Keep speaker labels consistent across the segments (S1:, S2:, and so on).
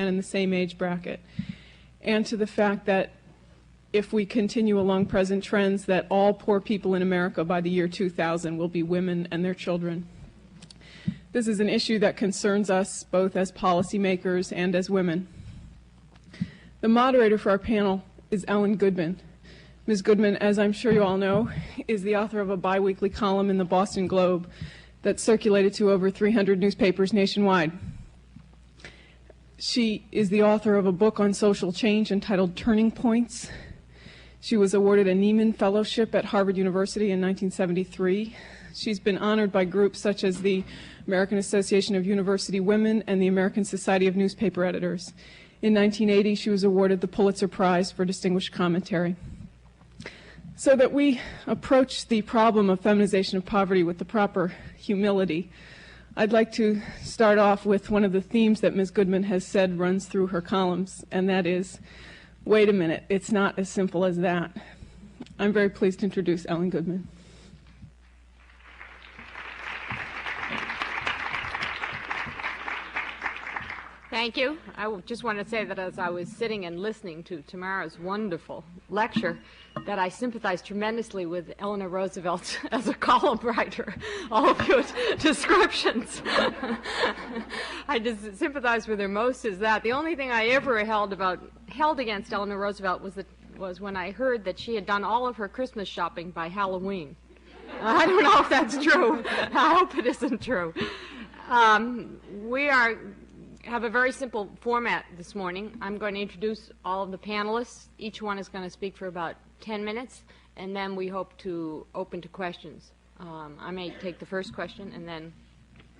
S1: and in the same age bracket, and to the fact that if we continue along present trends, that all poor people in America by the year 2000 will be women and their children. This is an issue that concerns us both as policymakers and as women. The moderator for our panel is Ellen Goodman. Ms. Goodman, as I'm sure you all know, is the author of a biweekly column in the Boston Globe that circulated to over 300 newspapers nationwide. She is the author of a book on social change entitled Turning Points. She was awarded a Nieman Fellowship at Harvard University in 1973. She's been honored by groups such as the American Association of University Women and the American Society of Newspaper Editors. In 1980, she was awarded the Pulitzer Prize for Distinguished Commentary. So that we approach the problem of feminization of poverty with the proper humility, I'd like to start off with one of the themes that Ms. Goodman has said runs through her columns, and that is, wait a minute, it's not as simple as that. I'm very pleased to introduce Ellen Goodman.
S2: Thank you. I just want to say that as I was sitting and listening to Tamara's wonderful lecture, that I sympathize tremendously with Eleanor Roosevelt as a column writer. All of your descriptions. I just sympathize with her most is that. The only thing I ever held against Eleanor Roosevelt was when I heard that she had done all of her Christmas shopping by Halloween. I don't know if that's true. I hope it isn't true. We have a very simple format this morning. I'm going to introduce all of the panelists. Each one is going to speak for about 10 minutes, and then we hope to open to questions. I may take the first question, and then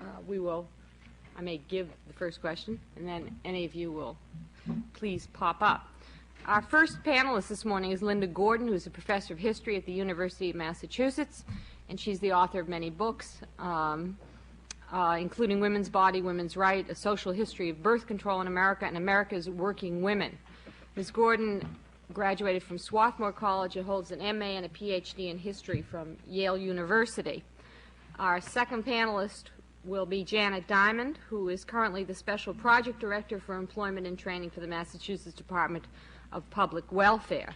S2: I may give the first question, and then any of you will please pop up. Our first panelist this morning is Linda Gordon, who's a professor of history at the University of Massachusetts, and she's the author of many books, including Women's Body, Women's Right, A Social History of Birth Control in America, and America's Working Women. Ms. Gordon graduated from Swarthmore College and holds an MA and a PhD in history from Yale University. Our second panelist will be Janet Diamond, who is currently the Special Project Director for Employment and Training for the Massachusetts Department of Public Welfare,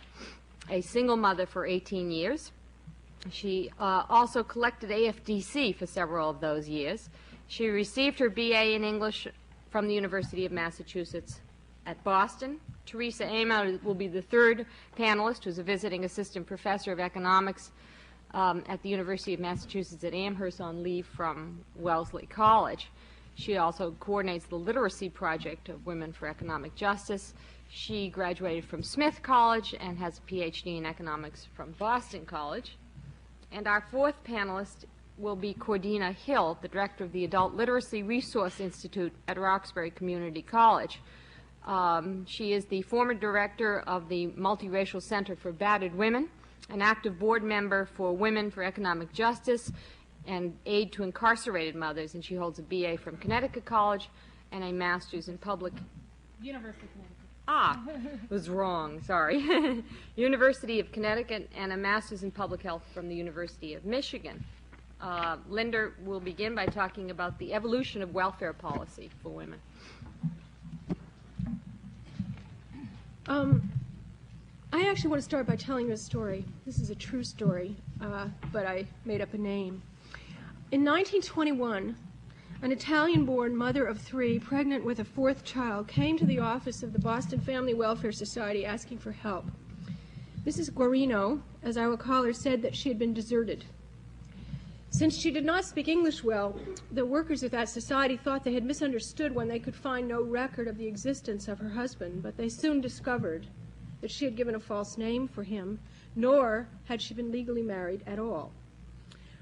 S2: a single mother for 18 years. She also collected AFDC for several of those years. She received her BA in English from the University of Massachusetts at Boston. Teresa Ama will be the third panelist, who's a visiting assistant professor of economics at the University of Massachusetts at Amherst on leave from Wellesley College. She also coordinates the literacy project of Women for Economic Justice. She graduated from Smith College and has a PhD in economics from Boston College. And our fourth panelist will be Cordina Hill, the director of the Adult Literacy Resource Institute at Roxbury Community College. She is the former director of the Multiracial Center for Battered Women, an active board member for Women for Economic Justice, and aide to incarcerated mothers, and she holds a BA from Connecticut College and a master's in public...
S3: University of Connecticut.
S2: Ah, was wrong, sorry. University of Connecticut and a master's in public health from the University of Michigan. Linda will begin by talking about the evolution of welfare policy for women.
S3: I actually want to start by telling you a story. This is a true story, but I made up a name. In 1921, an Italian-born mother of three, pregnant with a fourth child, came to the office of the Boston Family Welfare Society asking for help. Mrs. Guarino, as I will call her, said that she had been deserted. Since she did not speak English well, the workers of that society thought they had misunderstood when they could find no record of the existence of her husband, but they soon discovered that she had given a false name for him, nor had she been legally married at all.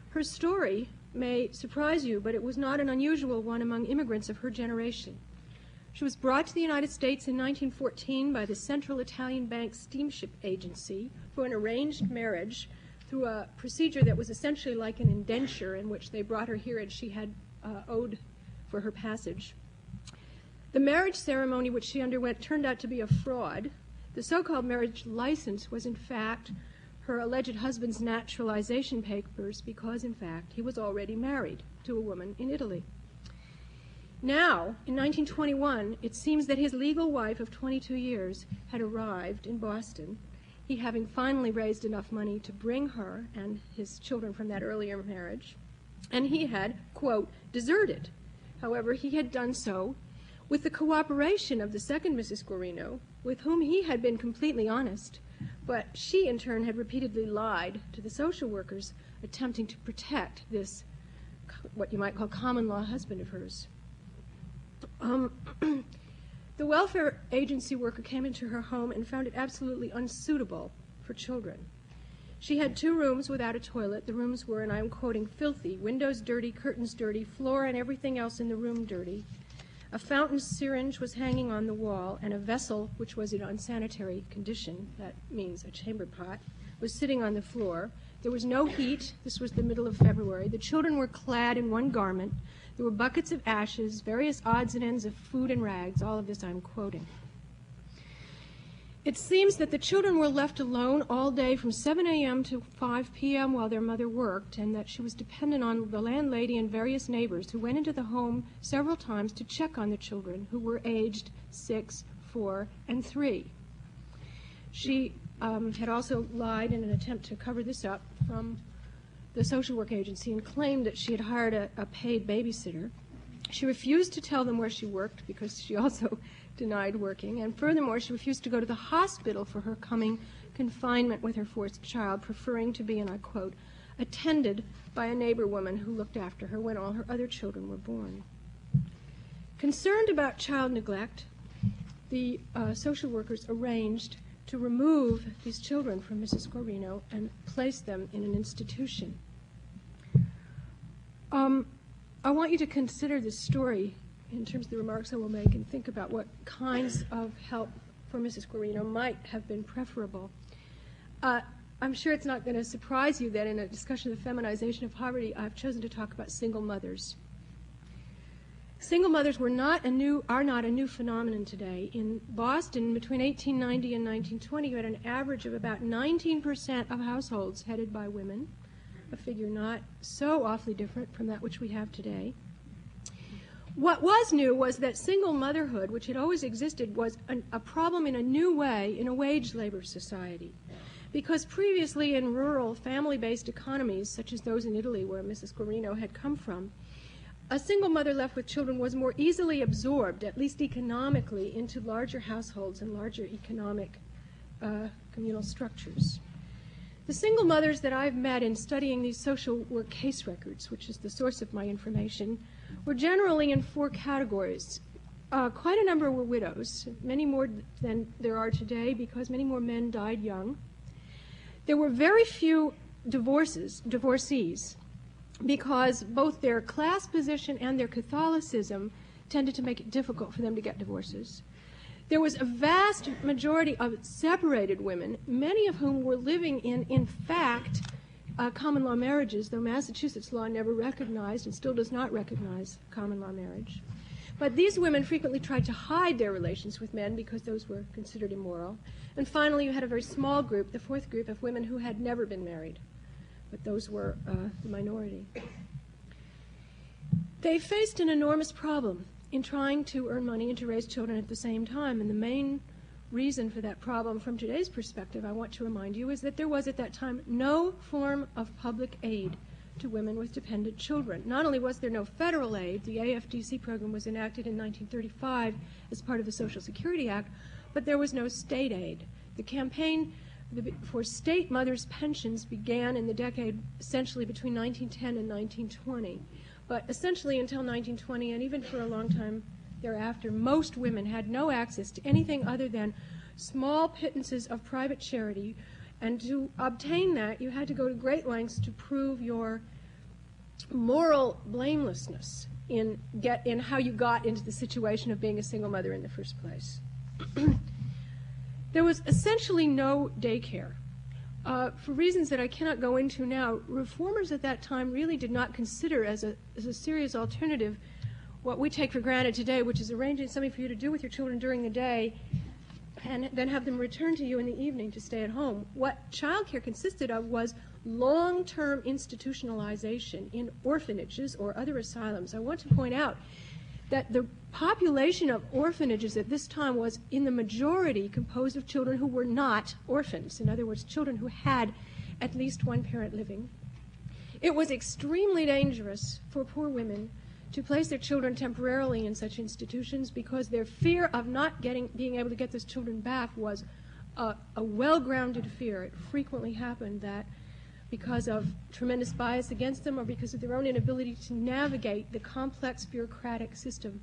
S3: Her story may surprise you, but it was not an unusual one among immigrants of her generation. She was brought to the United States in 1914 by the Central Italian Bank Steamship Agency for an arranged marriage through a procedure that was essentially like an indenture in which they brought her here and she had owed for her passage. The marriage ceremony which she underwent turned out to be a fraud. The so-called marriage license was, in fact, her alleged husband's naturalization papers because, in fact, he was already married to a woman in Italy. Now, in 1921, it seems that his legal wife of 22 years had arrived in Boston, he having finally raised enough money to bring her and his children from that earlier marriage, and he had, quote, deserted. However, he had done so with the cooperation of the second Mrs. Guarino, with whom he had been completely honest, but she in turn had repeatedly lied to the social workers, attempting to protect this, what you might call common law husband of hers. The welfare agency worker came into her home and found it absolutely unsuitable for children. She had 2 rooms without a toilet. The rooms were, and I'm quoting, filthy, windows dirty, curtains dirty, floor and everything else in the room dirty. A fountain syringe was hanging on the wall, and a vessel, which was in unsanitary condition, that means a chamber pot, was sitting on the floor. There was no heat. This was the middle of February. The children were clad in one garment. There were buckets of ashes, various odds and ends of food and rags. All of this I'm quoting. It seems that the children were left alone all day from 7 a.m. to 5 p.m. while their mother worked, and that she was dependent on the landlady and various neighbors who went into the home several times to check on the children, who were aged 6, 4, and 3. She had also lied in an attempt to cover this up from the social work agency and claimed that she had hired a paid babysitter. She refused to tell them where she worked because she also denied working, and furthermore, she refused to go to the hospital for her coming confinement with her 4th child, preferring to be, and I quote, attended by a neighbor woman who looked after her when all her other children were born. Concerned about child neglect, the social workers arranged to remove these children from Mrs. Guarino and place them in an institution. I want you to consider this story in terms of the remarks I will make and think about what kinds of help for Mrs. Guarino might have been preferable. I'm sure it's not going to surprise you that in a discussion of the feminization of poverty, I've chosen to talk about single mothers. Single mothers are not a new phenomenon today. In Boston, between 1890 and 1920, you had an average of about 19% of households headed by women, a figure not so awfully different from that which we have today. What was new was that single motherhood, which had always existed, was a problem in a new way in a wage labor society. Because previously in rural family-based economies, such as those in Italy where Mrs. Guarino had come from, a single mother left with children was more easily absorbed, at least economically, into larger households and larger economic communal structures. The single mothers that I've met in studying these social work case records, which is the source of my information, were generally in 4 categories. Quite a number were widows, many more than there are today because many more men died young. There were very few divorcees, because both their class position and their Catholicism tended to make it difficult for them to get divorces. There was a vast majority of separated women, many of whom were living in fact, common law marriages, though Massachusetts law never recognized and still does not recognize common law marriage. But these women frequently tried to hide their relations with men because those were considered immoral. And finally, you had a very small group, the 4th group, of women who had never been married. But those were the minority. They faced an enormous problem in trying to earn money and to raise children at the same time. And the main reason for that problem from today's perspective, I want to remind you, is that there was at that time no form of public aid to women with dependent children. Not only was there no federal aid, the AFDC program was enacted in 1935 as part of the Social Security Act, but there was no state aid. The campaign for state mothers' pensions began in the decade essentially between 1910 and 1920. But essentially until 1920, and even for a long time thereafter, most women had no access to anything other than small pittances of private charity. And to obtain that, you had to go to great lengths to prove your moral blamelessness in how you got into the situation of being a single mother in the first place. There was essentially no daycare. For reasons that I cannot go into now, reformers at that time really did not consider as a serious alternative what we take for granted today, which is arranging something for you to do with your children during the day and then have them return to you in the evening to stay at home. What childcare consisted of was long-term institutionalization in orphanages or other asylums. I want to point out that the population of orphanages at this time was in the majority composed of children who were not orphans. In other words, children who had at least one parent living. It was extremely dangerous for poor women to place their children temporarily in such institutions because their fear of not being able to get those children back was a well-grounded fear. It frequently happened that because of tremendous bias against them or because of their own inability to navigate the complex bureaucratic system,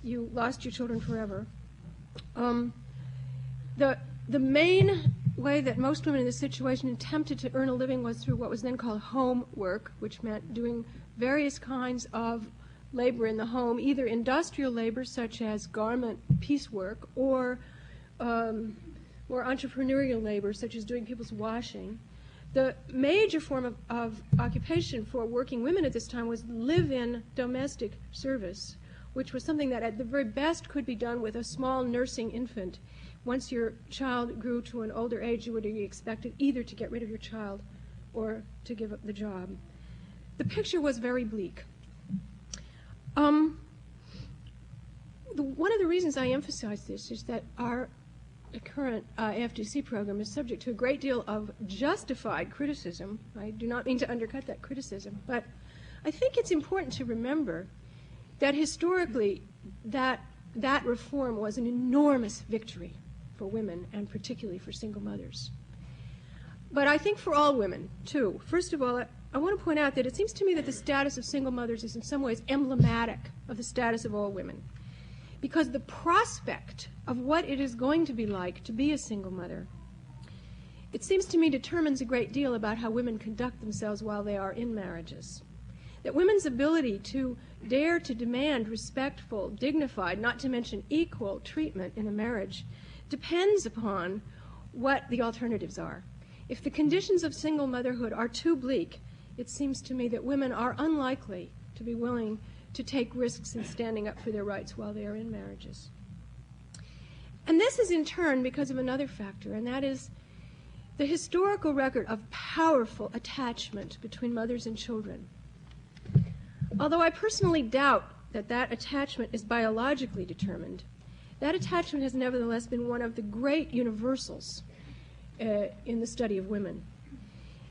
S3: you lost your children forever. The main way that most women in this situation attempted to earn a living was through what was then called home work, which meant doing various kinds of labor in the home, either industrial labor such as garment piecework or more entrepreneurial labor such as doing people's washing. The major form of occupation for working women at this time was live-in domestic service, which was something that at the very best could be done with a small nursing infant. Once your child grew to an older age, you would be expected either to get rid of your child or to give up the job. The picture was very bleak. One of the reasons I emphasize this is that our current AFDC program is subject to a great deal of justified criticism. I do not mean to undercut that criticism, but I think it's important to remember that historically that reform was an enormous victory for women and particularly for single mothers. But I think for all women, too. First of all, I want to point out that it seems to me that the status of single mothers is in some ways emblematic of the status of all women, because the prospect of what it is going to be like to be a single mother, it seems to me determines a great deal about how women conduct themselves while they are in marriages. That women's ability to dare to demand respectful, dignified, not to mention equal treatment in a marriage depends upon what the alternatives are. If the conditions of single motherhood are too bleak, it seems to me that women are unlikely to be willing to take risks in standing up for their rights while they are in marriages. And this is in turn because of another factor, and that is the historical record of powerful attachment between mothers and children. Although I personally doubt that that attachment is biologically determined, that attachment has nevertheless been one of the great universals in the study of women.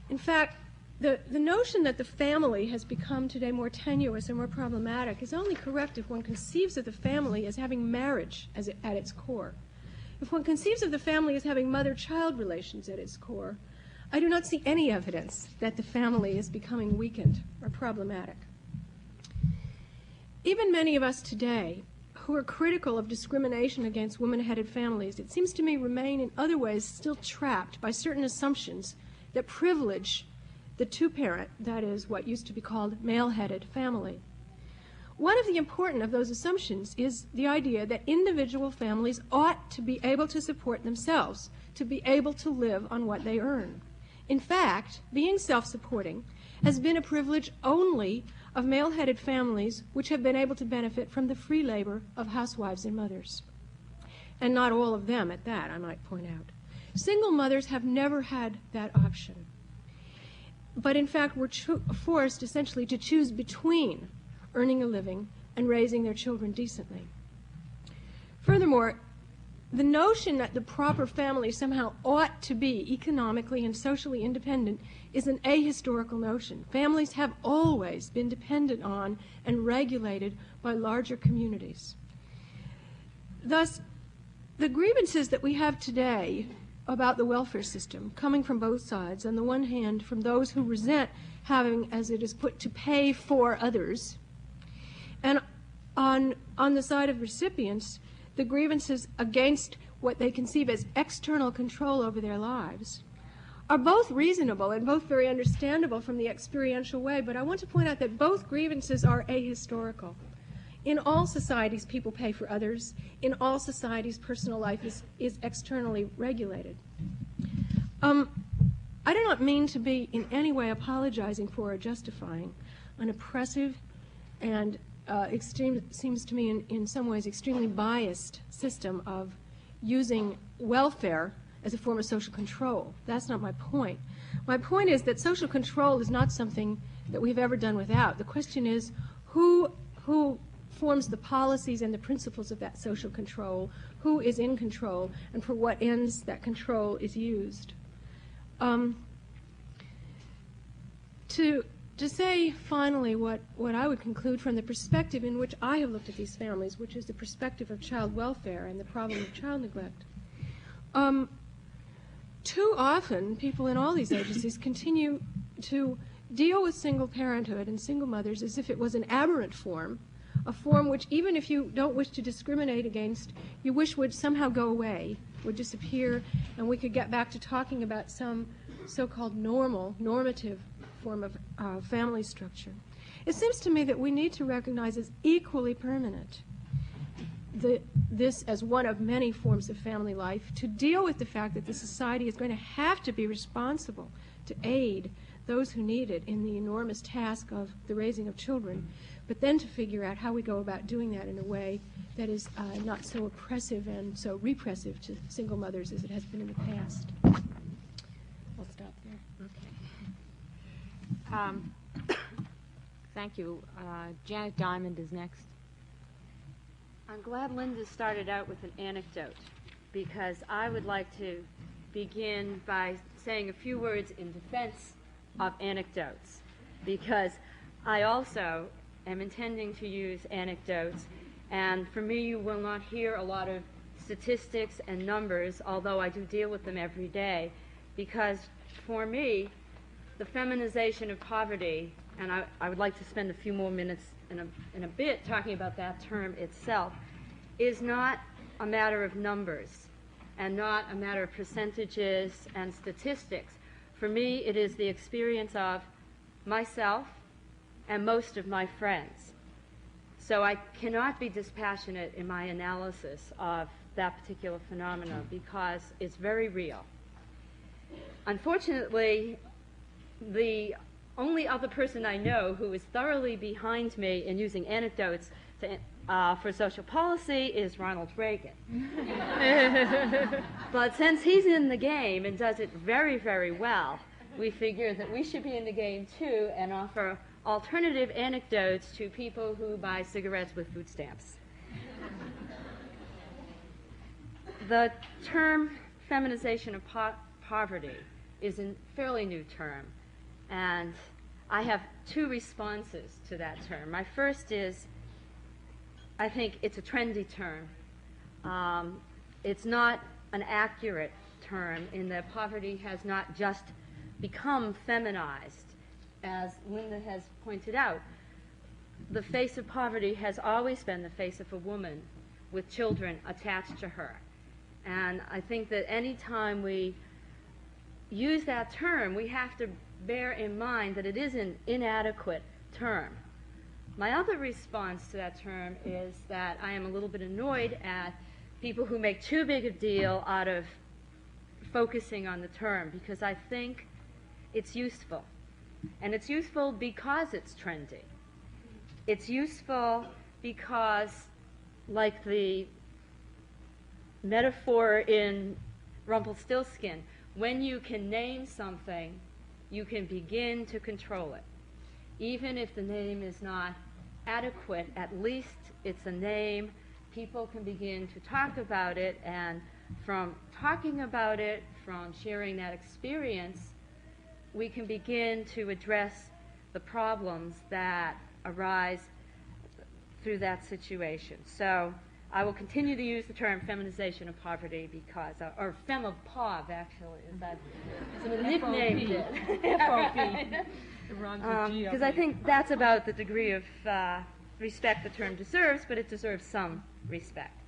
S3: In fact, the notion that the family has become today more tenuous and more problematic is only correct if one conceives of the family as having marriage at its core. If one conceives of the family as having mother-child relations at its core, I do not see any evidence that the family is becoming weakened or problematic. Even many of us today who are critical of discrimination against woman-headed families, it seems to me remain in other ways still trapped by certain assumptions that privilege the two-parent, that is what used to be called male-headed family. One of the important of those assumptions is the idea that individual families ought to be able to support themselves, to be able to live on what they earn. In fact, being self-supporting has been a privilege only of male-headed families which have been able to benefit from the free labor of housewives and mothers. And not all of them at that, I might point out. Single mothers have never had that option, but in fact were forced essentially to choose between earning a living and raising their children decently. Furthermore, the notion that the proper family somehow ought to be economically and socially independent is an ahistorical notion. Families have always been dependent on and regulated by larger communities. Thus, the grievances that we have today about the welfare system, coming from both sides, on the one hand from those who resent having, as it is put, to pay for others, and on the side of recipients, the grievances against what they conceive as external control over their lives, are both reasonable and both very understandable from the experiential way, but I want to point out that both grievances are ahistorical. In all societies, people pay for others. In all societies, personal life is externally regulated. I do not mean to be in any way apologizing for or justifying an oppressive and seems to me in some ways extremely biased system of using welfare as a form of social control. That's not my point. My point is that social control is not something that we've ever done without. The question is who forms the policies and the principles of that social control, who is in control, and for what ends that control is used. To say finally what I would conclude from the perspective in which I have looked at these families, which is the perspective of child welfare and the problem of child neglect. Too often, people in all these agencies continue to deal with single parenthood and single mothers as if it was an aberrant form, a form which, even if you don't wish to discriminate against, you wish would somehow go away, would disappear, and we could get back to talking about some so-called normative form of family structure. It seems to me that we need to recognize as equally permanent this as one of many forms of family life, to deal with the fact that the society is going to have to be responsible to aid those who need it in the enormous task of the raising of children, but then to figure out how we go about doing that in a way that is not so oppressive and so repressive to single mothers as it has been in the past. I'll stop there.
S2: Okay. Thank you. Janet Diamond is next.
S4: I'm glad Linda started out with an anecdote, because I would like to begin by saying a few words in defense of anecdotes, because I also am intending to use anecdotes, and for me you will not hear a lot of statistics and numbers, although I do deal with them every day, because for me the feminization of poverty, and I would like to spend a few more minutes in a bit talking about that term itself, is not a matter of numbers and not a matter of percentages and statistics. For me, it is the experience of myself and most of my friends. So I cannot be dispassionate in my analysis of that particular phenomenon because it's very real. Unfortunately, the only other person I know who is thoroughly behind me in using anecdotes for social policy is Ronald Reagan. But since he's in the game and does it very, very well, we figure that we should be in the game too and offer alternative anecdotes to people who buy cigarettes with food stamps. The term feminization of poverty is a fairly new term, and I have two responses to that term. My first is, I think it's a trendy term. It's not an accurate term in that poverty has not just become feminized, as Linda has pointed out. The face of poverty has always been the face of a woman with children attached to her. And I think that any time we use that term, we have to bear in mind that it is an inadequate term. My other response to that term is that I am a little bit annoyed at people who make too big a deal out of focusing on the term, because I think it's useful. And it's useful because it's trendy. It's useful because, like the metaphor in Rumpelstiltskin, when you can name something, you can begin to control it. Even if the name is not adequate, at least it's a name. People can begin to talk about it, and from talking about it, from sharing that experience, we can begin to address the problems that arise through that situation. So I will continue to use the term feminization of poverty because, or femme of pov actually, is that sort of nicknamed it. Because I think that's about the degree of respect the term deserves, but it deserves some respect.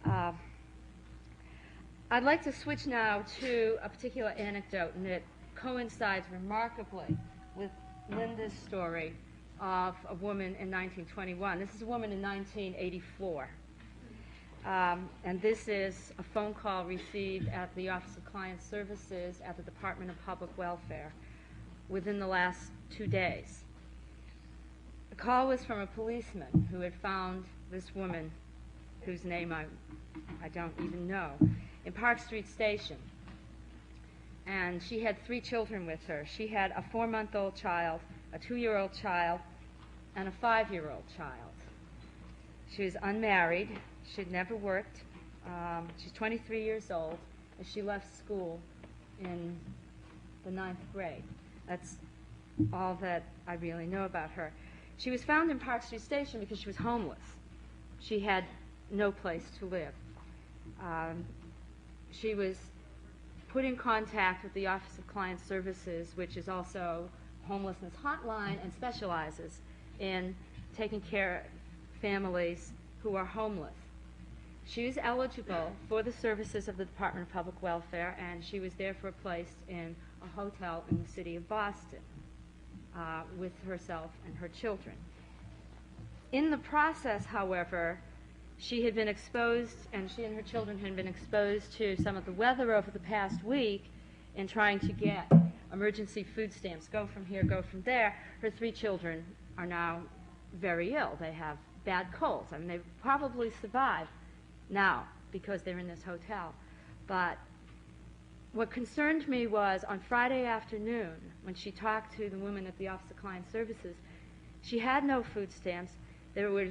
S4: I'd like to switch now to a particular anecdote, and it coincides remarkably with Linda's story of a woman in 1921. This is a woman in 1984. And this is a phone call received at the Office of Client Services at the Department of Public Welfare within the last 2 days. The call was from a policeman who had found this woman, whose name I don't even know, in Park Street Station. And she had 3 children with her. She had a 4-month-old child, a 2-year-old child, and a 5-year-old child. She was unmarried. She'd never worked. She's 23 years old, and she left school in the 9th grade. That's all that I really know about her. She was found in Park Street Station because she was homeless. She had no place to live. She was put in contact with the Office of Client Services, which is also a homelessness hotline and specializes in taking care of families who are homeless. She was eligible for the services of the Department of Public Welfare, and she was therefore placed in a hotel in the city of Boston with herself and her children. In the process, however, she had been exposed, and she and her children had been exposed to some of the weather over the past week in trying to get emergency food stamps. Go from here, go from there. Her 3 children are now very ill. They have bad colds. I mean, they probably survive now because they're in this hotel. But what concerned me was on Friday afternoon, when she talked to the woman at the Office of Client Services, she had no food stamps. There was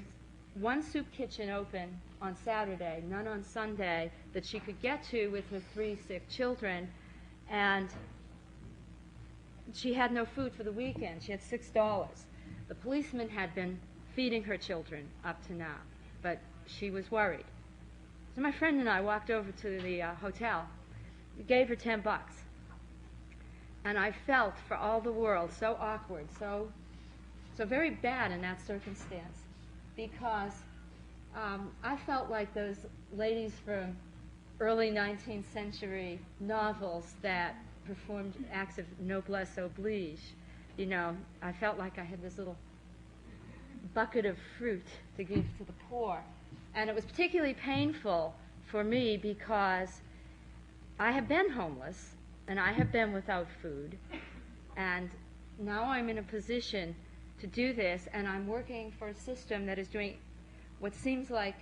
S4: one soup kitchen open on Saturday, none on Sunday, that she could get to with her 3 sick children, and she had no food for the weekend. She had $6. The policeman had been feeding her children up to now, but she was worried. So my friend and I walked over to the hotel. We gave her $10. And I felt for all the world so awkward, so very bad in that circumstance, because I felt like those ladies from early 19th century novels that performed acts of noblesse oblige. You know, I felt like I had this little bucket of fruit to give to the poor. And it was particularly painful for me because I have been homeless and I have been without food, and now I'm in a position to do this, and I'm working for a system that is doing what seems like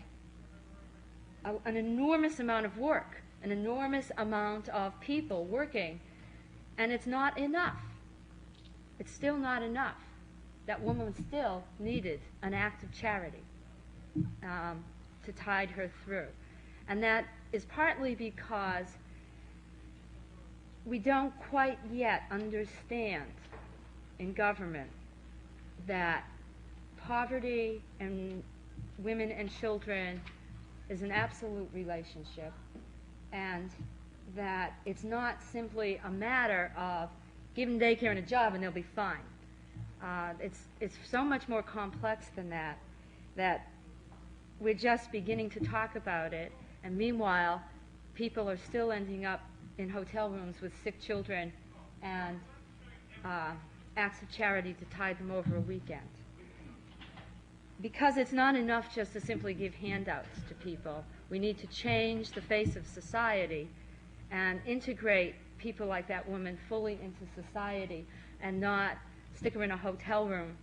S4: an enormous amount of work, an enormous amount of people working, and it's not enough. It's still not enough. That woman still needed an act of charity to tide her through. And that is partly because we don't quite yet understand in government that poverty and women and children is an absolute relationship, and that it's not simply a matter of give them daycare and a job and they'll be fine. It's so much more complex than that, that we're just beginning to talk about it, and meanwhile people are still ending up in hotel rooms with sick children and acts of charity to tide them over a weekend. Because it's not enough just to simply give handouts to people. We need to change the face of society and integrate people like that woman fully into society, and not stick her in a hotel room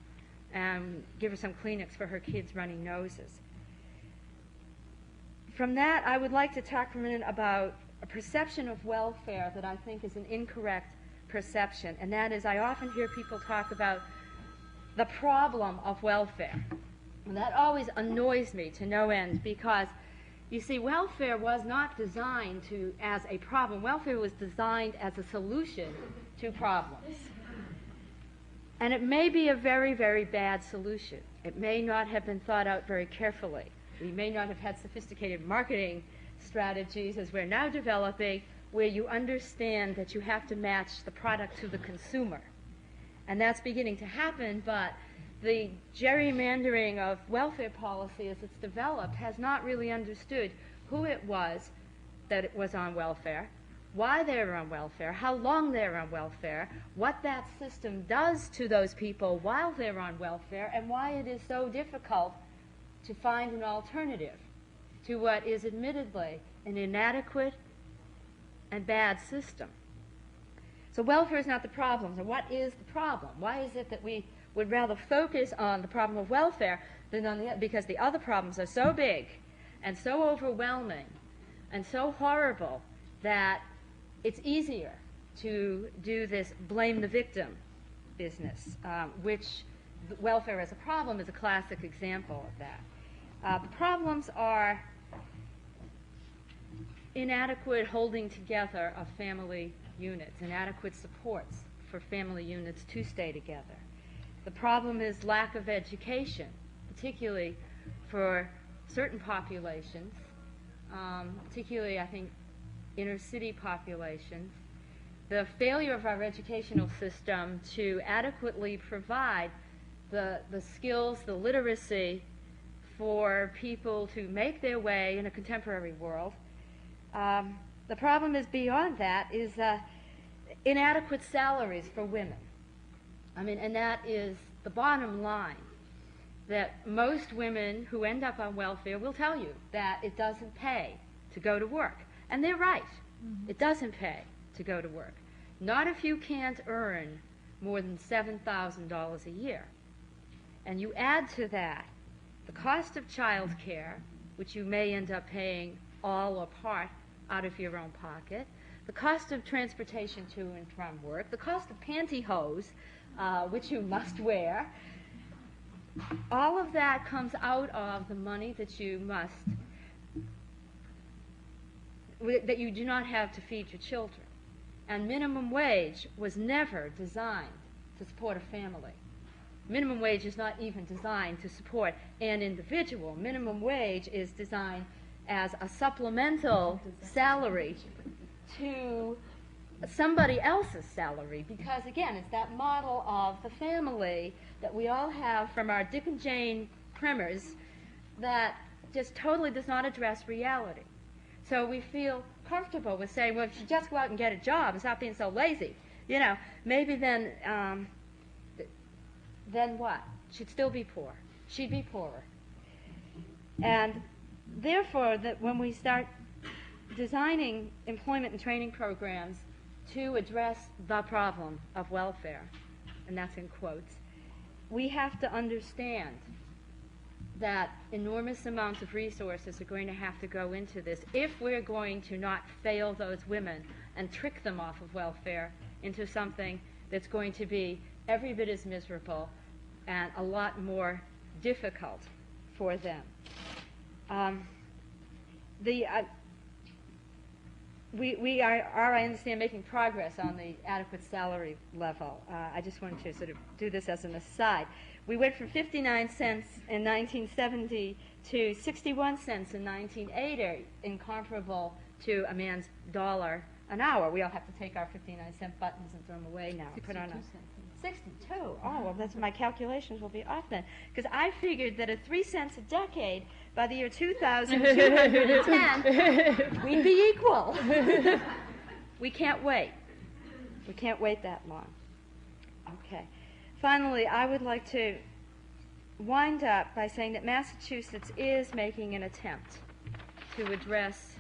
S4: and give her some Kleenex for her kids' runny noses. From that, I would like to talk for a minute about a perception of welfare that I think is an incorrect perception, and that is I often hear people talk about the problem of welfare. And that always annoys me to no end, because you see, welfare was not designed as a problem. Welfare was designed as a solution to problems. And it may be a very, very bad solution. It may not have been thought out very carefully. We may not have had sophisticated marketing strategies as we're now developing, where you understand that you have to match the product to the consumer. And that's beginning to happen, but the gerrymandering of welfare policy as it's developed has not really understood who it was that it was on welfare, why they were on welfare, how long they were on welfare, what that system does to those people while they're on welfare, and why it is so difficult to find an alternative to what is admittedly an inadequate and bad system. So welfare is not the problem. So what is the problem? Why is it that we would rather focus on the problem of welfare than on the other? Because the other problems are so big and so overwhelming and so horrible that it's easier to do this blame the victim business, which welfare as a problem is a classic example of that. The problems are inadequate holding together of family units, inadequate supports for family units to stay together. The problem is lack of education, particularly for certain populations, particularly, I think, inner city populations. The failure of our educational system to adequately provide the skills, the literacy for people to make their way in a contemporary world. The problem is beyond that is inadequate salaries for women. I mean, and that is the bottom line, that most women who end up on welfare will tell you that it doesn't pay to go to work. And they're right. Mm-hmm. It doesn't pay to go to work. Not if you can't earn more than $7,000 a year. And you add to that the cost of child care, which you may end up paying all or part out of your own pocket, the cost of transportation to and from work, the cost of pantyhose, which you must wear. All of that comes out of the money that you do not have to feed your children. And minimum wage was never designed to support a family. Minimum wage is not even designed to support an individual. Minimum wage is designed as a supplemental salary to somebody else's salary, because again, it's that model of the family that we all have from our Dick and Jane primers that just totally does not address reality. So we feel comfortable with saying, well, if you just go out and get a job and stop being so lazy, you know, maybe then what? She'd still be poor. She'd be poorer. And therefore, that when we start designing employment and training programs to address the problem of welfare, and that's in quotes, we have to understand that enormous amounts of resources are going to have to go into this if we're going to not fail those women and trick them off of welfare into something that's going to be every bit as miserable and a lot more difficult for them. We are, I understand, making progress on the adequate salary level. I just wanted to sort of do this as an aside. We went from 59 cents in 1970 to 61 cents in 1980, incomparable to a man's $1 an hour. We all have to take our 59-cent buttons and throw them away now.
S2: 62 cents.
S4: 62. Oh, well, that's my calculations will be off then. Because I figured that at 3 cents a decade, by the year 2210, we'd be equal. We can't wait. We can't wait that long. Okay. Finally, I would like to wind up by saying that Massachusetts is making an attempt to address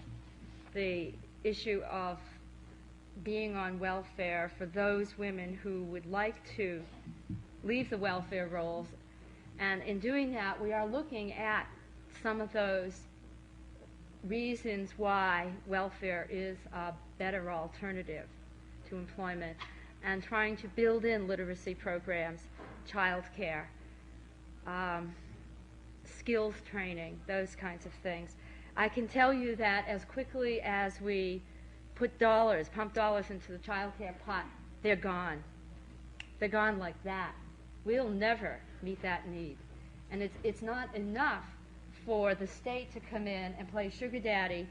S4: the issue of being on welfare for those women who would like to leave the welfare rolls. And in doing that, we are looking at some of those reasons why welfare is a better alternative to employment, and trying to build in literacy programs, child care, skills training, those kinds of things. I can tell you that as quickly as we pump dollars into the child care pot, they're gone. They're gone like that. We'll never meet that need. And it's not enough for the state to come in and play sugar daddy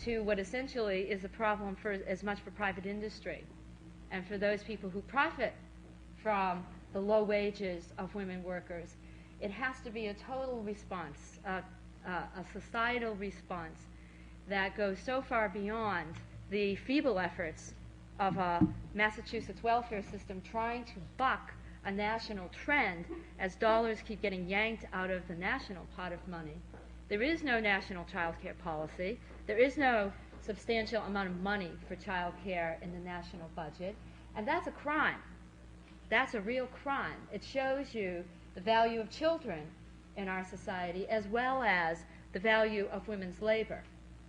S4: to what essentially is a problem for as much for private industry and for those people who profit from the low wages of women workers. It has to be a total response, a societal response that goes so far beyond the feeble efforts of a Massachusetts welfare system trying to buck a national trend as dollars keep getting yanked out of the national pot of money. There is no national child care policy. There is no substantial amount of money for child care in the national budget. And that's a crime. That's a real crime. It shows you the value of children in our society as well as the value of women's labor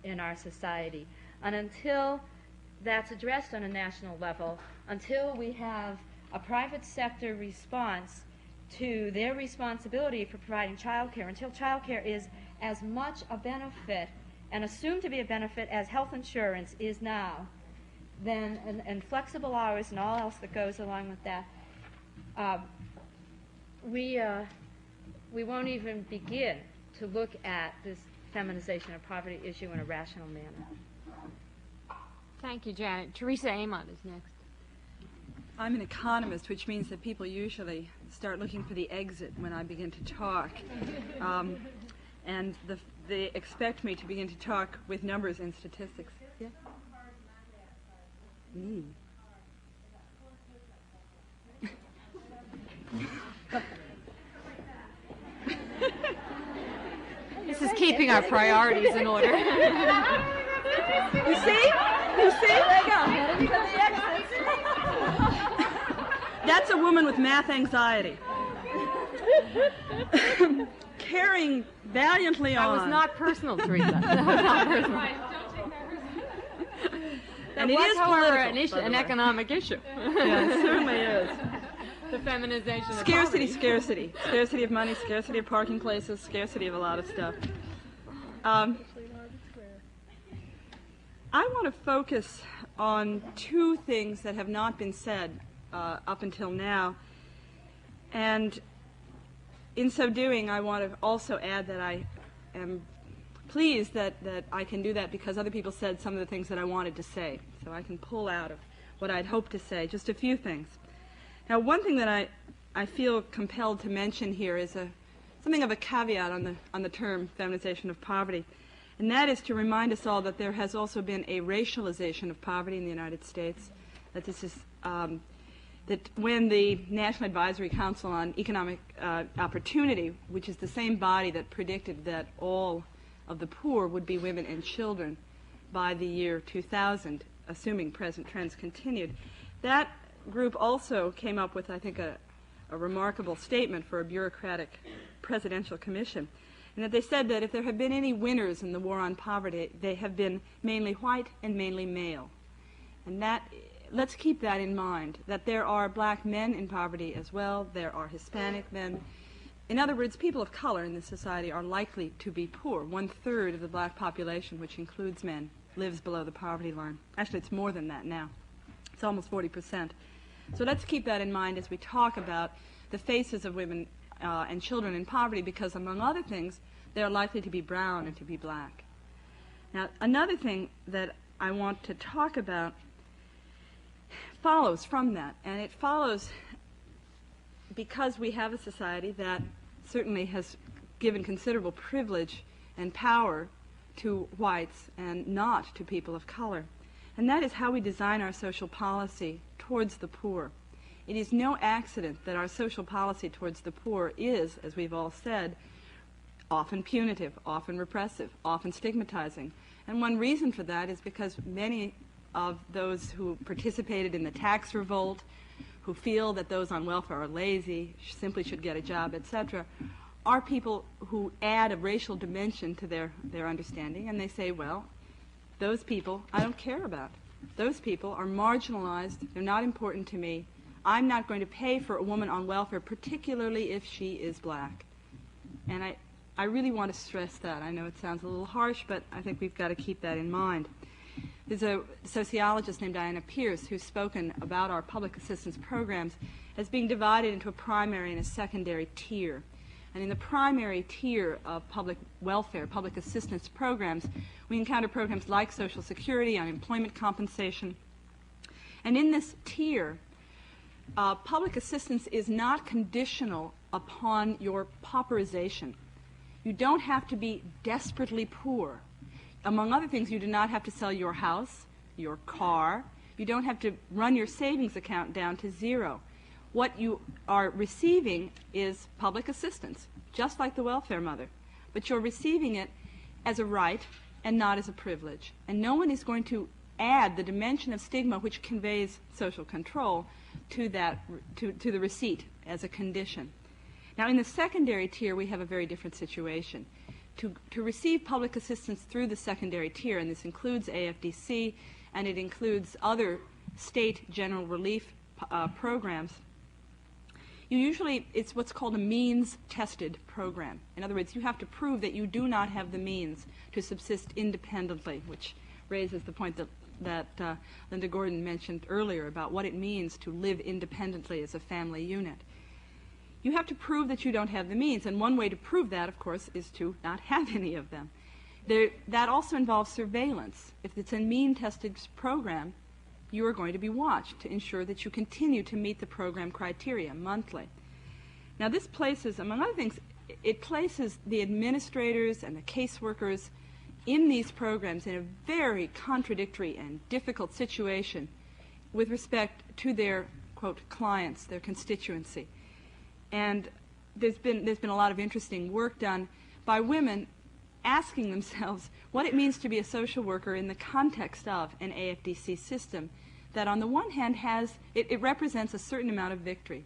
S4: in our society. And until that's addressed on a national level, until we have a private sector response to their responsibility for providing child care, until child care is as much a benefit and assumed to be a benefit as health insurance is now, then, and flexible hours and all else that goes along with that, we won't even begin to look at this feminization of poverty issue in a rational manner.
S2: Thank you, Janet. Teresa Amott is next.
S5: I'm an economist, which means that people usually start looking for the exit when I begin to talk. And they expect me to begin to talk with numbers and statistics. Yeah?
S2: This is keeping our priorities in order.
S5: You see? You see? There you go. That's a woman with math anxiety. Carrying valiantly on.
S2: That was not personal, Teresa. That was not personal.
S5: And
S2: it
S5: it
S2: was,
S5: is
S2: however,
S5: political,
S2: an economic issue.
S5: Yeah, it certainly is.
S2: The feminization of
S5: Scarcity,
S2: poverty.
S5: scarcity. Scarcity of money, scarcity of parking places, scarcity of a lot of stuff. I want to focus on two things that have not been said up until now. And in so doing, I want to also add that I am pleased that I can do that because other people said some of the things that I wanted to say. So I can pull out of what I'd hoped to say, just a few things. Now, one thing that I feel compelled to mention here is something of a caveat on the term feminization of poverty, and that is to remind us all that there has also been a racialization of poverty in the United States, that this is that when the National Advisory Council on Economic Opportunity, which is the same body that predicted that all of the poor would be women and children by the year 2000, assuming present trends continued, that group also came up with, I think, a remarkable statement for a bureaucratic presidential commission, and that they said that if there have been any winners in the war on poverty, they have been mainly white and mainly male. And that, let's keep that in mind, that there are black men in poverty as well, there are Hispanic men. In other words, people of color in this society are likely to be poor. 1/3 of the black population, which includes men, lives below the poverty line. Actually, it's more than that now. It's almost 40%. So let's keep that in mind as we talk about the faces of women and children in poverty, because among other things, they're likely to be brown and to be black. Now, another thing that I want to talk about follows from that, and it follows because we have a society that certainly has given considerable privilege and power to whites and not to people of color. And that is how we design our social policy towards the poor. It is no accident that our social policy towards the poor is, as we've all said, often punitive, often repressive, often stigmatizing. And one reason for that is because many of those who participated in the tax revolt, who feel that those on welfare are lazy, simply should get a job, etc., are people who add a racial dimension to their understanding, and they say, well, those people I don't care about. Those people are marginalized. They're not important to me. I'm not going to pay for a woman on welfare, particularly if she is black. And I really want to stress that. I know it sounds a little harsh, but I think we've got to keep that in mind. There's a sociologist named Diana Pierce who's spoken about our public assistance programs as being divided into a primary and a secondary tier. And in the primary tier of public welfare, public assistance programs, we encounter programs like Social Security, unemployment compensation. And in this tier, public assistance is not conditional upon your pauperization. You don't have to be desperately poor. Among other things, you do not have to sell your house, your car. You don't have to run your savings account down to zero. What you are receiving is public assistance, just like the welfare mother. But you're receiving it as a right and not as a privilege. And no one is going to add the dimension of stigma which conveys social control to that, to the receipt as a condition. Now, in the secondary tier, we have a very different situation. To receive public assistance through the secondary tier, and this includes AFDC, and it includes other state general relief programs, it's what's called a means-tested program. In other words, you have to prove that you do not have the means to subsist independently, which raises the point that Linda Gordon mentioned earlier about what it means to live independently as a family unit. You have to prove that you don't have the means, and one way to prove that, of course, is to not have any of them. That also involves surveillance. If it's a mean-tested program, you are going to be watched to ensure that you continue to meet the program criteria monthly. Now, this places, among other things, it places the administrators and the caseworkers in these programs in a very contradictory and difficult situation with respect to their, quote, clients, their constituency. And there's been a lot of interesting work done by women asking themselves what it means to be a social worker in the context of an AFDC system that on the one hand it represents a certain amount of victory.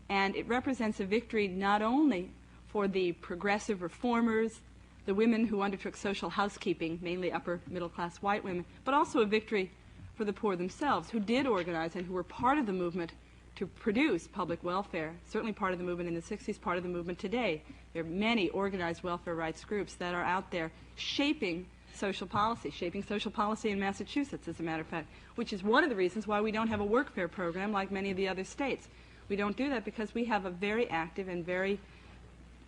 S5: And it represents a victory not only for the progressive reformers, the women who undertook social housekeeping, mainly upper middle class white women, but also a victory for the poor themselves who did organize and who were part of the movement to produce public welfare, certainly part of the movement in the 60s, part of the movement today. There are many organized welfare rights groups that are out there shaping social policy in Massachusetts, as a matter of fact, which is one of the reasons why we don't have a workfare program like many of the other states. We don't do that because we have a very active and very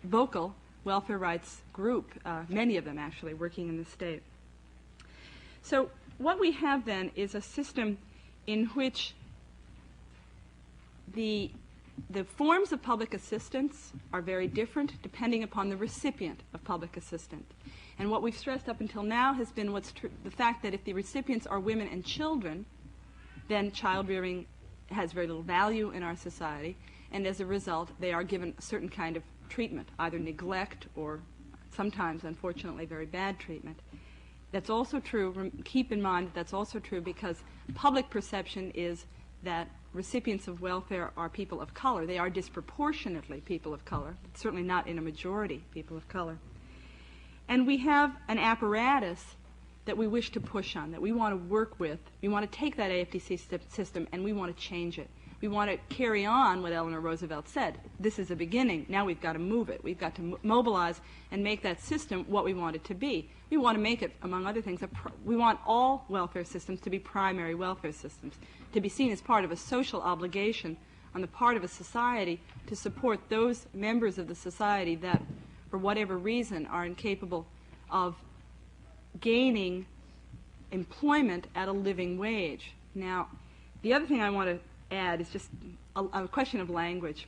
S5: vocal welfare rights group, many of them actually working in the state. So what we have then is a system in which the forms of public assistance are very different depending upon the recipient of public assistance. And what we've stressed up until now has been the fact that if the recipients are women and children, then child rearing has very little value in our society, and as a result, they are given a certain kind of treatment, either neglect or sometimes, unfortunately, very bad treatment. That's also true, keep in mind that's also true because public perception is that recipients of welfare are people of color. They are disproportionately people of color, certainly not in a majority people of color. And we have an apparatus that we wish to push on, that we want to work with. We want to take that AFDC system and we want to change it. We want to carry on what Eleanor Roosevelt said. This is a beginning. Now we've got to move it. We've got to mobilize and make that system what we want it to be. We want to make it, among other things, we want all welfare systems to be primary welfare systems, to be seen as part of a social obligation on the part of a society to support those members of the society that, for whatever reason, are incapable of gaining employment at a living wage. Now, the other thing I want to add is just a question of language.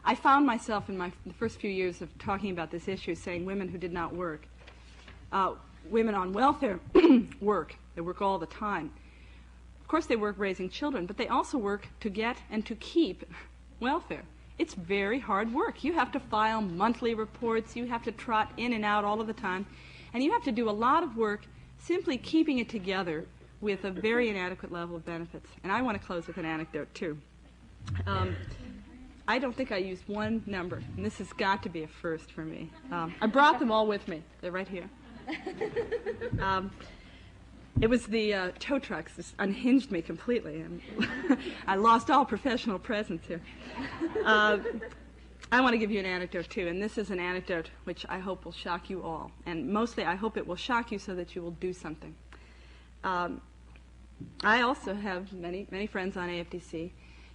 S5: I found myself in the first few years of talking about this issue saying women who did not work. Women on welfare work. They work all the time. Of course, they work raising children, but they also work to get and to keep welfare. It's very hard work. You have to file monthly reports. You have to trot in and out all of the time. And you have to do a lot of work simply keeping it together with a very inadequate level of benefits. And I want to close with an anecdote, too. I don't think I used one number, and this has got to be a first for me. I brought them all with me. They're right here. It was the tow trucks. This unhinged me completely, and I lost all professional presence here. I want to give you an anecdote, too, and this is an anecdote which I hope will shock you all. And mostly I hope it will shock you so that you will do something. I also have many friends on AFDC,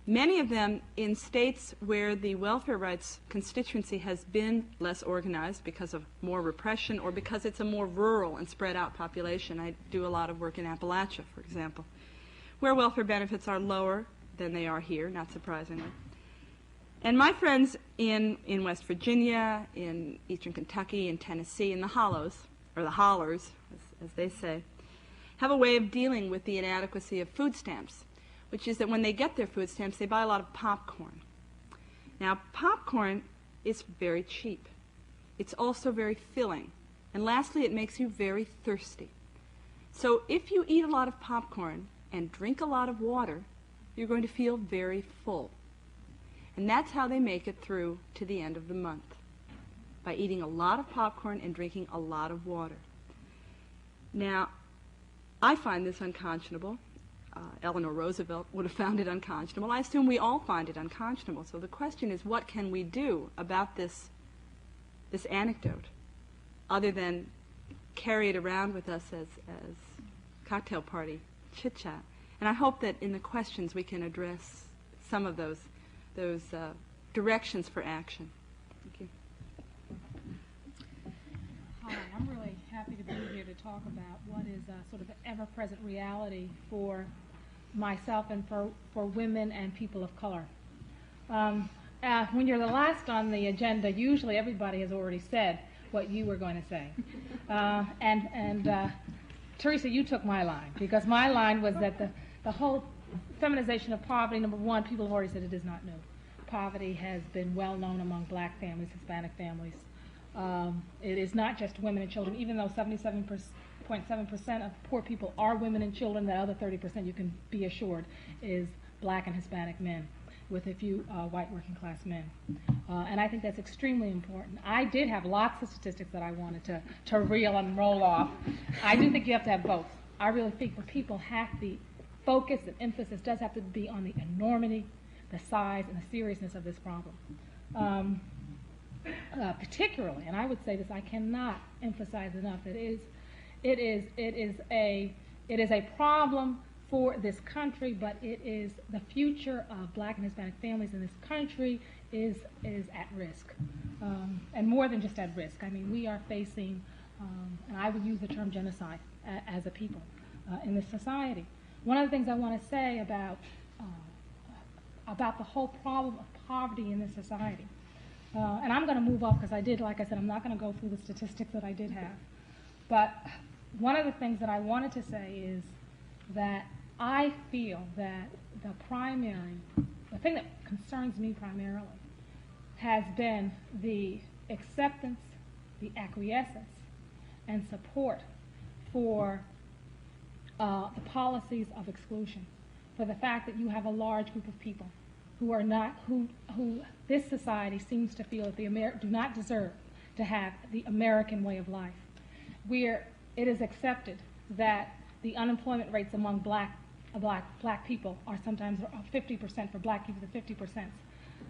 S5: many of them in states where the welfare rights constituency has been less organized because of more repression or because it's a more rural and spread out population. I do a lot of work in Appalachia, for example, where welfare benefits are lower than they are here, not surprisingly. And my friends in West Virginia, in eastern Kentucky, in Tennessee, in the hollows, or the hollers, as they say, have a way of dealing with the inadequacy of food stamps, which is that when they get their food stamps, they buy a lot of popcorn. Now, popcorn is very cheap. It's also very filling. And lastly, it makes you very thirsty. So if you eat a lot of popcorn and drink a lot of water, you're going to feel very full. And that's how they make it through to the end of the month, by eating a lot of popcorn and drinking a lot of water. Now, I find this unconscionable. Eleanor Roosevelt would have found it unconscionable. I assume we all find it unconscionable. So the question is, what can we do about this anecdote, other than carry it around with us as cocktail party chit-chat? And I hope that in the questions we can address some of those directions for action. Thank you.
S6: Hi, I'm really happy to be here to talk about what is sort of an ever-present reality for myself and for women and people of color. When you're the last on the agenda, usually everybody has already said what you were going to say. And Teresa, you took my line, because my line was that the whole feminization of poverty, number one, people have already said it is not new. Poverty has been well known among black families, Hispanic families. It is not just women and children, even though 77.7% of poor people are women and children. The other 30%, you can be assured, is black and Hispanic men, with a few white working class men. And I think that's extremely important. I did have lots of statistics that I wanted to reel and roll off. I do think you have to have both. I really think for people, the focus and emphasis does have to be on the enormity, the size, and the seriousness of this problem. Particularly, and I would say this, I cannot emphasize enough, that it is a problem for this country, but it is the future of black and Hispanic families in this country is at risk, and more than just at risk. I mean, we are facing, and I would use the term genocide as a people in this society. One of the things I want to say about the whole problem of poverty in this society, and I'm going to move off because like I said, I'm not going to go through the statistics that I did have. But one of the things that I wanted to say is that I feel that the thing that concerns me primarily has been the acceptance, the acquiescence, and support for the policies of exclusion, for the fact that you have a large group of people who are not, who this society seems to feel that do not deserve to have the American way of life, where it is accepted that the unemployment rates among black people are sometimes 50% for black people, to 50%,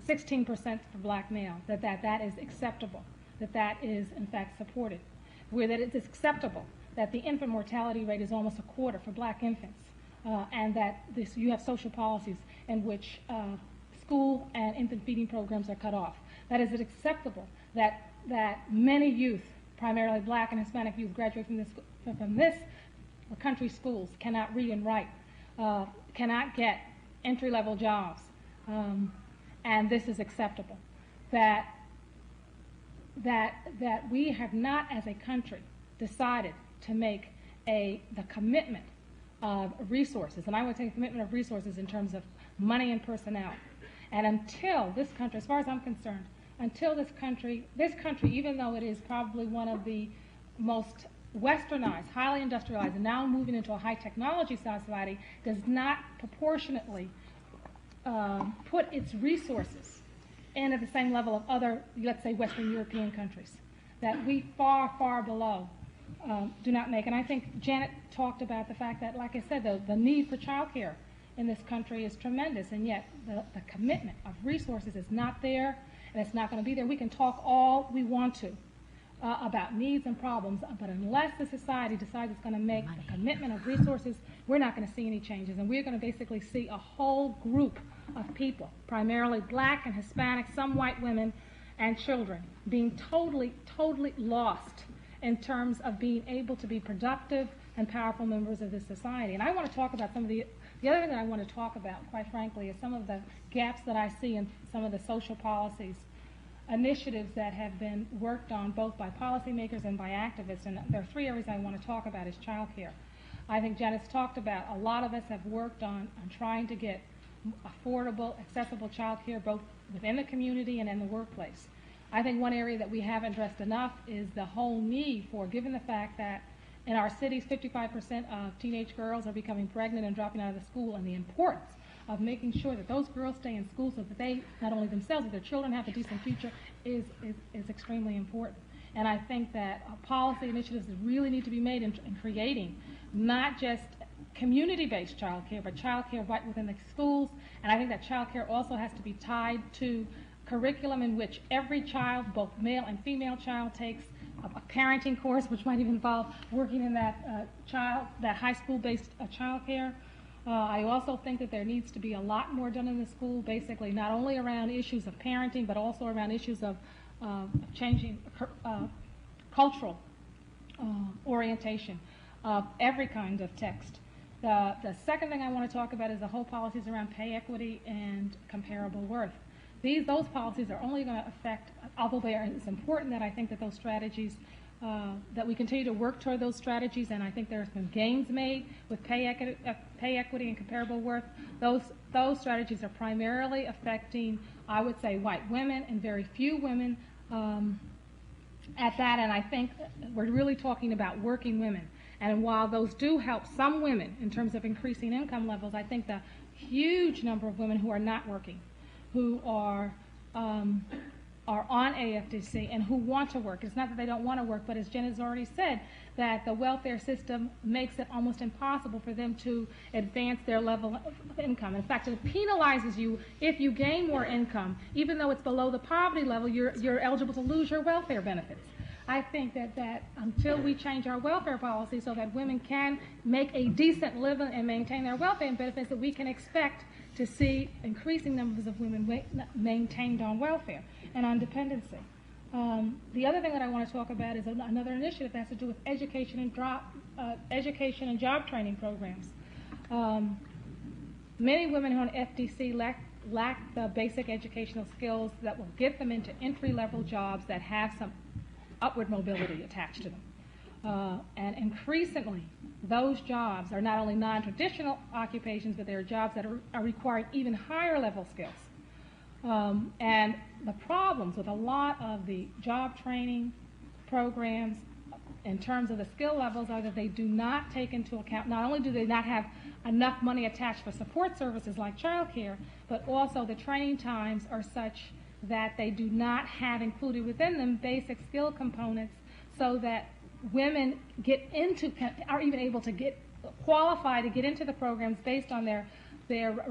S6: 16% for black male, that is acceptable, that is in fact supported, where that it's acceptable that the infant mortality rate is almost a quarter for black infants, and that you have social policies in which school and infant feeding programs are cut off. That is it acceptable that many youth, primarily black and Hispanic youth, graduate from this country's schools, cannot read and write, cannot get entry-level jobs, and this is acceptable. That we have not, as a country, decided to make the commitment of resources, and I would say a commitment of resources in terms of money and personnel. And until this country, as far as I'm concerned, until this country, even though it is probably one of the most westernized, highly industrialized, and now moving into a high technology society, does not proportionately put its resources in at the same level of other, let's say, Western European countries, that we far, far below do not make. And I think Janet talked about the fact that, like I said, the need for child care in this country is tremendous, and yet the commitment of resources is not there, and it's not going to be there. We can talk all we want to about needs and problems, but unless the society decides it's going to make the commitment of resources, we're not going to see any changes, and we're going to basically see a whole group of people, primarily black and Hispanic, some white women and children, being totally, totally lost in terms of being able to be productive and powerful members of this society. And I want to talk about some of the other thing that I want to talk about, quite frankly, is some of the gaps that I see in some of the social policies, initiatives that have been worked on both by policymakers and by activists. And there are three areas I want to talk about is child care. I think Janet's talked about, a lot of us have worked on trying to get affordable, accessible child care both within the community and in the workplace. I think one area that we haven't addressed enough is the whole need for, given the fact that in our cities 55% of teenage girls are becoming pregnant and dropping out of the school, and the importance of making sure that those girls stay in school so that they, not only themselves, but their children have a decent future is extremely important. And I think that policy initiatives really need to be made in creating not just community-based child care, but child care right within the schools. And I think that child care also has to be tied to curriculum in which every child, both male and female child, takes a parenting course, which might even involve working in that high school-based child care. I also think that there needs to be a lot more done in the school, basically not only around issues of parenting, but also around issues of changing cultural orientation of every kind of text. The second thing I want to talk about is the whole policies around pay equity and comparable worth. Those policies are only going to affect, although it's important that I think that those strategies, that we continue to work toward those strategies, and I think there's been gains made with pay equity and comparable worth. Those strategies are primarily affecting, I would say, white women and very few women at that, and I think we're really talking about working women. And while those do help some women in terms of increasing income levels, I think the huge number of women who are not working, who are on AFDC and who want to work. It's not that they don't want to work, but as Jen has already said, that the welfare system makes it almost impossible for them to advance their level of income. In fact, it penalizes you if you gain more income. Even though it's below the poverty level, you're eligible to lose your welfare benefits. I think that until we change our welfare policy so that women can make a decent living and maintain their welfare benefits, that we can expect to see increasing numbers of women maintained on welfare and on dependency. The other thing that I want to talk about is another initiative that has to do with education and job training programs. Many women who are on FDC lack the basic educational skills that will get them into entry-level jobs that have some upward mobility attached to them. And increasingly, those jobs are not only non-traditional occupations, but they're jobs that are requiring even higher level skills. And the problems with a lot of the job training programs in terms of the skill levels are that they do not take into account, not only do they not have enough money attached for support services like childcare, but also the training times are such that they do not have included within them basic skill components so that women are even able to qualify to get into the programs based on their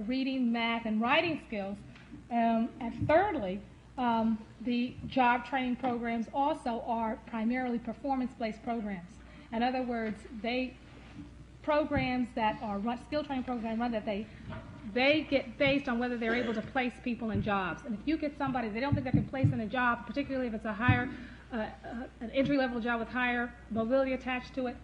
S6: reading, math, and writing skills. And thirdly, the job training programs also are primarily performance-based programs. In other words, programs that are skill training programs run that they get based on whether they're able to place people in jobs. And if you get somebody they don't think they can place in a job, particularly if it's a higher, an entry-level job with higher mobility attached to it,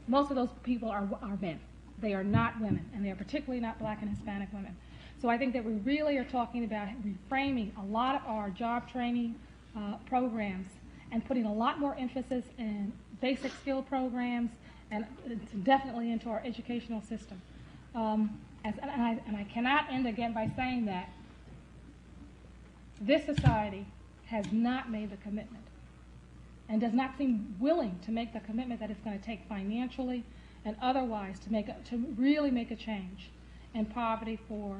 S6: most of those people are men. They are not women, and they are particularly not black and Hispanic women. So I think that we really are talking about reframing a lot of our job training programs and putting a lot more emphasis in basic skill programs and definitely into our educational system. And I cannot end again by saying that this society has not made the commitment and does not seem willing to make the commitment that it's going to take financially and otherwise to really make a change in poverty for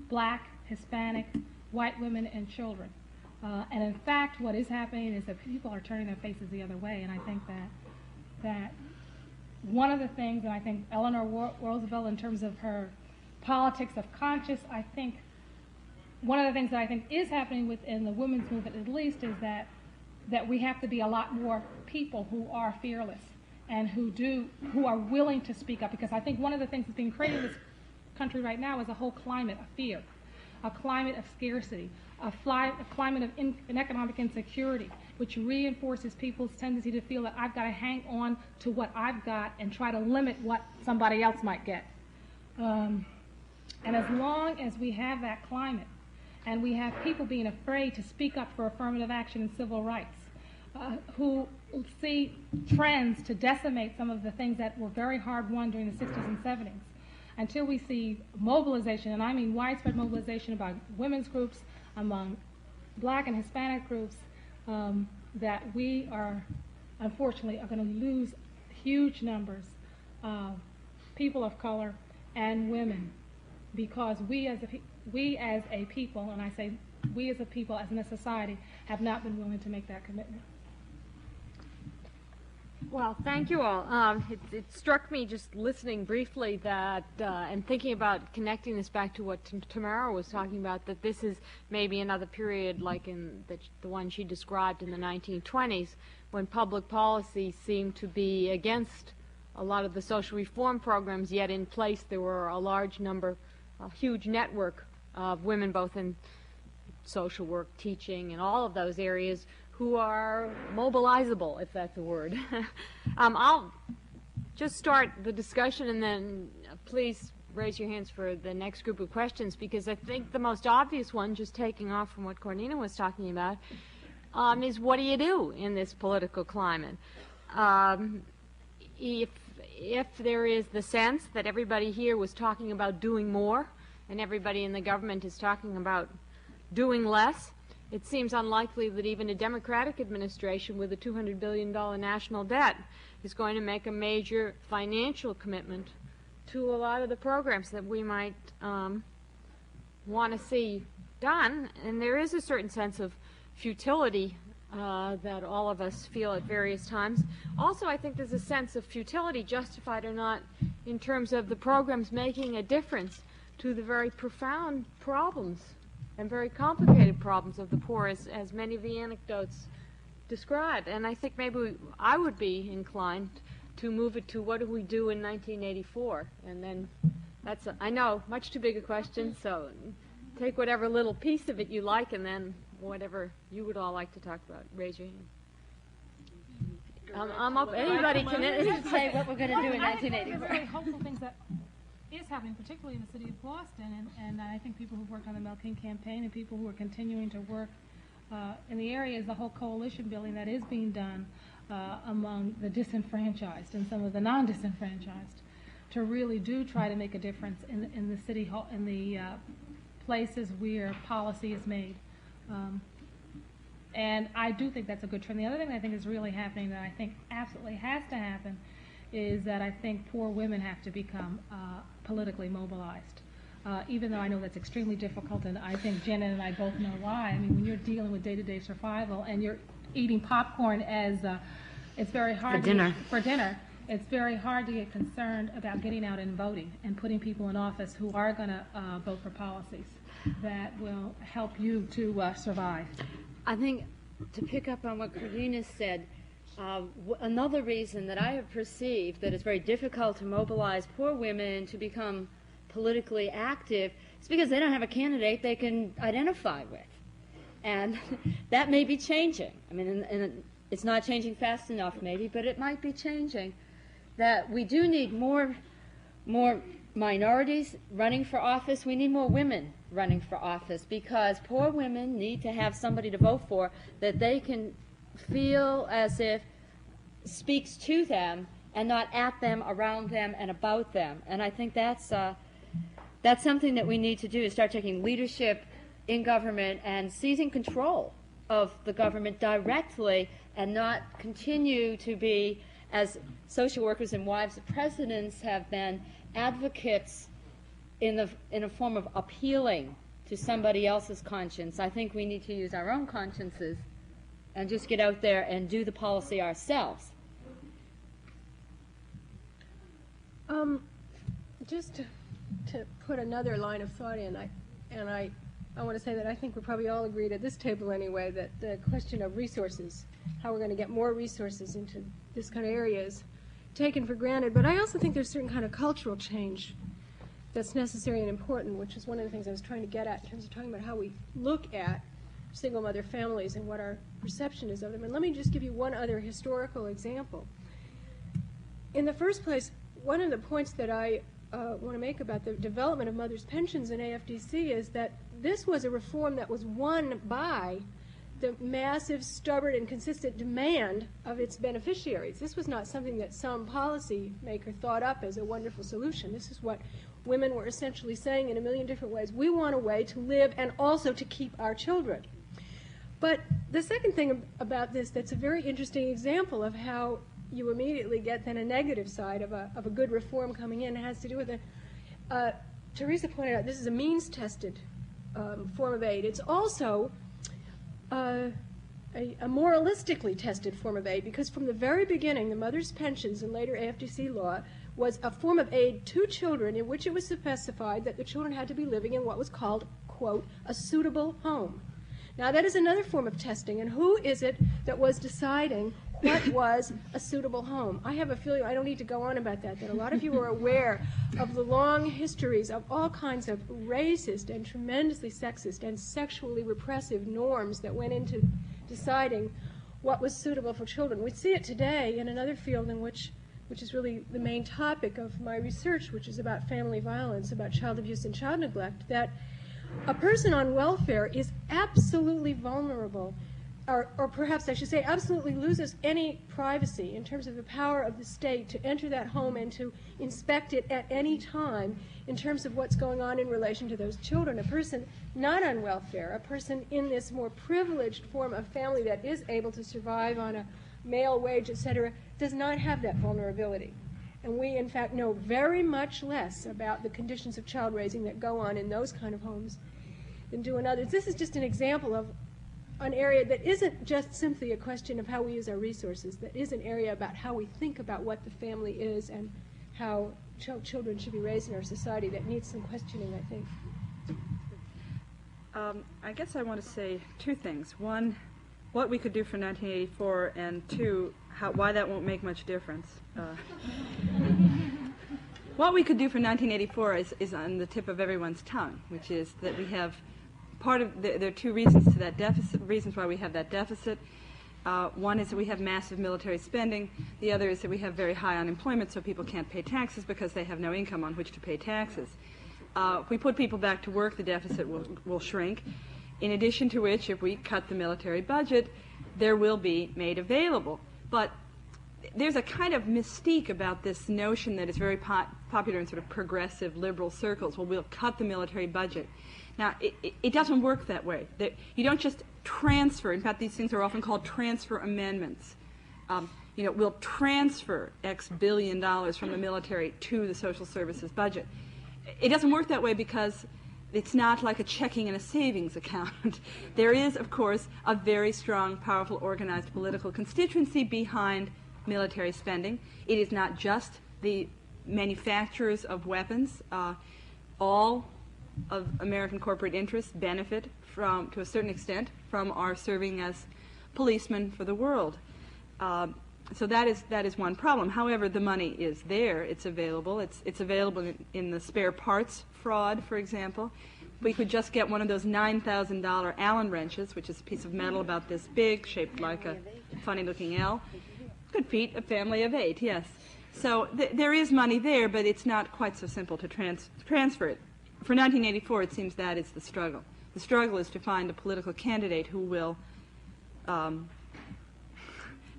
S6: black, Hispanic, white women, and children. And in fact, what is happening is that people are turning their faces the other way, and I think that one of the things, and I think Eleanor Roosevelt, in terms of her politics of conscience, I think one of the things that I think is happening within the women's movement, at least, is that we have to be a lot more people who are fearless and who are willing to speak up. Because I think one of the things that's being created in this country right now is a whole climate of fear, a climate of scarcity, a climate of economic insecurity, which reinforces people's tendency to feel that I've got to hang on to what I've got and try to limit what somebody else might get. And as long as we have that climate, and we have people being afraid to speak up for affirmative action and civil rights, who see trends to decimate some of the things that were very hard won during the 60s and 70s, until we see mobilization, and I mean widespread mobilization by women's groups, among black and Hispanic groups, that we are, unfortunately, are going to lose huge numbers of people of color and women, because we as a people, and I say we as a people, as in a society, have not been willing to make that commitment.
S2: Well, thank you all. It struck me just listening briefly that, and thinking about connecting this back to what Tamara was talking about, that this is maybe another period like in the one she described in the 1920s, when public policy seemed to be against a lot of the social reform programs, yet in place there were a large number, a huge network of women, both in social work, teaching, and all of those areas, who are mobilizable, if that's a word. I'll just start the discussion, and then please raise your hands for the next group of questions, because I think the most obvious one, just taking off from what Cornina was talking about, is what do you do in this political climate? If there is the sense that everybody here was talking about doing more, and everybody in the government is talking about doing less, it seems unlikely that even a Democratic administration with a $200 billion national debt is going to make a major financial commitment to a lot of the programs that we might want to see done. And there is a certain sense of futility that all of us feel at various times. Also, I think there's a sense of futility, justified or not, in terms of the programs making a difference to the very profound problems and very complicated problems of the poor, as many of the anecdotes describe. And I think maybe I would be inclined to move it to what do we do in 1984? And then that's, I know, much too big a question, so take whatever little piece of it you like, and then whatever you would all like to talk about. Raise your hand. I'm up. Anybody can
S4: say what we're going to do in 1984.
S6: I think the very hopeful things that is happening, particularly in the city of Boston, and I think people who've worked on the Mel King campaign and people who are continuing to work in the areas, the whole coalition building that is being done among the disenfranchised and some of the non-disenfranchised, to really do try to make a difference in the city hall, in the places where policy is made. And I do think that's a good trend. The other thing I think is really happening that I think absolutely has to happen is that I think poor women have to become politically mobilized. Even though I know that's extremely difficult, and I think Janet and I both know why. I mean, when you're dealing with day-to-day survival and you're eating popcorn as it's very hard for dinner, it's very hard to get concerned about getting out and voting and putting people in office who are going to vote for policies that will help you to survive.
S4: I think, to pick up on what Cornina said, another reason that I have perceived that it's very difficult to mobilize poor women to become politically active is because they don't have a candidate they can identify with. And that may be changing. I mean, and it's not changing fast enough maybe, but it might be changing. That we do need more minorities running for office. We need more women running for office, because poor women need to have somebody to vote for that they can feel as if speaks to them and not at them, around them, and about them. And I think that's something that we need to do, is start taking leadership in government and seizing control of the government directly, and not continue to be, as social workers and wives of presidents have been, advocates in a form of appealing to somebody else's conscience. I think we need to use our own consciences and just get out there and do the policy ourselves.
S3: Just to put another line of thought in, I want to say that I think we probably all agreed at this table anyway that the question of resources, how we're going to get more resources into this kind of area, is taken for granted. But I also think there's a certain kind of cultural change that's necessary and important, which is one of the things I was trying to get at in terms of talking about how we look at single mother families and what our perception is of them. And let me just give you one other historical example. In the first place, one of the points that I want to make about the development of mothers' pensions in AFDC is that this was a reform that was won by the massive, stubborn, and consistent demand of its beneficiaries. This was not something that some policy maker thought up as a wonderful solution. This is what women were essentially saying in a million different ways. We want a way to live and also to keep our children. But the second thing about this that's a very interesting example of how you immediately get then a negative side of a good reform coming in has to do with Teresa pointed out, this is a means-tested form of aid. It's also a moralistically tested form of aid, because from the very beginning, the mother's pensions and later AFDC law was a form of aid to children in which it was specified that the children had to be living in what was called, quote, a suitable home. Now, that is another form of testing, and who is it that was deciding what was a suitable home? I have a feeling, I don't need to go on about that a lot of you are aware of the long histories of all kinds of racist and tremendously sexist and sexually repressive norms that went into deciding what was suitable for children. We see it today in another field in which is really the main topic of my research, which is about family violence, about child abuse and child neglect, that a person on welfare is absolutely vulnerable, or perhaps I should say absolutely loses any privacy in terms of the power of the state to enter that home and to inspect it at any time in terms of what's going on in relation to those children. A person not on welfare, a person in this more privileged form of family that is able to survive on a male wage, etc., does not have that vulnerability. And we, in fact, know very much less about the conditions of child raising that go on in those kind of homes than do in others. This is just an example of an area that isn't just simply a question of how we use our resources, that is an area about how we think about what the family is and how children should be raised in our society that needs some questioning, I think.
S5: I guess I want to say two things. One, what we could do for 1984, and two, why that won't make much difference. What we could do for 1984 is on the tip of everyone's tongue, which is that we have there are two reasons to that deficit, reasons why we have that deficit. One is that we have massive military spending. The other is that we have very high unemployment, so people can't pay taxes because they have no income on which to pay taxes. If we put people back to work, the deficit will shrink. In addition to which, if we cut the military budget, there will be made available. But there's a kind of mystique about this notion that is very popular in sort of progressive liberal circles. Well, we'll cut the military budget. Now, it doesn't work that way. You don't just transfer. In fact, these things are often called transfer amendments. We'll transfer X billion dollars from the military to the social services budget. It doesn't work that way because it's not like a checking and a savings account. There is, of course, a very strong, powerful, organized political constituency behind military spending. It is not just the manufacturers of weapons. All of American corporate interests benefit from, to a certain extent, from our serving as policemen for the world. So that is one problem. However, the money is there. It's available. It's available in the spare parts fraud, for example. We could just get one of those $9,000 Allen wrenches, which is a piece of metal about this big, shaped like a funny-looking L. Could feed a family of 8, yes. So there is money there, but it's not quite so simple to transfer it. For 1984, it seems that is the struggle. The struggle is to find a political candidate who will,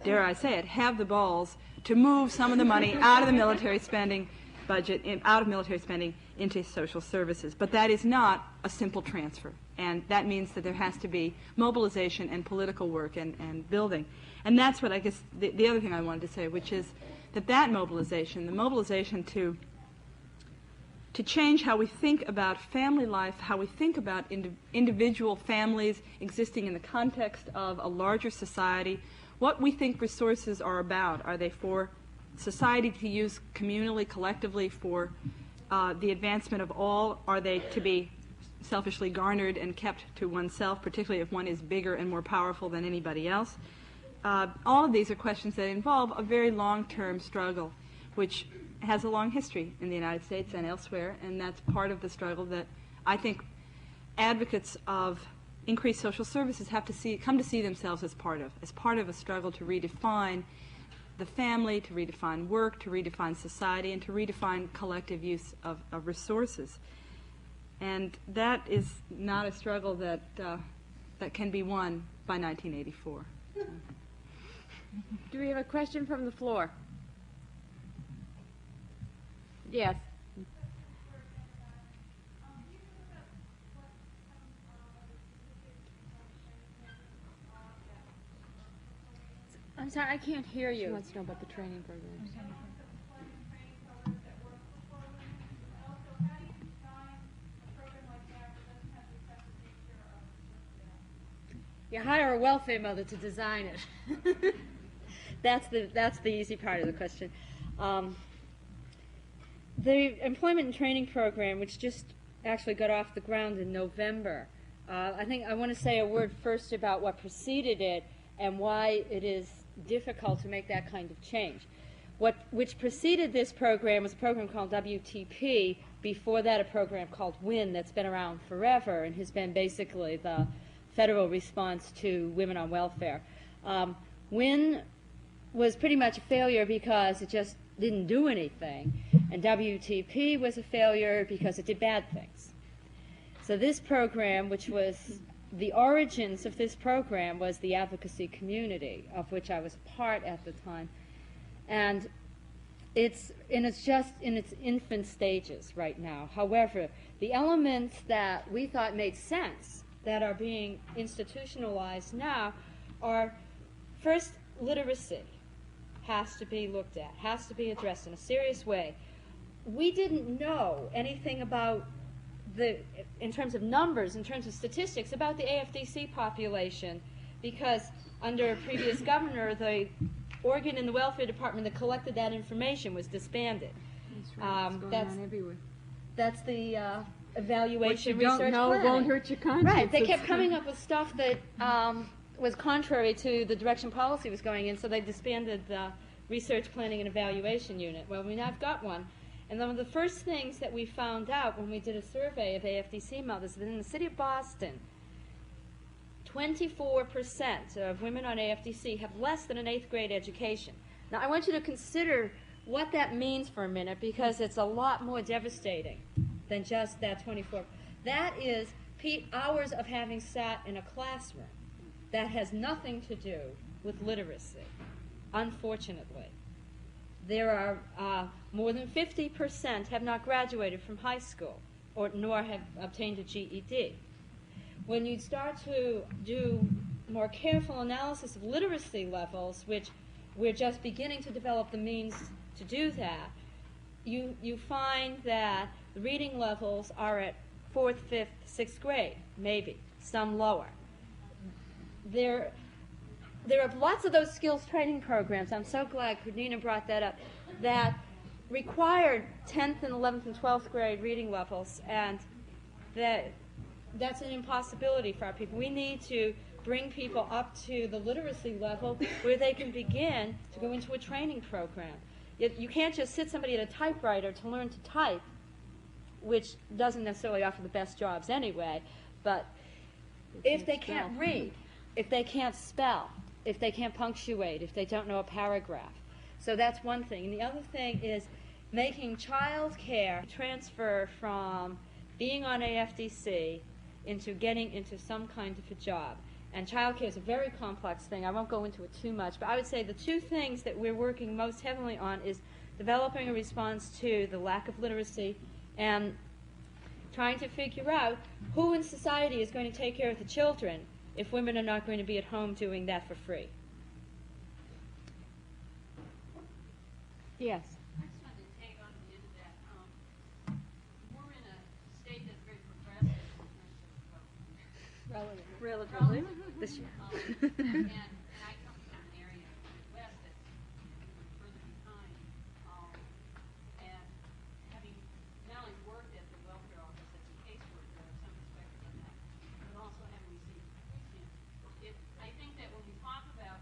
S5: dare I say it, have the balls to move some of the money out of the military spending budget, out of military spending into social services. But that is not a simple transfer. And that means that there has to be mobilization and political work and building. And that's what I guess the other thing I wanted to say, which is that mobilization, the mobilization to change how we think about family life, how we think about individual families existing in the context of a larger society, what we think resources are about. Are they for society to use communally, collectively, for the advancement of all? Are they to be selfishly garnered and kept to oneself, particularly if one is bigger and more powerful than anybody else? All of these are questions that involve a very long-term struggle, which has a long history in the United States and elsewhere, and that's part of the struggle that I think advocates of increased social services have to come to see themselves as part of a struggle to redefine the family, to redefine work, to redefine society, and to redefine collective use of resources. And that is not a struggle that can be won by 1984.
S2: Do we have a question from the floor? Yes. I'm sorry, I can't hear you. She wants to know about the training programs. Yeah,
S4: You hire a welfare mother to design it. That's the easy part of the question. The employment and training program, which just actually got off the ground in November, I think I want to say a word first about what preceded it and why it is difficult to make that kind of change. Which preceded this program was a program called WTP. Before that, a program called WIN that's been around forever and has been basically the federal response to women on welfare. WIN was pretty much a failure because it just didn't do anything, and WTP was a failure because it did bad things. So this program, which was the origins of this program, was the advocacy community, of which I was a part at the time, and it's just in its infant stages right now. However, the elements that we thought made sense that are being institutionalized now are, first, literacy has to be looked at, has to be addressed in a serious way. We didn't know anything about in terms of numbers, in terms of statistics, about the AFDC population, because under a previous governor, the organ in the welfare department that collected that information was disbanded.
S2: That's right. It's going on everywhere.
S4: That's the evaluation
S2: what you
S4: research
S2: don't know
S4: planning.
S2: won't hurt your conscience.
S4: Right. They kept coming up with stuff that was contrary to the direction policy was going in, so they disbanded the research planning and evaluation unit. Well, we now have got one. And one of the first things that we found out when we did a survey of AFDC mothers that in the city of Boston, 24% of women on AFDC have less than an 8th grade education. Now, I want you to consider what that means for a minute, because it's a lot more devastating than just that 24. That is hours of having sat in a classroom. That has nothing to do with literacy, unfortunately. There are more than 50% have not graduated from high school, nor have obtained a GED. When you start to do more careful analysis of literacy levels, which we're just beginning to develop the means to do that, you find that the reading levels are at 4th, 5th, 6th grade, maybe, some lower. There are lots of those skills training programs. I'm so glad Cordelia brought that up, that required 10th and 11th and 12th grade reading levels, and that's an impossibility for our people. We need to bring people up to the literacy level where they can begin to go into a training program. You can't just sit somebody at a typewriter to learn to type, which doesn't necessarily offer the best jobs anyway, but if they can't read, if they can't spell, if they can't punctuate, if they don't know a paragraph. So that's one thing. And the other thing is making child care transfer from being on AFDC into getting into some kind of a job. And child care is a very complex thing. I won't go into it too much, but I would say the two things that we're working most heavily on is developing a response to the lack of literacy and trying to figure out who in society is going to take care of the children if women are not going to be at home doing that for free. Yes?
S7: I just wanted to take on the end of that. We're in a state that's very progressive in terms of
S4: Relatively. This year.
S7: and I come from an area in the Midwest that's further behind. And having not only worked at the welfare office as a caseworker, I have some perspective on that, but also having received I think that when we talk about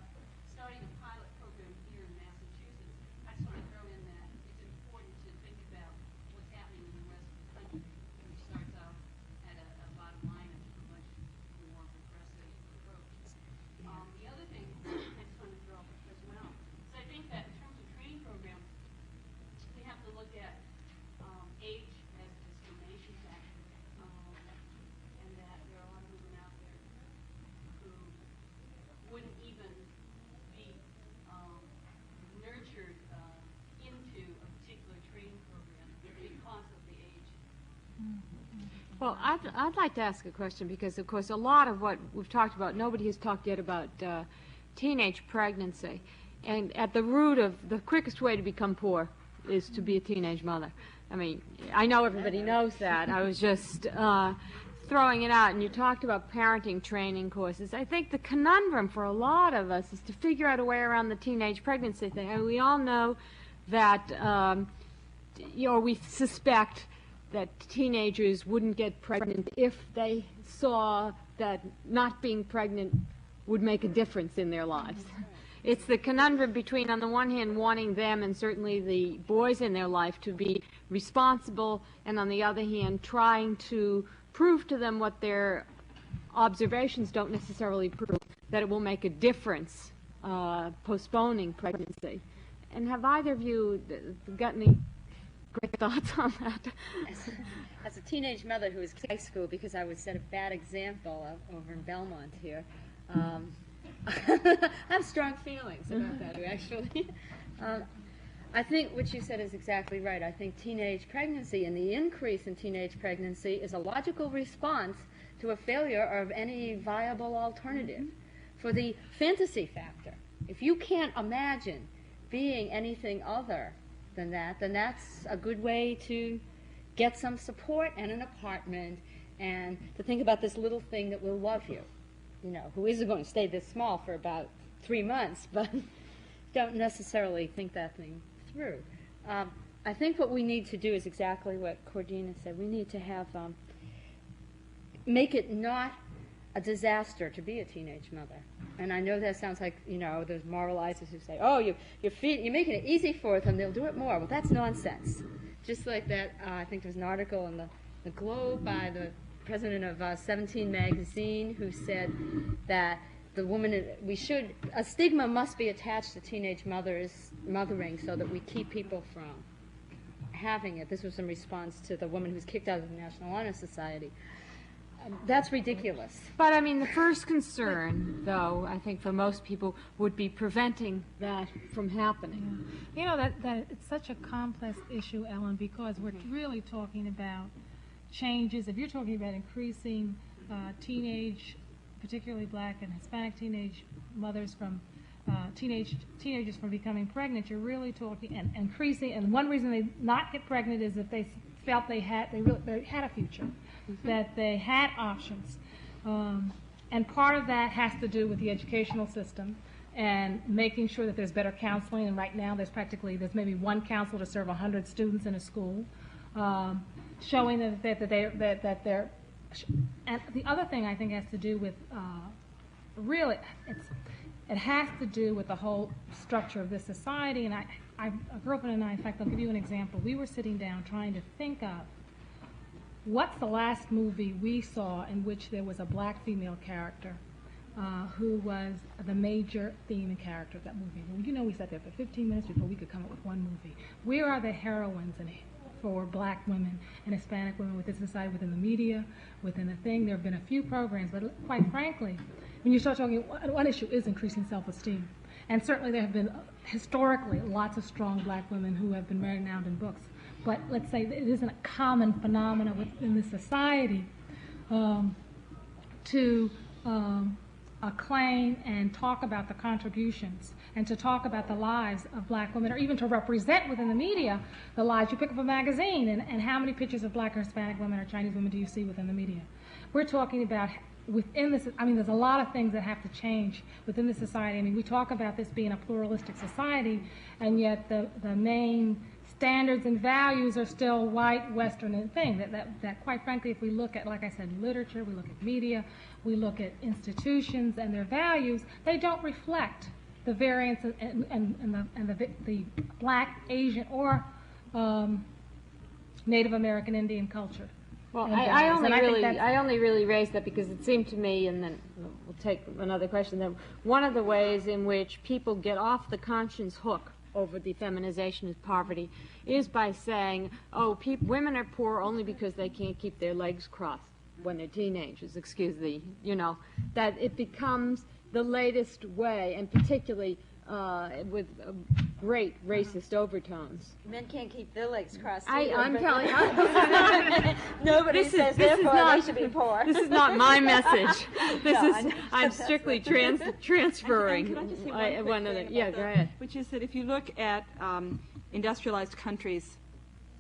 S7: starting a pilot program here in Massachusetts, I just want to throw in that it's important to think about what's happening in the rest of the country, which starts out at a bottom line of a much more progressive approach. The other thing I just want to throw up as well is I think that in terms of training programs, we have to look at age as a discrimination factor, and that there are a lot of women out there who wouldn't even be nurtured into a particular training program because of the age.
S2: Well, I'd like to ask a question because, of course, a lot of what we've talked about, nobody has talked yet about teenage pregnancy. And at the root of the quickest way to become poor is to be a teenage mother. I mean, I know everybody knows that. I was just throwing it out, and you talked about parenting training courses. I think the conundrum for a lot of us is to figure out a way around the teenage pregnancy thing. And we all know that, we suspect that teenagers wouldn't get pregnant if they saw that not being pregnant would make a difference in their lives. It's the conundrum between, on the one hand, wanting them and certainly the boys in their life to be responsible, and on the other hand, trying to prove to them what their observations don't necessarily prove, that it will make a difference, postponing pregnancy. And have either of you got any great thoughts on that?
S4: As a teenage mother who was in high school, because I would set a bad example over in Belmont here, I have strong feelings about that, actually. I think what you said is exactly right. I think teenage pregnancy and the increase in teenage pregnancy is a logical response to a failure of any viable alternative. For the fantasy factor, if you can't imagine being anything other than that, then that's a good way to get some support and an apartment, and to think about this little thing that will love you, who isn't going to stay this small for about 3 months, but don't necessarily think that thing through. I think what we need to do is exactly what Cordina said. We need to have, make it not a disaster to be a teenage mother. And I know that sounds like, those moralizers who say, oh, you're making it easy for them, they'll do it more. Well, that's nonsense. Just like that, I think there was an article in the Globe by the president of 17 magazine who said that the woman, a stigma must be attached to teenage mothering so that we keep people from having it. This was in response to the woman who was kicked out of the National Honor Society. That's ridiculous.
S2: But I mean, the first concern, though, I think for most people, would be preventing that from happening.
S6: Yeah. That it's such a complex issue, Ellen, because we're really talking about changes. If you're talking about increasing teenage, particularly Black and Hispanic teenage mothers from teenagers from becoming pregnant, you're really talking and increasing. And one reason they not get pregnant is if they felt they had a future, that they had options, and part of that has to do with the educational system and making sure that there's better counseling. And right now, there's maybe one counselor to serve 100 students in a school, showing that they're. And the other thing I think has to do with it has to do with the whole structure of this society. And a girlfriend and I, in fact, I'll give you an example. We were sitting down trying to think of what's the last movie we saw in which there was a Black female character who was the major theme and character of that movie. Well, we sat there for 15 minutes before we could come up with one movie. Where are the heroines for Black women and Hispanic women within society, within the media, within the thing? There have been a few programs, but quite frankly, when you start talking, one issue is increasing self-esteem. And certainly there have been, historically, lots of strong Black women who have been renowned in books. But let's say it isn't a common phenomenon within this society to acclaim and talk about the contributions and to talk about the lives of Black women, or even to represent within the media the lives. You pick up a magazine, and how many pictures of Black or Hispanic women or Chinese women do you see within the media? We're talking about within this, there's a lot of things that have to change within the society. We talk about this being a pluralistic society, and yet the main standards and values are still white, Western, and thing. That quite frankly, if we look at, like I said, literature, we look at media, we look at institutions and their values, they don't reflect the variance and the Black, Asian, or Native American Indian culture.
S2: Well, I only really raised that because it seemed to me, and then we'll take another question, that one of the ways in which people get off the conscience hook over the feminization of poverty is by saying, oh, women are poor only because they can't keep their legs crossed when they're teenagers, that it becomes the latest way, and particularly with great racist overtones.
S4: Men can't keep their legs crossed.
S2: I'm telling you.
S4: Nobody says therefore they should be poor.
S2: This is not my message. I'm strictly transferring.
S5: Can I just say one quick thing
S2: go ahead.
S5: Which is that if you look at industrialized countries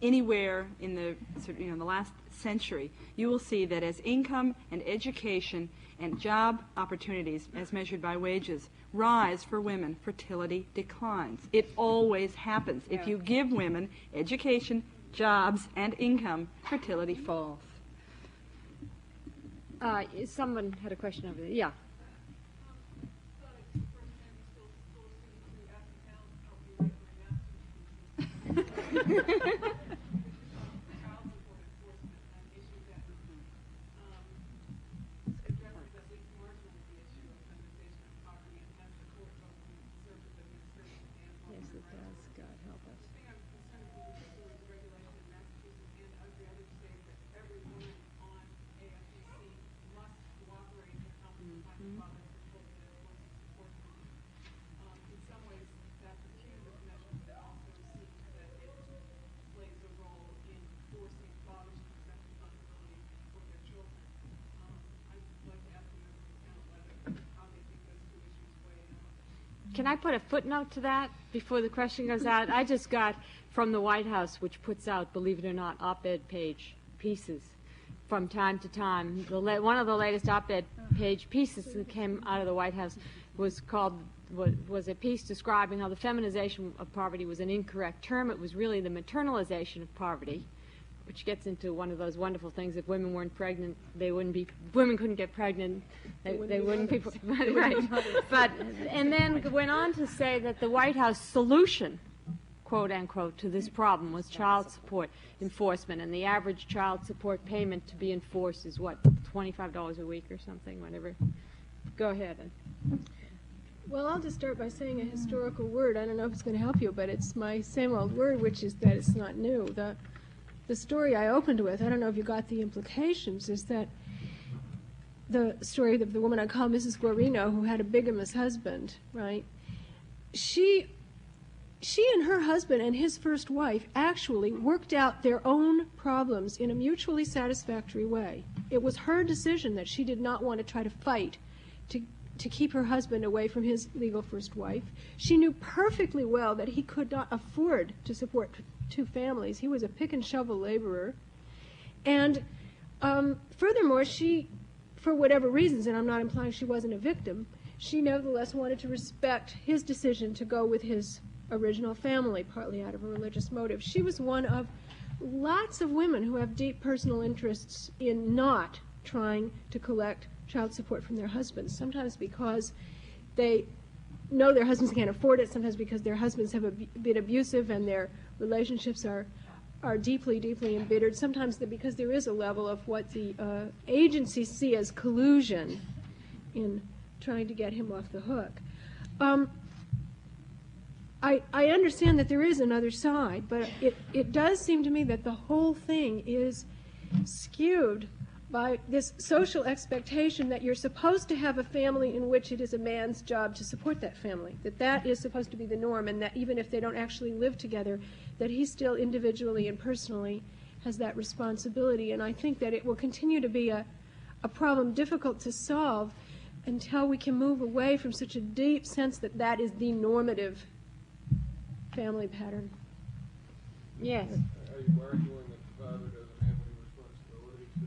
S5: anywhere in the the last century, you will see that as income and education and job opportunities, as measured by wages, rise for women, fertility declines. It always happens. If you give women education, jobs, and income, fertility falls.
S2: Someone had a question over there. Yeah. Can I put a footnote to that before the question goes out? I just got from the White House, which puts out, believe it or not, op-ed page pieces from time to time. One of the latest op-ed page pieces that came out of the White House was a piece describing how the feminization of poverty was an incorrect term. It was really the maternalization of poverty, which gets into one of those wonderful things. If women weren't pregnant, women couldn't get pregnant, they wouldn't be, right. But, and then went on to say that the White House solution, quote unquote, to this problem was child support enforcement, and the average child support payment to be enforced is what, $25 a week or something, whatever. Go ahead.
S3: Well, I'll just start by saying a historical word. I don't know if it's going to help you, but it's my same old word, which is that it's not new. The story I opened with, I don't know if you got the implications, is that the story of the woman I call Mrs. Guarino, who had a bigamous husband, right? She and her husband and his first wife actually worked out their own problems in a mutually satisfactory way. It was her decision that she did not want to try to fight to keep her husband away from his legal first wife. She knew perfectly well that he could not afford to support two families. He was a pick and shovel laborer. And furthermore, she, for whatever reasons, and I'm not implying she wasn't a victim, she nevertheless wanted to respect his decision to go with his original family, partly out of a religious motive. She was one of lots of women who have deep personal interests in not trying to collect child support from their husbands, sometimes because they know their husbands can't afford it, sometimes because their husbands have been abusive and their relationships are deeply, deeply embittered, sometimes because there is a level of what the agencies see as collusion in trying to get him off the hook. I understand that there is another side, but it does seem to me that the whole thing is skewed by this social expectation that you're supposed to have a family in which it is a man's job to support that family, that is supposed to be the norm, and that even if they don't actually live together, that he still individually and personally has that responsibility. And I think that it will continue to be a problem difficult to solve until we can move away from such a deep sense that that is the normative family pattern.
S2: Yes.
S8: Are you arguing that the father doesn't have any responsibility to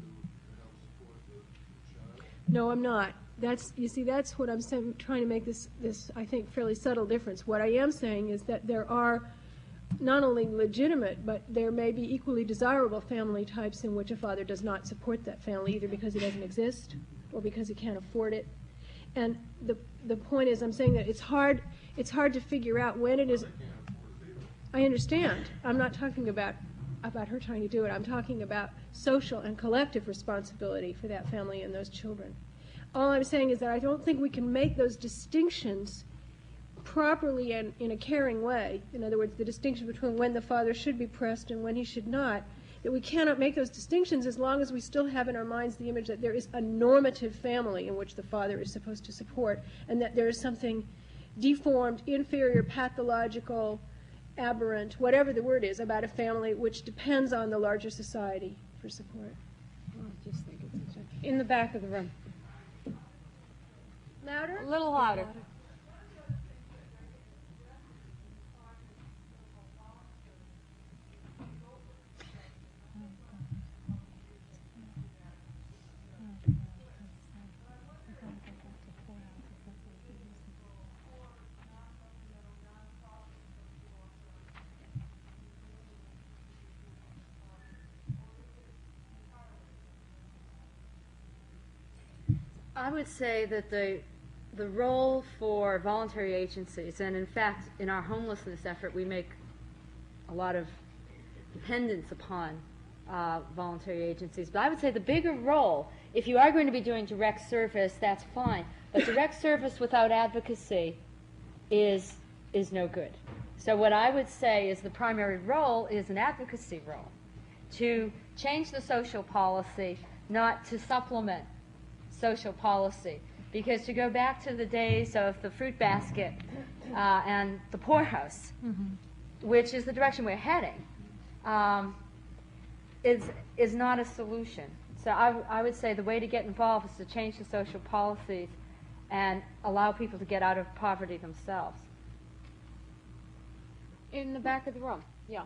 S8: help support the child?
S3: No, I'm not. You see, that's what I'm saying, trying to make this, I think, fairly subtle difference. What I am saying is that there are not only legitimate, but there may be equally desirable family types in which a father does not support that family, either because it doesn't exist or because he can't afford it. And the point is, I'm saying that it's hard to figure out when it is. I understand. I'm not talking about her trying to do it. I'm talking about social and collective responsibility for that family and those children. All I'm saying is that I don't think we can make those distinctions properly and in a caring way. In other words, the distinction between when the father should be pressed and when he should not, that we cannot make those distinctions as long as we still have in our minds the image that there is a normative family in which the father is supposed to support, and that there is something deformed, inferior, pathological, aberrant, whatever the word is, about a family which depends on the larger society for support.
S2: I just think it's in the back of the room.
S3: Louder?
S2: A little louder.
S4: I would say that the role for voluntary agencies, and in fact, in our homelessness effort, we make a lot of dependence upon voluntary agencies. But I would say the bigger role, if you are going to be doing direct service, that's fine. But direct service without advocacy is no good. So what I would say is the primary role is an advocacy role, to change the social policy, not to supplement social policy. Because to go back to the days of the fruit basket and the poorhouse, which is the direction we're heading, is not a solution. So I would say the way to get involved is to change the social policies and allow people to get out of poverty themselves.
S2: In the back of the room, yeah.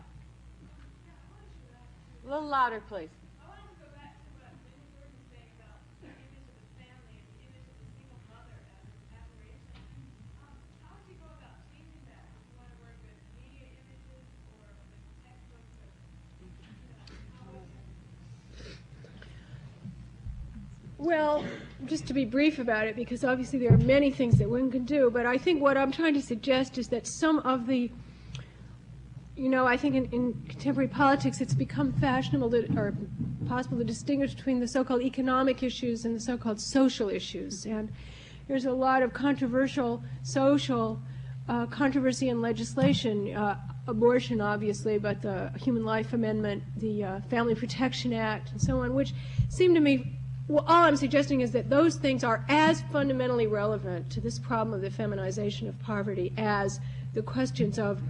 S2: A little louder, please.
S9: I wanted to go back to what Benigno was saying about the image of the family and the image of the single mother as an aberration. How would you go about changing that? Do you want to work with media images or with textbooks?
S3: Well, just to be brief about it, because obviously there are many things that one can do, but I think what I'm trying to suggest is that some of the, I think in contemporary politics it's become fashionable or possible to distinguish between the so-called economic issues and the so-called social issues. And there's a lot of controversial social controversy in legislation, abortion obviously, but the Human Life Amendment, the Family Protection Act, and so on, which seem to me, well, all I'm suggesting is that those things are as fundamentally relevant to this problem of the feminization of poverty as the questions of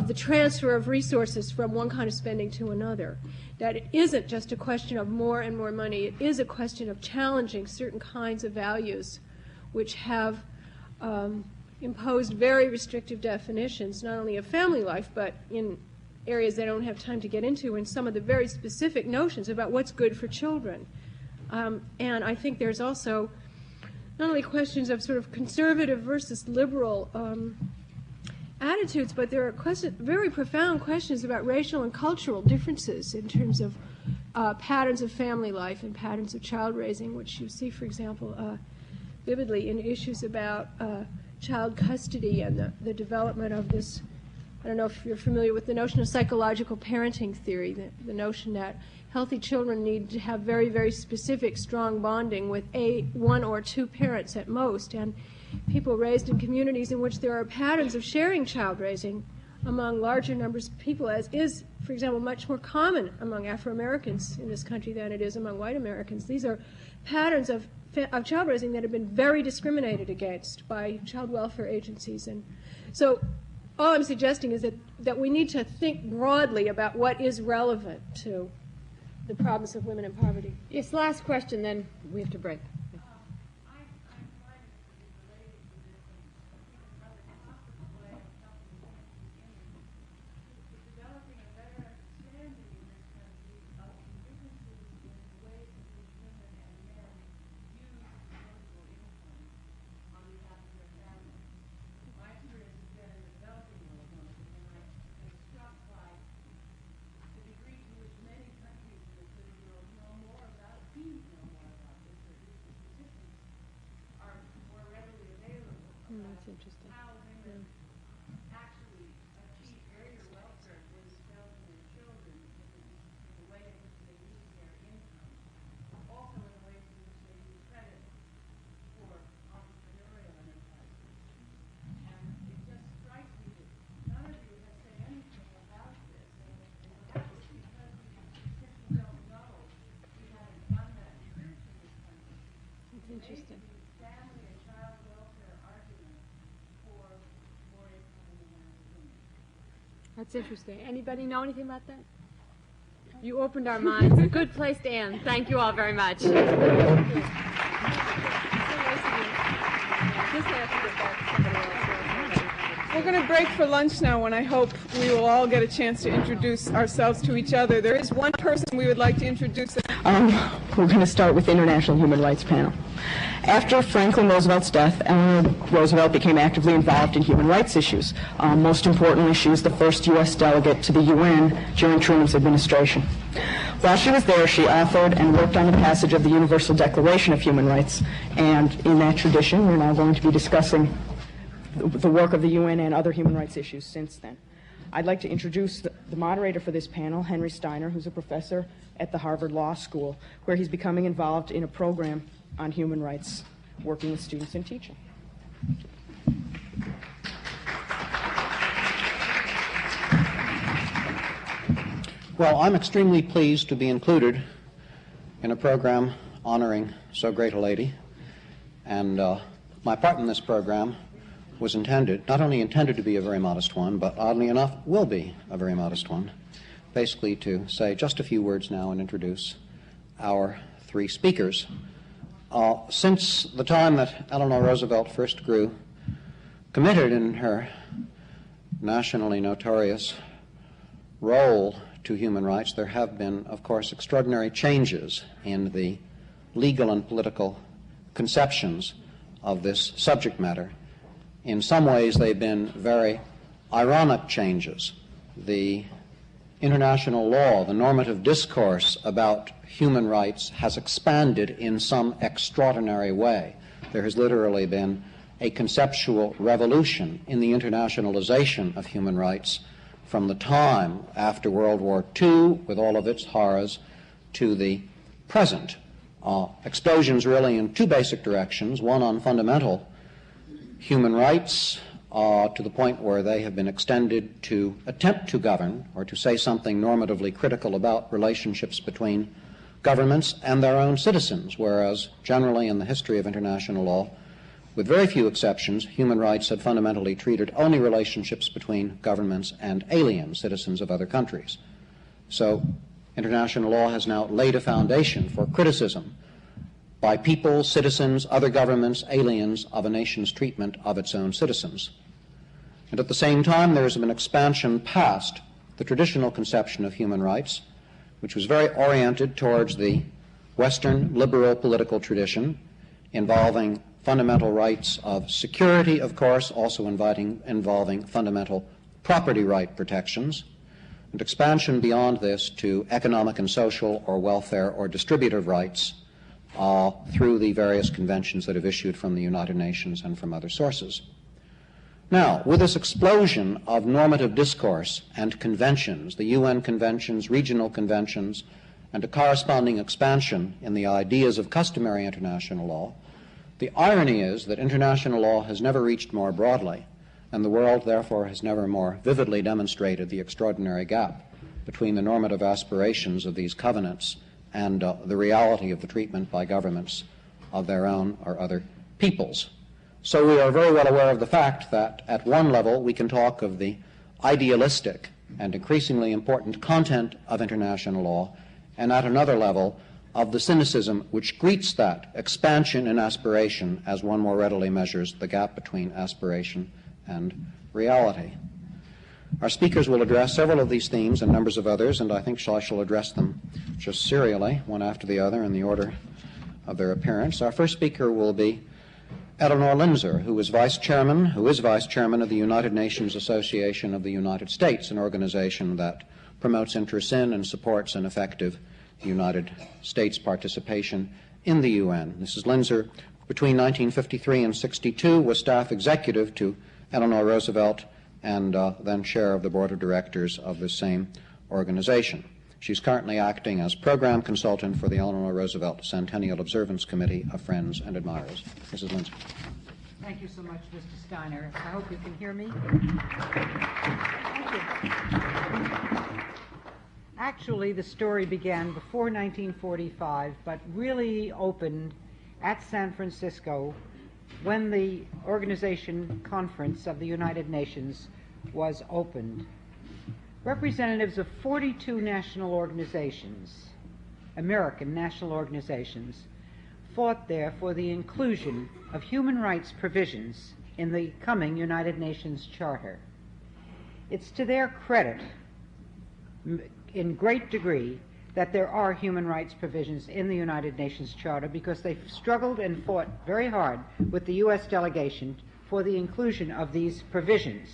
S3: the transfer of resources from one kind of spending to another. That it isn't just a question of more and more money. It is a question of challenging certain kinds of values which have imposed very restrictive definitions, not only of family life, but in areas they don't have time to get into, in some of the very specific notions about what's good for children. And I think there's also not only questions of sort of conservative versus liberal attitudes, but there are very profound questions about racial and cultural differences in terms of patterns of family life and patterns of child raising, which you see, for example, vividly in issues about child custody and the development of this. I don't know if you're familiar with the notion of psychological parenting theory, the notion that healthy children need to have very, very specific, strong bonding with one or two parents at most. And people raised in communities in which there are patterns of sharing child raising among larger numbers of people, as is, for example, much more common among Afro-Americans in this country than it is among white Americans. These are patterns of child raising that have been very discriminated against by child welfare agencies. And so all I'm suggesting is that we need to think broadly about what is relevant to the problems of women in poverty.
S2: Yes, last question, then we have to break.
S1: That's interesting. Interesting. That's interesting. Anybody know anything about that? You opened our minds. A good place to end. Thank you all very much. We're going to break for lunch now, when I hope we will all get a chance to introduce ourselves to each other. There is one person we would like to introduce.
S10: We're going to start with the International Human Rights Panel. After Franklin Roosevelt's death, Eleanor Roosevelt became actively involved in human rights issues. Most importantly, she was the first U.S. delegate to the UN during Truman's administration. While she was there, she authored and worked on the passage of the Universal Declaration of Human Rights, and in that tradition, we're now going to be discussing the work of the UN and other human rights issues since then. I'd like to introduce the moderator for this panel, Henry Steiner, who's a professor at the Harvard Law School, where he's becoming involved in a program on human rights, working with students and teaching.
S11: Well, I'm extremely pleased to be included in a program honoring so great a lady, and my part in this program was not only intended to be a very modest one, but oddly enough will be a very modest one, basically to say just a few words now and introduce our three speakers. Since the time that Eleanor Roosevelt first grew committed in her nationally notorious role to human rights, there have been, of course, extraordinary changes in the legal and political conceptions of this subject matter. In some ways, they've been very ironic changes. The international law, the normative discourse about human rights has expanded in some extraordinary way. There has literally been a conceptual revolution in the internationalization of human rights from the time after World War II, with all of its horrors, to the present. Explosions really in two basic directions, one on fundamental human rights to the point where they have been extended to attempt to govern or to say something normatively critical about relationships between governments and their own citizens, whereas generally in the history of international law, with very few exceptions, human rights had fundamentally treated only relationships between governments and alien citizens of other countries. So international law has now laid a foundation for criticism by people, citizens, other governments, aliens of a nation's treatment of its own citizens. And at the same time, there has been expansion past the traditional conception of human rights, which was very oriented towards the Western liberal political tradition, involving fundamental rights of security, of course, also involving fundamental property right protections, and expansion beyond this to economic and social or welfare or distributive rights through the various conventions that have issued from the United Nations and from other sources. Now, with this explosion of normative discourse and conventions, the UN conventions, regional conventions, and a corresponding expansion in the ideas of customary international law, the irony is that international law has never reached more broadly, and the world, therefore, has never more vividly demonstrated the extraordinary gap between the normative aspirations of these covenants and the reality of the treatment by governments of their own or other peoples. So we are very well aware of the fact that at one level we can talk of the idealistic and increasingly important content of international law, and at another level of the cynicism which greets that expansion in aspiration as one more readily measures the gap between aspiration and reality. Our speakers will address several of these themes and numbers of others, and I think I shall address them just serially, one after the other, in the order of their appearance. Our first speaker will be Eleanor Linzer, who is vice chairman of the United Nations Association of the United States, an organization that promotes interests in and supports an effective United States participation in the UN. Mrs. Linzer, between 1953 and 62, was staff executive to Eleanor Roosevelt and then chair of the board of directors of the same organization. She's currently acting as program consultant for the Eleanor Roosevelt Centennial Observance Committee of Friends and Admirers. Mrs. Linzer.
S12: Thank you so much, Mr. Steiner. I hope you can hear me. Thank you. Actually, the story began before 1945, but really opened at San Francisco when the Organization Conference of the United Nations was opened. Representatives of 42 national organizations, American national organizations, fought there for the inclusion of human rights provisions in the coming United Nations Charter. It's to their credit, in great degree, that there are human rights provisions in the United Nations Charter, because they've struggled and fought very hard with the U.S. delegation for the inclusion of these provisions.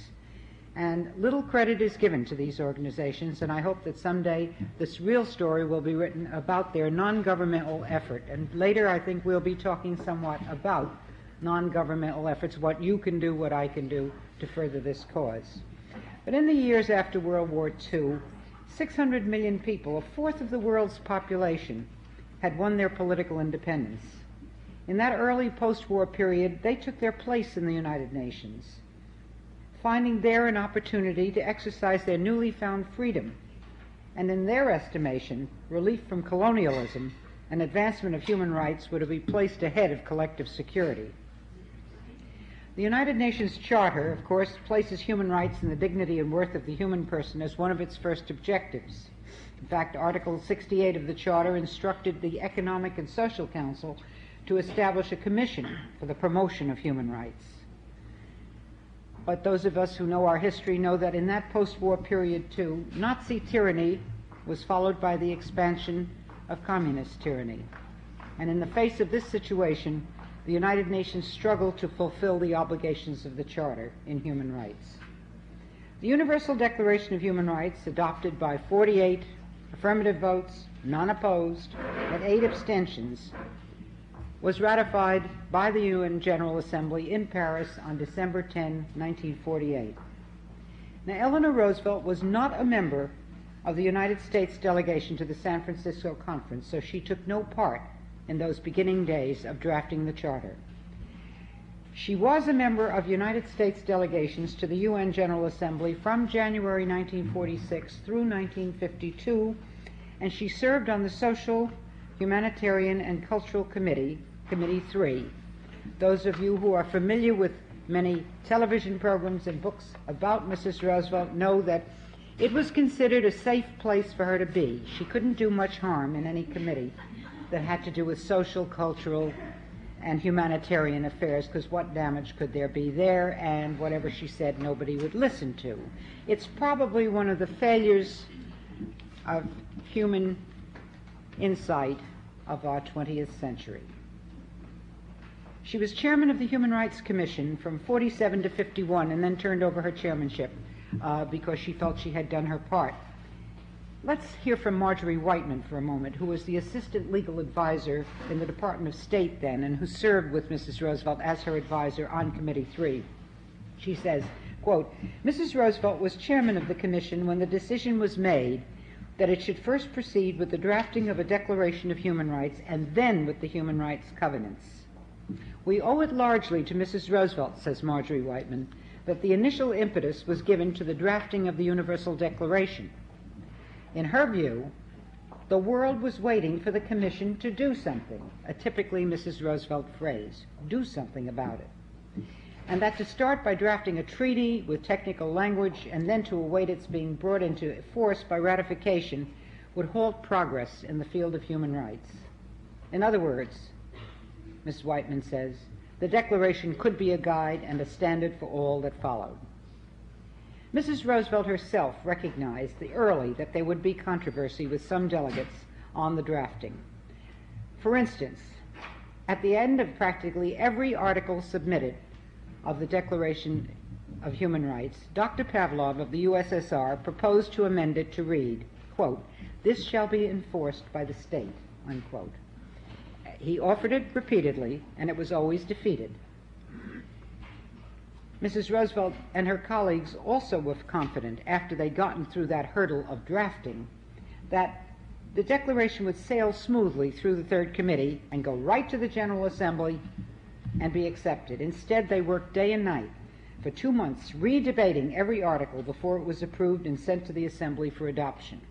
S12: And little credit is given to these organizations, and I hope that someday this real story will be written about their non-governmental effort. And later I think we'll be talking somewhat about non-governmental efforts, what you can do, what I can do to further this cause. But in the years after World War II, 600 million people, a fourth of the world's population, had won their political independence. In that early post-war period, they took their place in the United Nations, finding there an opportunity to exercise their newly found freedom, and in their estimation, relief from colonialism and advancement of human rights were to be placed ahead of collective security. The United Nations Charter, of course, places human rights and the dignity and worth of the human person as one of its first objectives. In fact, Article 68 of the Charter instructed the Economic and Social Council to establish a commission for the promotion of human rights. But those of us who know our history know that in that post-war period, too, Nazi tyranny was followed by the expansion of communist tyranny. And in the face of this situation, the United Nations struggled to fulfill the obligations of the Charter in human rights. The Universal Declaration of Human Rights, adopted by 48 affirmative votes, none opposed, and 8 abstentions, was ratified by the UN General Assembly in Paris on December 10, 1948. Now, Eleanor Roosevelt was not a member of the United States delegation to the San Francisco Conference, so she took no part in those beginning days of drafting the Charter. She was a member of United States delegations to the UN General Assembly from January 1946 through 1952, and she served on the Social, Humanitarian, and Cultural Committee, Committee 3. Those of you who are familiar with many television programs and books about Mrs. Roosevelt know that it was considered a safe place for her to be. She couldn't do much harm in any committee that had to do with social, cultural, and humanitarian affairs, because what damage could there be there, and whatever she said nobody would listen to. It's probably one of the failures of human insight of our 20th century. She was chairman of the Human Rights Commission from 47 to 51 and then turned over her chairmanship because she felt she had done her part. Let's hear from Marjorie Whiteman for a moment, who was the assistant legal advisor in the Department of State then and who served with Mrs. Roosevelt as her advisor on Committee 3. She says, quote, Mrs. Roosevelt was chairman of the commission when the decision was made that it should first proceed with the drafting of a Declaration of Human Rights and then with the Human Rights Covenants. We owe it largely to Mrs. Roosevelt, says Marjorie Whiteman, that the initial impetus was given to the drafting of the Universal Declaration. In her view, the world was waiting for the Commission to do something, a typically Mrs. Roosevelt phrase, do something about it. And that to start by drafting a treaty with technical language and then to await its being brought into force by ratification would halt progress in the field of human rights. In other words, Ms. Whiteman says, the Declaration could be a guide and a standard for all that followed. Mrs. Roosevelt herself recognized early that there would be controversy with some delegates on the drafting. For instance, at the end of practically every article submitted of the Declaration of Human Rights, Dr. Pavlov of the USSR proposed to amend it to read, quote, this shall be enforced by the state, unquote. He offered it repeatedly, and it was always defeated. Mrs. Roosevelt and her colleagues also were confident, after they'd gotten through that hurdle of drafting, that the Declaration would sail smoothly through the Third Committee and go right to the General Assembly and be accepted. Instead, they worked day and night for 2 months, re-debating every article before it was approved and sent to the Assembly for adoption.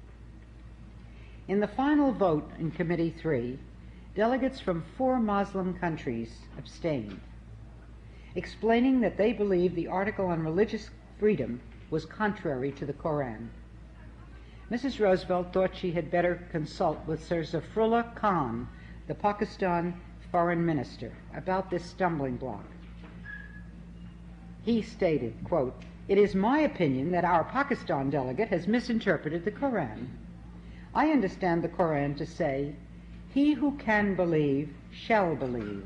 S12: In the final vote in Committee 3, delegates from 4 Muslim countries abstained, explaining that they believed the article on religious freedom was contrary to the Koran. Mrs. Roosevelt thought she had better consult with Sir Zafrullah Khan, the Pakistan foreign minister, about this stumbling block. He stated, quote, it is my opinion that our Pakistan delegate has misinterpreted the Koran. I understand the Koran to say, he who can believe shall believe.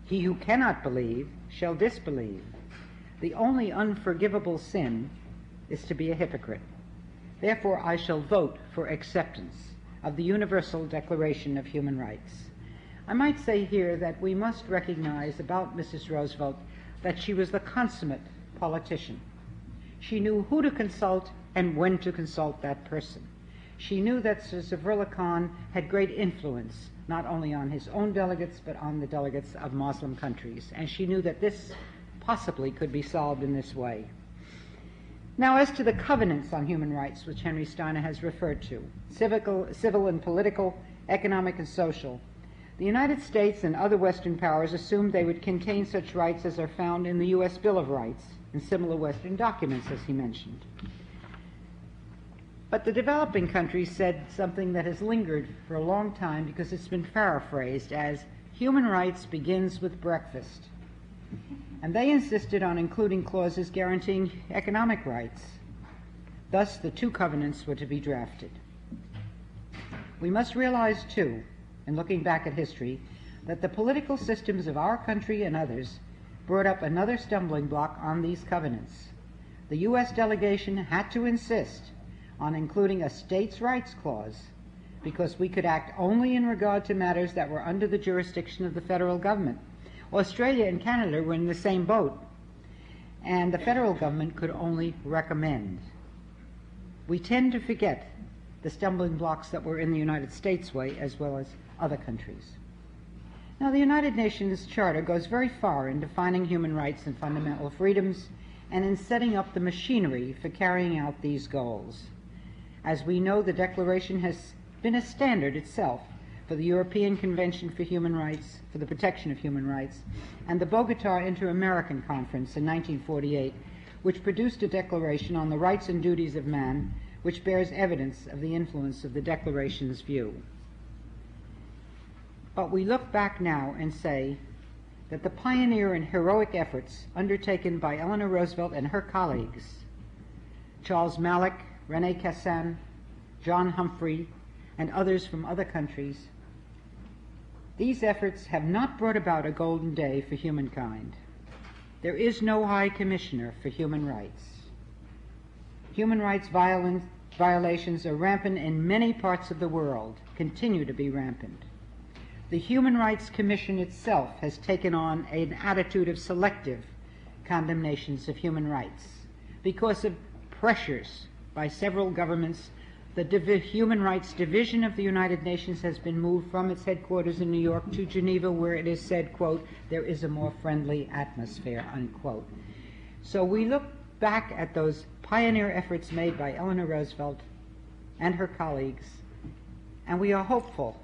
S12: He who cannot believe shall disbelieve. The only unforgivable sin is to be a hypocrite. Therefore, I shall vote for acceptance of the Universal Declaration of Human Rights. I might say here that we must recognize about Mrs. Roosevelt that she was the consummate politician. She knew who to consult and when to consult that person. She knew that Sir Zafrullah Khan had great influence, not only on his own delegates, but on the delegates of Muslim countries. And she knew that this possibly could be solved in this way. Now, as to the covenants on human rights, which Henry Steiner has referred to, civil and political, economic and social, the United States and other Western powers assumed they would contain such rights as are found in the U.S. Bill of Rights and similar Western documents, as he mentioned. But the developing countries said something that has lingered for a long time because it's been paraphrased as human rights begins with breakfast. And they insisted on including clauses guaranteeing economic rights. Thus, the two covenants were to be drafted. We must realize, too, in looking back at history, that the political systems of our country and others brought up another stumbling block on these covenants. The U.S. delegation had to insist on including a states' rights clause because we could act only in regard to matters that were under the jurisdiction of the federal government. Australia and Canada were in the same boat, and the federal government could only recommend. We tend to forget the stumbling blocks that were in the United States way as well as other countries. Now, the United Nations Charter goes very far in defining human rights and fundamental freedoms and in setting up the machinery for carrying out these goals. As we know, the Declaration has been a standard itself for the European Convention for Human Rights, for the Protection of Human Rights, and the Bogota Inter-American Conference in 1948, which produced a declaration on the rights and duties of man, which bears evidence of the influence of the Declaration's view. But we look back now and say that the pioneer and heroic efforts undertaken by Eleanor Roosevelt and her colleagues, Charles Mallock, Rene Cassin, John Humphrey, and others from other countries, these efforts have not brought about a golden day for humankind. There is no High Commissioner for Human Rights. Human rights violations are rampant in many parts of the world, continue to be rampant. The Human Rights Commission itself has taken on an attitude of selective condemnations of human rights because of pressures by several governments. The Human Rights Division of the United Nations has been moved from its headquarters in New York to Geneva, where it is said, quote, there is a more friendly atmosphere, unquote. So we look back at those pioneer efforts made by Eleanor Roosevelt and her colleagues, and we are hopeful.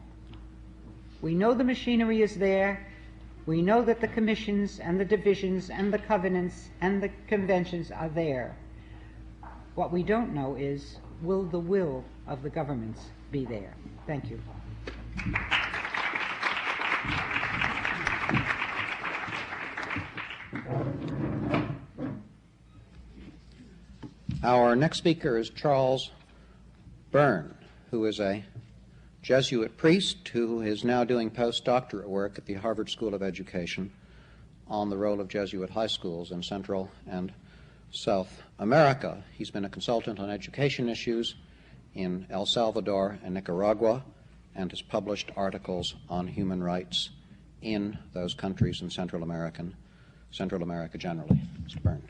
S12: We know the machinery is there. We know that the commissions and the divisions and the covenants and the conventions are there. What we don't know is, will the will of the governments be there? Thank you.
S11: Our next speaker is Charles Byrne, who is a Jesuit priest who is now doing postdoctorate work at the Harvard School of Education on the role of Jesuit high schools in Central and South America. He's been a consultant on education issues in El Salvador and Nicaragua and has published articles on human rights in those countries in Central America generally. Mr. Byrne.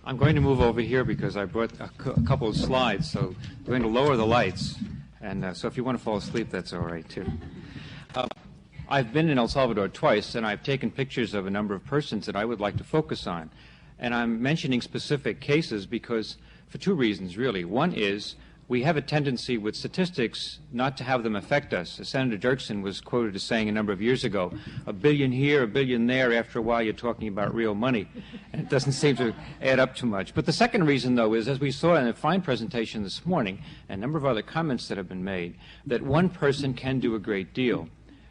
S13: I'm going to move over here because I brought a couple of slides, so I'm going to lower the lights. And so if you want to fall asleep, that's all right, too. I've been in El Salvador twice, and I've taken pictures of a number of persons that I would like to focus on. And I'm mentioning specific cases because, for two reasons, really. One is we have a tendency with statistics not to have them affect us. As Senator Dirksen was quoted as saying a number of years ago, $1 billion here, $1 billion there, after a while you're talking about real money. And it doesn't seem to add up too much. But the second reason, though, is, as we saw in a fine presentation this morning, and a number of other comments that have been made, that one person can do a great deal.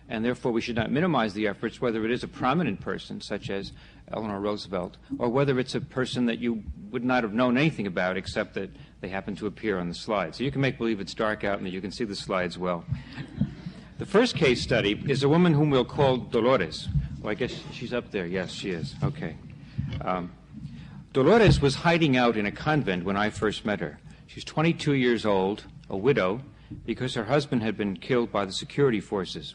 S13: And therefore we should not minimize the efforts, whether it is a prominent person, such as Eleanor Roosevelt, or whether it's a person that you would not have known anything about except that they happen to appear on the slide. So you can make believe it's dark out and that you can see the slides well. The first case study is a woman whom we'll call Dolores, Well, I guess she's up there. Yes, she is. Okay. Dolores was hiding out in a convent when I first met her. She's 22 years old, a widow, because her husband had been killed by the security forces.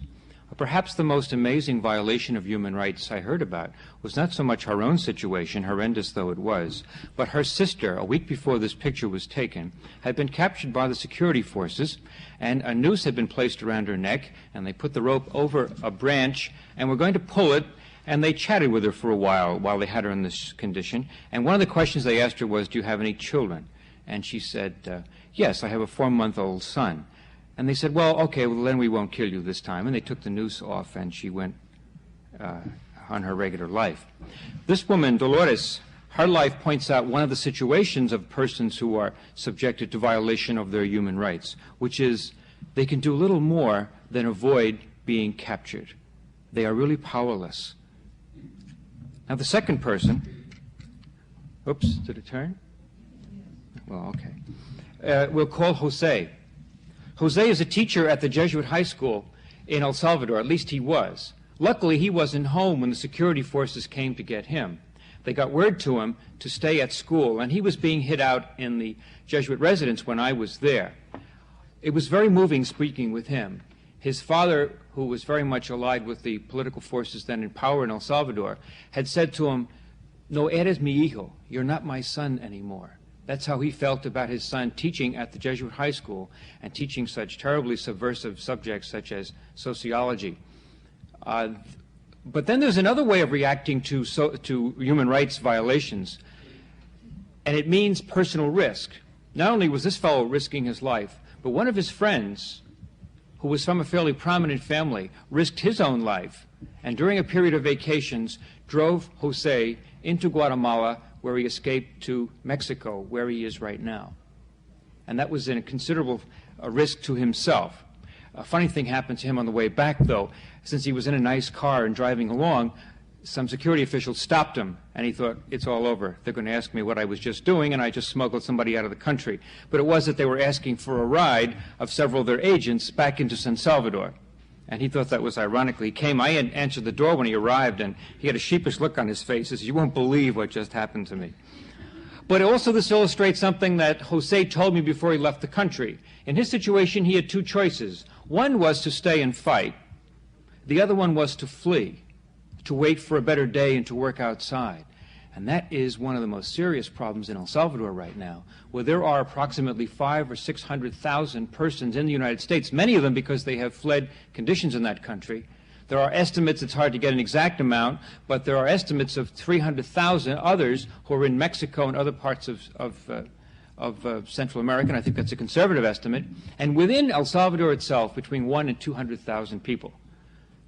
S13: Perhaps the most amazing violation of human rights I heard about was not so much her own situation, horrendous though it was, but her sister, a week before this picture was taken, had been captured by the security forces, and a noose had been placed around her neck, and they put the rope over a branch, and were going to pull it, and they chatted with her for a while they had her in this condition. And one of the questions they asked her was, "Do you have any children?" And she said, "Yes, I have a 4-month-old son." And they said, "Well, okay, well, then we won't kill you this time." And they took the noose off, and she went on her regular life. This woman, Dolores, her life points out one of the situations of persons who are subjected to violation of their human rights, which is they can do little more than avoid being captured. They are really powerless. Now, the second person, oops, did it turn? Well, okay. We'll call Jose. Jose is a teacher at the Jesuit high school in El Salvador. At least he was. Luckily, he wasn't home when the security forces came to get him. They got word to him to stay at school, and he was being hid out in the Jesuit residence when I was there. It was very moving speaking with him. His father, who was very much allied with the political forces then in power in El Salvador, had said to him, "No eres mi hijo, you're not my son anymore." That's how he felt about his son teaching at the Jesuit high school and teaching such terribly subversive subjects such as sociology. But then there's another way of reacting to human rights violations, and it means personal risk. Not only was this fellow risking his life, but one of his friends, who was from a fairly prominent family, risked his own life, and during a period of vacations drove Jose into Guatemala, where he escaped to Mexico, where he is right now. And that was a considerable risk to himself. A funny thing happened to him on the way back, though. Since he was in a nice car and driving along, some security officials stopped him, and he thought, it's all over. They're going to ask me what I was just doing, and I just smuggled somebody out of the country. But it was that they were asking for a ride of several of their agents back into San Salvador. And he thought that was ironic. He came, I answered the door when he arrived, and he had a sheepish look on his face. He says, "You won't believe what just happened to me." But also this illustrates something that Jose told me before he left the country. In his situation, he had two choices. One was to stay and fight. The other one was to flee, to wait for a better day and to work outside. And that is one of the most serious problems in El Salvador right now, where there are approximately 500,000 or 600,000 persons in the United States, many of them because they have fled conditions in that country. There are estimates, it's hard to get an exact amount, but there are estimates of 300,000 others who are in Mexico and other parts of Central America, and I think that's a conservative estimate, and within El Salvador itself, between 100,000 and 200,000 people.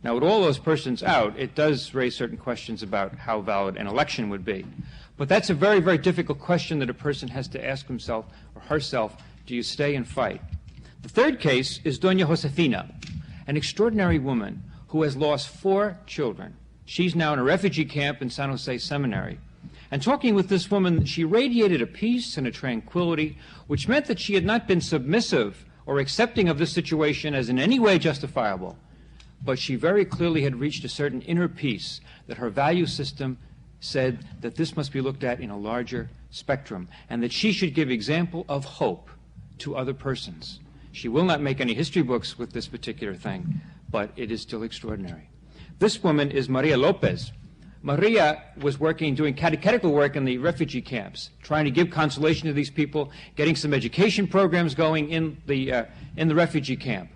S13: Now, with all those persons out, it does raise certain questions about how valid an election would be. But that's a very, very difficult question that a person has to ask himself or herself, do you stay and fight? The third case is Doña Josefina, an extraordinary woman who has lost 4 children. She's now in a refugee camp in San Jose Seminary. And talking with this woman, she radiated a peace and a tranquility, which meant that she had not been submissive or accepting of this situation as in any way justifiable. But she very clearly had reached a certain inner peace, that her value system said that this must be looked at in a larger spectrum, and that she should give example of hope to other persons. She will not make any history books with this particular thing, but it is still extraordinary. This woman is Maria Lopez. Maria was doing catechetical work in the refugee camps, trying to give consolation to these people, getting some education programs going in the refugee camp.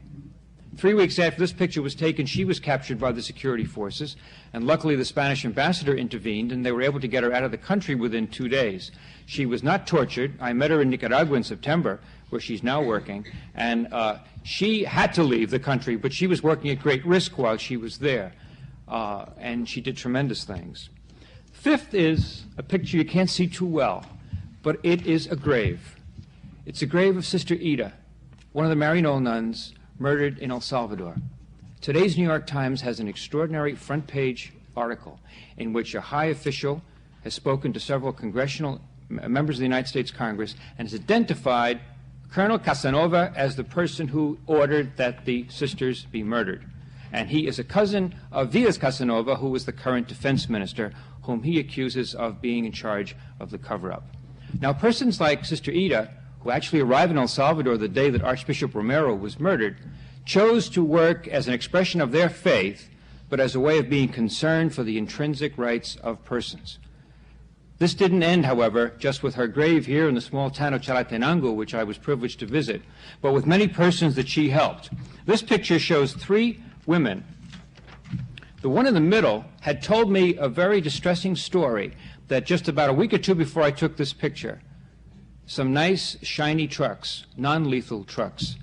S13: 3 weeks after this picture was taken, she was captured by the security forces, and luckily the Spanish ambassador intervened, and they were able to get her out of the country within 2 days. She was not tortured. I met her in Nicaragua in September, where she's now working, and she had to leave the country, but she was working at great risk while she was there, and she did tremendous things. Fifth is a picture you can't see too well, but it is a grave. It's a grave of Sister Ida, one of the Maryknoll nuns, murdered in El Salvador. Today's New York Times has an extraordinary front page article in which a high official has spoken to several congressional members of the United States Congress and has identified Colonel Casanova as the person who ordered that the sisters be murdered. And he is a cousin of Diaz Casanova, who was the current defense minister, whom he accuses of being in charge of the cover-up. Now, persons like Sister Ida, who actually arrived in El Salvador the day that Archbishop Romero was murdered, chose to work as an expression of their faith, but as a way of being concerned for the intrinsic rights of persons. This didn't end, however, just with her grave here in the small town of Chalatenango, which I was privileged to visit, but with many persons that she helped. This picture shows 3 women. The one in the middle had told me a very distressing story that just about a week or 2 before I took this picture, some nice, shiny trucks, non-lethal trucks,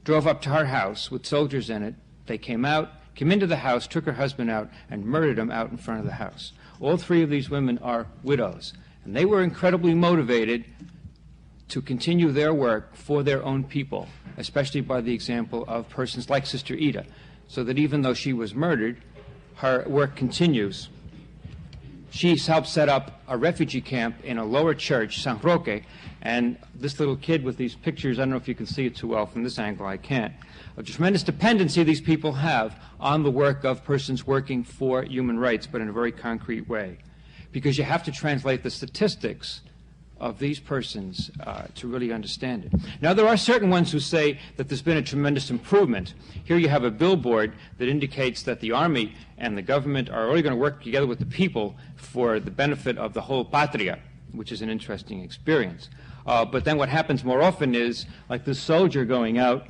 S13: drove up to her house with soldiers in it. They came into the house, took her husband out, and murdered him out in front of the house. All 3 of these women are widows, and they were incredibly motivated to continue their work for their own people, especially by the example of persons like Sister Ida, so that even though she was murdered, her work continues. She's helped set up a refugee camp in a lower church, San Roque, and this little kid with these pictures, I don't know if you can see it too well from this angle, I can't, a tremendous dependency these people have on the work of persons working for human rights, but in a very concrete way. Because you have to translate the statistics of these persons to really understand it. Now, there are certain ones who say that there's been a tremendous improvement. Here you have a billboard that indicates that the army and the government are only going to work together with the people for the benefit of the whole patria, which is an interesting experience. But then what happens more often is, like this soldier going out,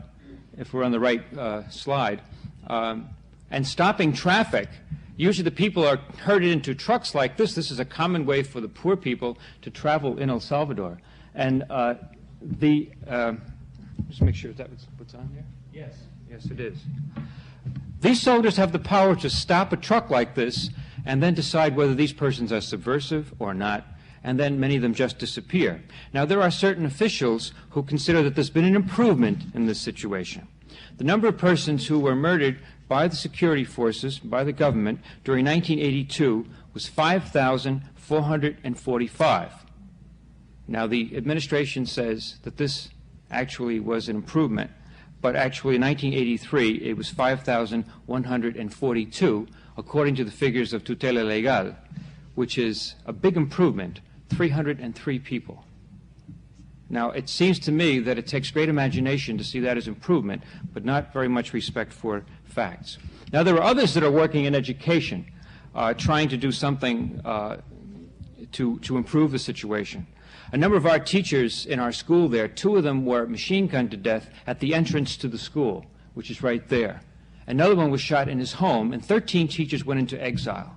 S13: if we're on the right slide, and stopping traffic. Usually the people are herded into trucks like this. This is a common way for the poor people to travel in El Salvador. And just make sure that's what's on here. Yes. Yes, it is. These soldiers have the power to stop a truck like this and then decide whether these persons are subversive or not, and then many of them just disappear. Now, there are certain officials who consider that there's been an improvement in this situation. The number of persons who were murdered by the security forces, by the government, during 1982 was 5,445. Now, the administration says that this actually was an improvement, but actually in 1983 it was 5,142, according to the figures of Tutela Legal, which is a big improvement, 303 people. Now, it seems to me that it takes great imagination to see that as improvement, but not very much respect for facts. Now, there are others that are working in education, trying to do something to improve the situation. A number of our teachers in our school there, 2 of them were machine gunned to death at the entrance to the school, which is right there. Another one was shot in his home, and 13 teachers went into exile.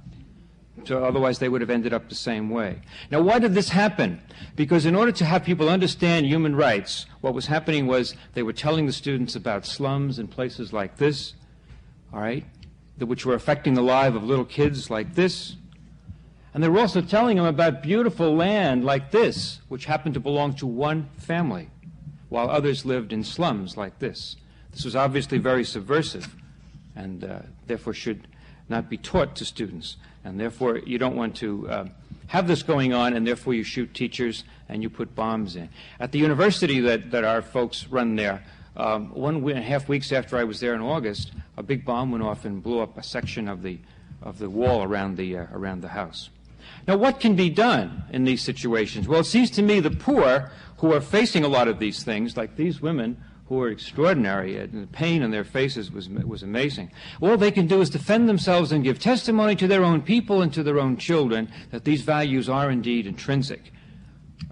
S13: So otherwise they would have ended up the same way. Now, why did this happen? Because in order to have people understand human rights, what was happening was they were telling the students about slums and places like this, all right, which were affecting the lives of little kids like this. And they were also telling them about beautiful land like this, which happened to belong to one family, while others lived in slums like this. This was obviously very subversive, and therefore should not be taught to students. And therefore, you don't want to have this going on, and therefore you shoot teachers and you put bombs in. At the university that our folks run there, 1.5 weeks after I was there in August, a big bomb went off and blew up a section of the wall around the house. Now, what can be done in these situations? Well, it seems to me the poor who are facing a lot of these things, like these women who are extraordinary, and the pain on their faces was amazing. All they can do is defend themselves and give testimony to their own people and to their own children that these values are indeed intrinsic.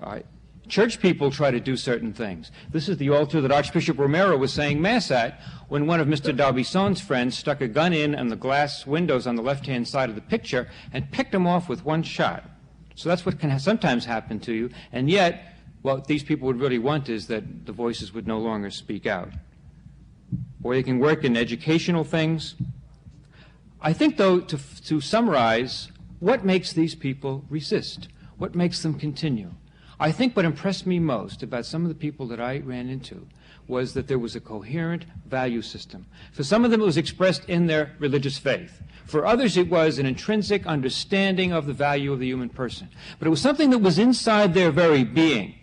S13: All right. Church people try to do certain things. This is the altar that Archbishop Romero was saying Mass at when one of Mr. d'Aubisson's friends stuck a gun in the glass windows on the left-hand side of the picture and picked him off with one shot. So that's what can sometimes happen to you, and yet what these people would really want is that the voices would no longer speak out. Or they can work in educational things. I think, though, to summarize, what makes these people resist? What makes them continue? I think what impressed me most about some of the people that I ran into was that there was a coherent value system. For some of them, it was expressed in their religious faith. For others, it was an intrinsic understanding of the value of the human person. But it was something that was inside their very being.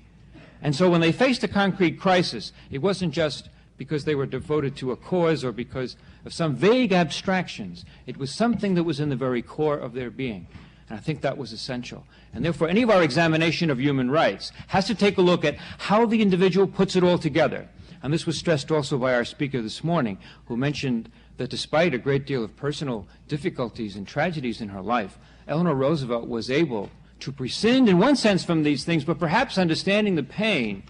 S13: And so when they faced a concrete crisis, it wasn't just because they were devoted to a cause or because of some vague abstractions. It was something that was in the very core of their being. And I think that was essential. And therefore, any of our examination of human rights has to take a look at how the individual puts it all together. And this was stressed also by our speaker this morning, who mentioned that despite a great deal of personal difficulties and tragedies in her life, Eleanor Roosevelt was able to prescind in one sense from these things, but perhaps understanding the pain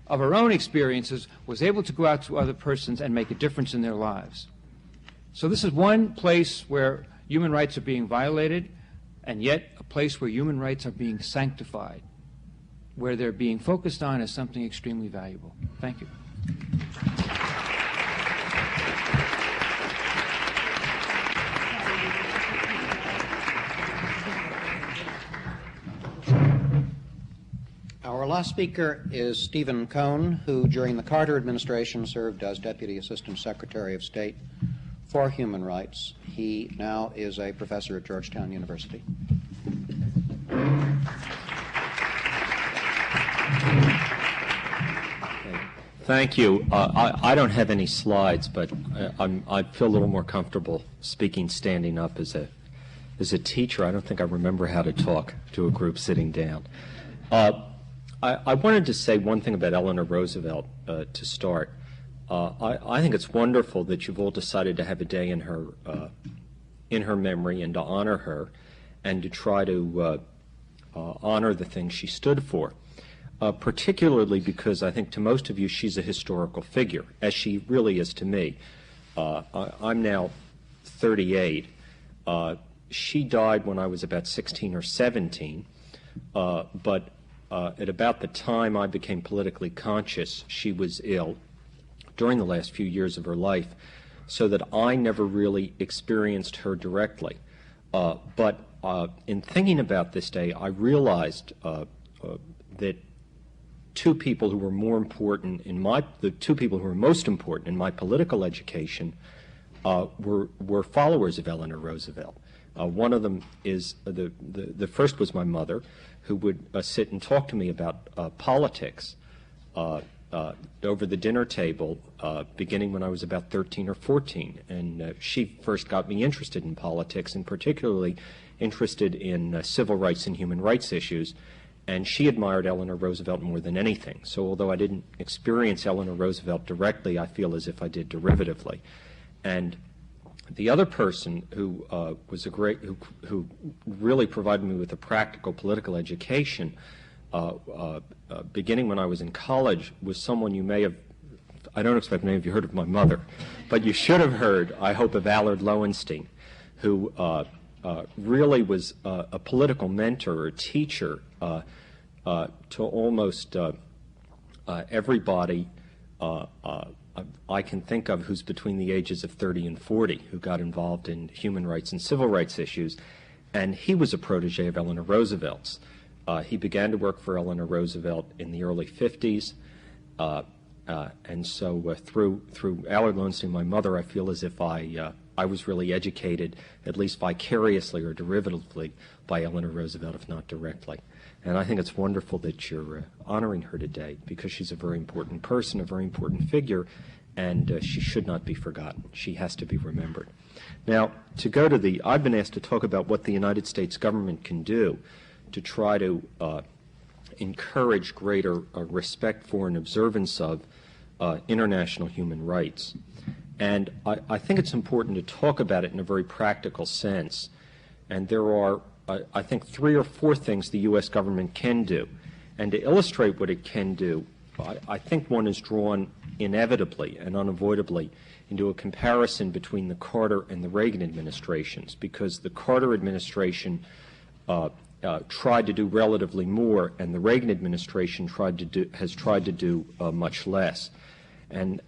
S13: of her own experiences, was able to go out to other persons and make a difference in their lives. So this is one place where human rights are being violated, and yet a place where human rights are being sanctified, where they're being focused on as something extremely valuable. Thank you.
S11: Our last speaker is Stephen Cohn, who during the Carter administration served as Deputy Assistant Secretary of State for Human Rights. He now is a professor at Georgetown University.
S14: Thank you. I don't have any slides, but I feel a little more comfortable speaking standing up as a teacher. I don't think I remember how to talk to a group sitting down. I wanted to say one thing about Eleanor Roosevelt to start. I think it's wonderful that you've all decided to have a day in her memory and to honor her and to try to honor the things she stood for, particularly because I think to most of you she's a historical figure, as she really is to me. I'm now 38. She died when I was about 16 or 17, but at about the time I became politically conscious, she was ill during the last few years of her life, so that I never really experienced her directly. But in thinking about this day, I realized that two people who were more important in the two people who were most important in my political education were followers of Eleanor Roosevelt. One of them is the first was my mother, who would sit and talk to me about politics over the dinner table, beginning when I was about 13 or 14. And she first got me interested in politics, and particularly interested in civil rights and human rights issues. And she admired Eleanor Roosevelt more than anything. So although I didn't experience Eleanor Roosevelt directly, I feel as if I did derivatively. And the other person who was who really provided me with a practical political education, beginning when I was in college, was someone you may have, I don't expect many of you heard of my mother, but you should have heard, I hope, of Allard Lowenstein, who really was a political mentor or teacher to almost everybody I can think of who's between the ages of 30 and 40 who got involved in human rights and civil rights issues. And he was a protege of Eleanor Roosevelt's. He began to work for Eleanor Roosevelt in the early 50s. And so through Allard Lowenstein, my mother, I feel as if I was really educated, at least vicariously or derivatively, by Eleanor Roosevelt, if not directly. And I think it's wonderful that you're honoring her today, because she's a very important person, a very important figure, and she should not be forgotten. She has to be remembered. Now, to go to I've been asked to talk about what the United States government can do to try to encourage greater respect for and observance of international human rights. And I think it's important to talk about it in a very practical sense. And there are, I think, 3 or 4 things the U.S. government can do. And to illustrate what it can do, I think one is drawn inevitably and unavoidably into a comparison between the Carter and the Reagan administrations, because the Carter administration tried to do relatively more, and the Reagan administration has tried to do much less. And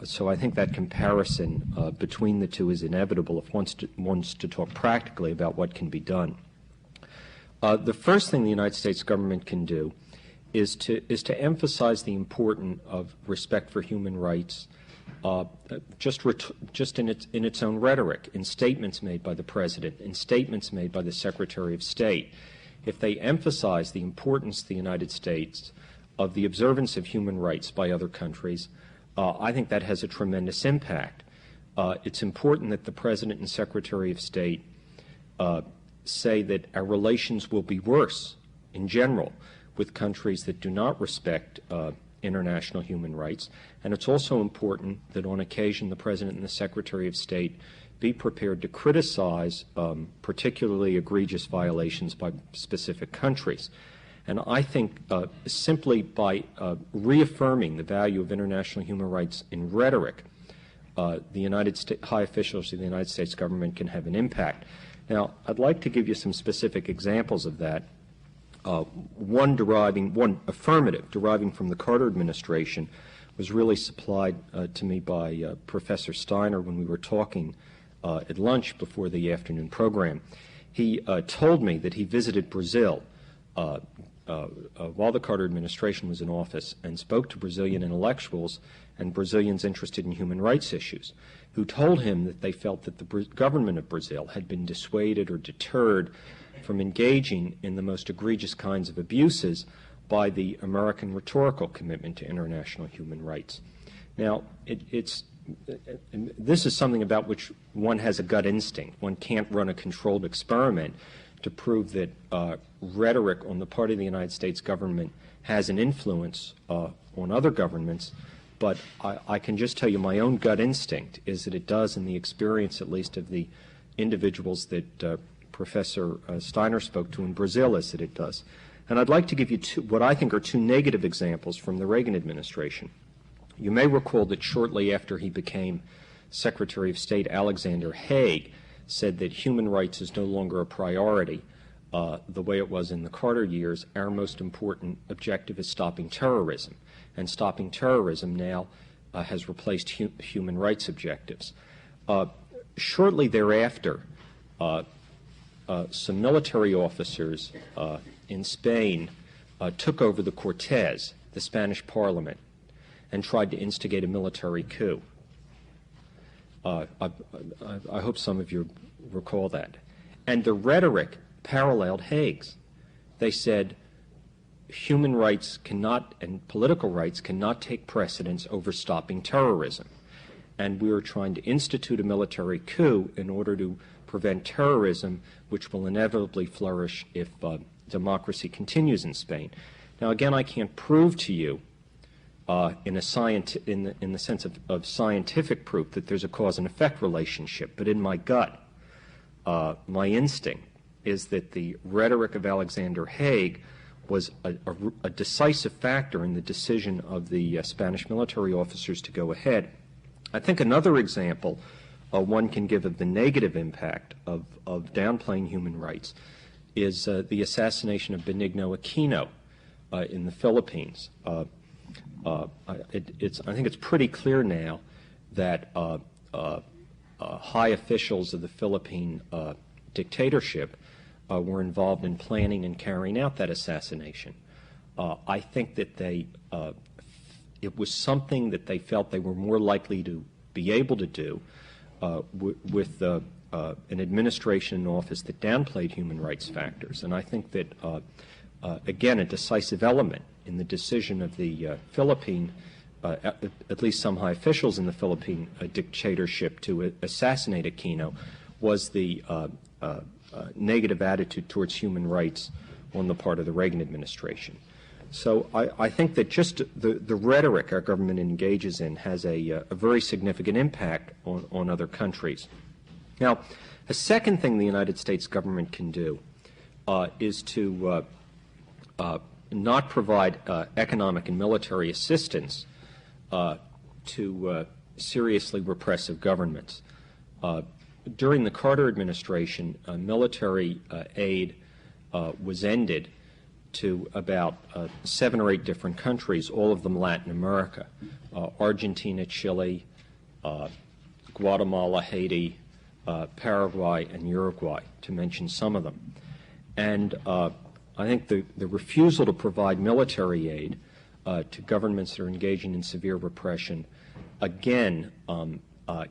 S14: so I think that comparison between the two is inevitable if one wants to talk practically about what can be done. The first thing the United States government can do is to emphasize the importance of respect for human rights, just in its own rhetoric, in statements made by the President, in statements made by the Secretary of State. If they emphasize the importance to the United States of the observance of human rights by other countries, I think that has a tremendous impact. It's important that the President and Secretary of State say that our relations will be worse in general with countries that do not respect international human rights. And it's also important that on occasion the President and the Secretary of State be prepared to criticize particularly egregious violations by specific countries. And I think simply by reaffirming the value of international human rights in rhetoric, the United States, high officials of the United States government can have an impact. Now, I'd like to give you some specific examples of that. One affirmative deriving from the Carter administration was really supplied to me by Professor Steiner when we were talking at lunch before the afternoon program. He told me that he visited Brazil while the Carter administration was in office and spoke to Brazilian intellectuals and Brazilians interested in human rights issues, who told him that they felt that the government of Brazil had been dissuaded or deterred from engaging in the most egregious kinds of abuses by the American rhetorical commitment to international human rights. Now, this is something about which one has a gut instinct. One can't run a controlled experiment to prove that rhetoric on the part of the United States government has an influence on other governments, but I can just tell you my own gut instinct is that it does, in the experience at least of the individuals that Professor Steiner spoke to in Brazil, is that it does. And I'd like to give you what I think are two negative examples from the Reagan administration. You may recall that shortly after he became Secretary of State, Alexander Haig said that human rights is no longer a priority the way it was in the Carter years. Our most important objective is stopping terrorism. And stopping terrorism now has replaced human rights objectives. Shortly thereafter, some military officers in Spain took over the Cortes, the Spanish parliament, and tried to instigate a military coup. I hope some of you recall that. And the rhetoric paralleled Haig's. They said human rights cannot, and political rights cannot take precedence over stopping terrorism. And we are trying to institute a military coup in order to prevent terrorism, which will inevitably flourish if democracy continues in Spain. Now, again, I can't prove to you in the sense of scientific proof that there's a cause and effect relationship, but in my gut, my instinct is that the rhetoric of Alexander Haig was a decisive factor in the decision of the Spanish military officers to go ahead. I think another example one can give of the negative impact of downplaying human rights is the assassination of Benigno Aquino in the Philippines. I think it's pretty clear now that high officials of the Philippine dictatorship were involved in planning and carrying out that assassination. I think that it was something that they felt they were more likely to be able to do with an administration in office that downplayed human rights factors. And I think that, again, a decisive element in the decision of the Philippine, at least some high officials in the Philippine dictatorship to assassinate Aquino, was the negative attitude towards human rights on the part of the Reagan administration. So I think that just the rhetoric our government engages in has a very significant impact on other countries. Now, a second thing the United States government can do is to not provide economic and military assistance to seriously repressive governments. During the Carter administration, military aid was ended to about 7 or 8 different countries, all of them Latin America, Argentina, Chile, Guatemala, Haiti, Paraguay, and Uruguay, to mention some of them. And I think the refusal to provide military aid to governments that are engaging in severe repression, again,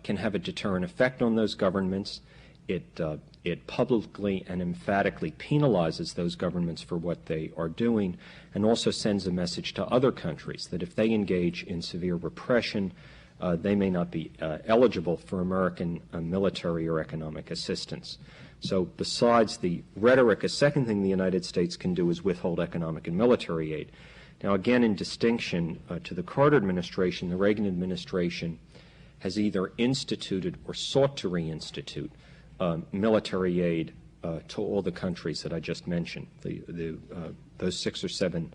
S14: can have a deterrent effect on those governments. It publicly and emphatically penalizes those governments for what they are doing, and also sends a message to other countries that if they engage in severe repression, they may not be eligible for American military or economic assistance. So besides the rhetoric, a second thing the United States can do is withhold economic and military aid. Now, again, in distinction to the Carter administration, the Reagan administration has either instituted or sought to reinstitute military aid to all the countries that I just mentioned, those 6 or 7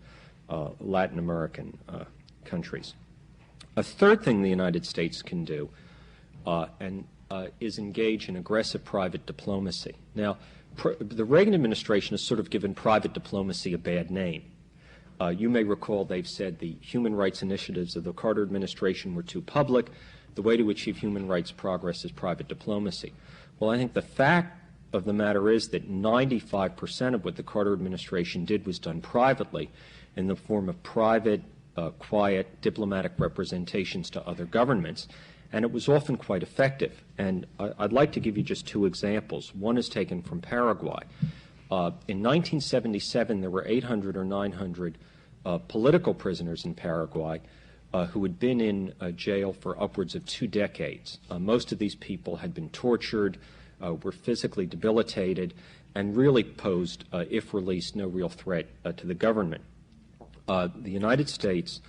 S14: Latin American countries. A third thing the United States can do is engage in aggressive private diplomacy. Now, the Reagan administration has sort of given private diplomacy a bad name. You may recall they've said the human rights initiatives of the Carter administration were too public. The way to achieve human rights progress is private diplomacy. Well, I think the fact of the matter is that 95% of what the Carter administration did was done privately in the form of private, quiet diplomatic representations to other governments, and it was often quite effective. And I'd like to give you just 2 examples. One is taken from Paraguay. In 1977, there were 800 or 900 political prisoners in Paraguay who had been in jail for upwards of 2 decades. Most of these people had been tortured, were physically debilitated, and really posed, if released, no real threat to the government. The United States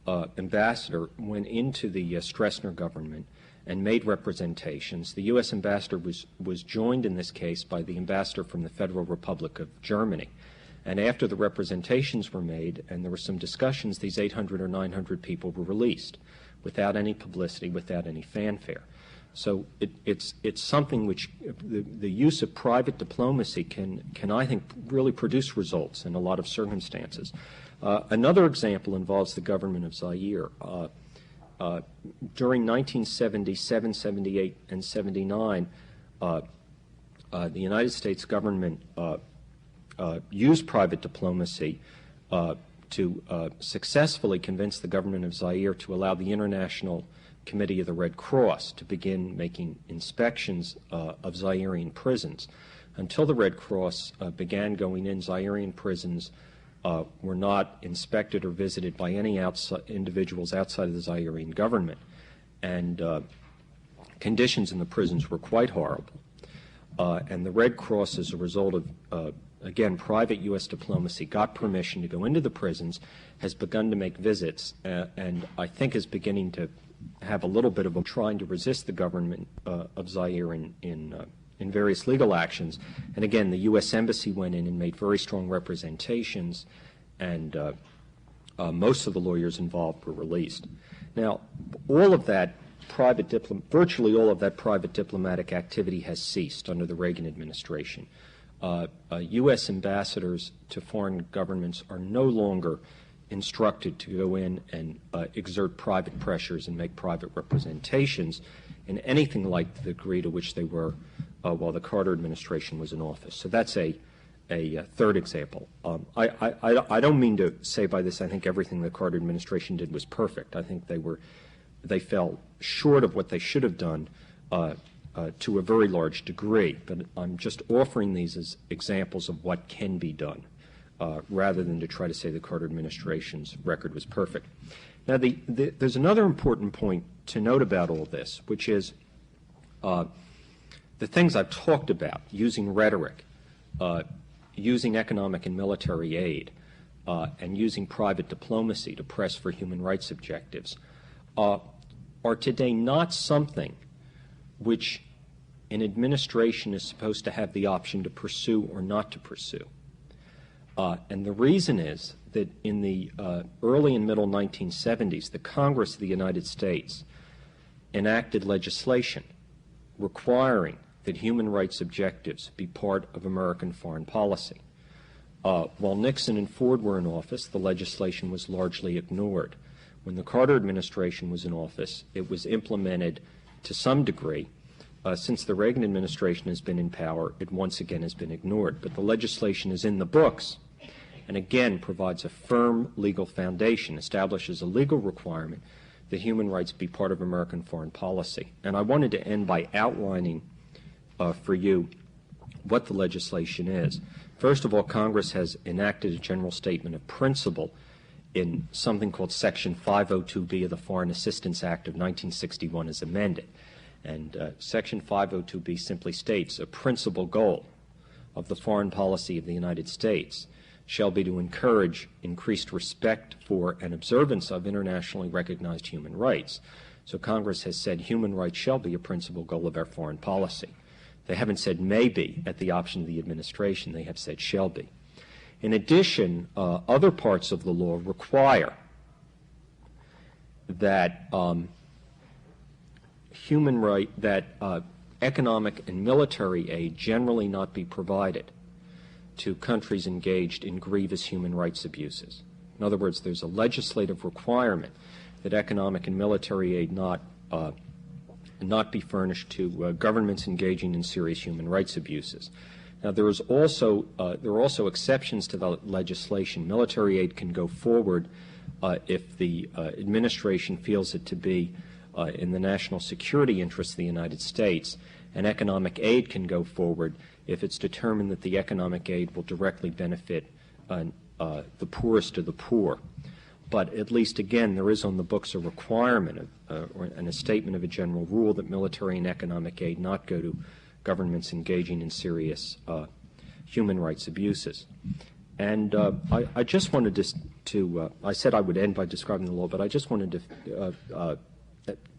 S14: ambassador went into the Stroessner government and made representations. The U.S. ambassador was joined in this case by the ambassador from the Federal Republic of Germany. And after the representations were made and there were some discussions, these 800 or 900 people were released without any publicity, without any fanfare. So it's something which the use of private diplomacy can I think really produce results in a lot of circumstances. Another example involves the government of Zaire. During 1977, 78, and 79, the United States government used private diplomacy to successfully convince the government of Zaire to allow the International Committee of the Red Cross to begin making inspections of Zairean prisons. Until the Red Cross began going in, Zairean prisons were not inspected or visited by any individuals outside of the Zairean government. And conditions in the prisons were quite horrible. And the Red Cross, as a result of, again, private U.S. diplomacy, got permission to go into the prisons, has begun to make visits, and I think is beginning to have a little bit of a trying to resist the government of Zaire in various legal actions. And again, the U.S. Embassy went in and made very strong representations, and most of the lawyers involved were released. Now, all of that virtually all of that private diplomatic activity has ceased under the Reagan administration. U.S. ambassadors to foreign governments are no longer instructed to go in and exert private pressures and make private representations in anything like the degree to which they were while the Carter administration was in office. So that's a third example. I don't mean to say by this I think everything the Carter administration did was perfect. I think they fell short of what they should have done to a very large degree. But I'm just offering these as examples of what can be done, rather than to try to say the Carter administration's record was perfect. Now, there's another important point to note about all this, which is the things I've talked about, using rhetoric, using economic and military aid, and using private diplomacy to press for human rights objectives, are today not something which an administration is supposed to have the option to pursue or not to pursue. And the reason is that in the early and middle 1970s, the Congress of the United States enacted legislation requiring that human rights objectives be part of American foreign policy. While Nixon and Ford were in office, the legislation was largely ignored. When the Carter administration was in office, it was implemented to some degree. Since the Reagan administration has been in power, it once again has been ignored. But the legislation is in the books and again provides a firm legal foundation, establishes a legal requirement that human rights be part of American foreign policy. And I wanted to end by outlining for you what the legislation is. First of all, Congress has enacted a general statement of principle in something called Section 502B of the Foreign Assistance Act of 1961 as amended. And Section 502B simply states a principal goal of the foreign policy of the United States shall be to encourage increased respect for and observance of internationally recognized human rights. So Congress has said human rights shall be a principal goal of our foreign policy. They haven't said may be at the option of the administration. They have said shall be. In addition, other parts of the law require that economic and military aid generally not be provided to countries engaged in grievous human rights abuses. In other words, there's a legislative requirement that economic and military aid not be furnished to governments engaging in serious human rights abuses. Now, there are also exceptions to the legislation. Military aid can go forward if the administration feels it to be in the national security interests of the United States, and economic aid can go forward if it's determined that the economic aid will directly benefit the poorest of the poor. But at least, again, there is on the books a requirement and a statement of a general rule that military and economic aid not go to governments engaging in serious human rights abuses. And I just wanted to I said I would end by describing the law, but I just wanted to